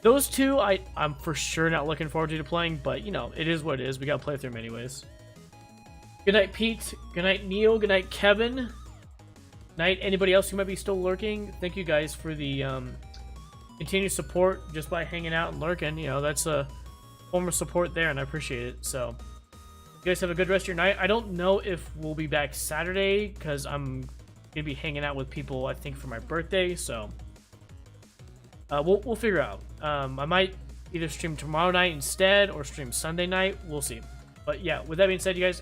those two, I'm for sure not looking forward to playing, but you know, it is what it is. We gotta play through them anyways. Good night, Pete. Good night, Neil. Good night, Kevin. Night, anybody else who might be still lurking. Thank you guys for the continued support just by hanging out and lurking. You know, that's a form of support there, and I appreciate it. So, you guys have a good rest of your night. I don't know if we'll be back Saturday because I'm gonna be hanging out with people, I think, for my birthday. So, we'll figure out. I might either stream tomorrow night instead or stream Sunday night. We'll see. But yeah, with that being said, you guys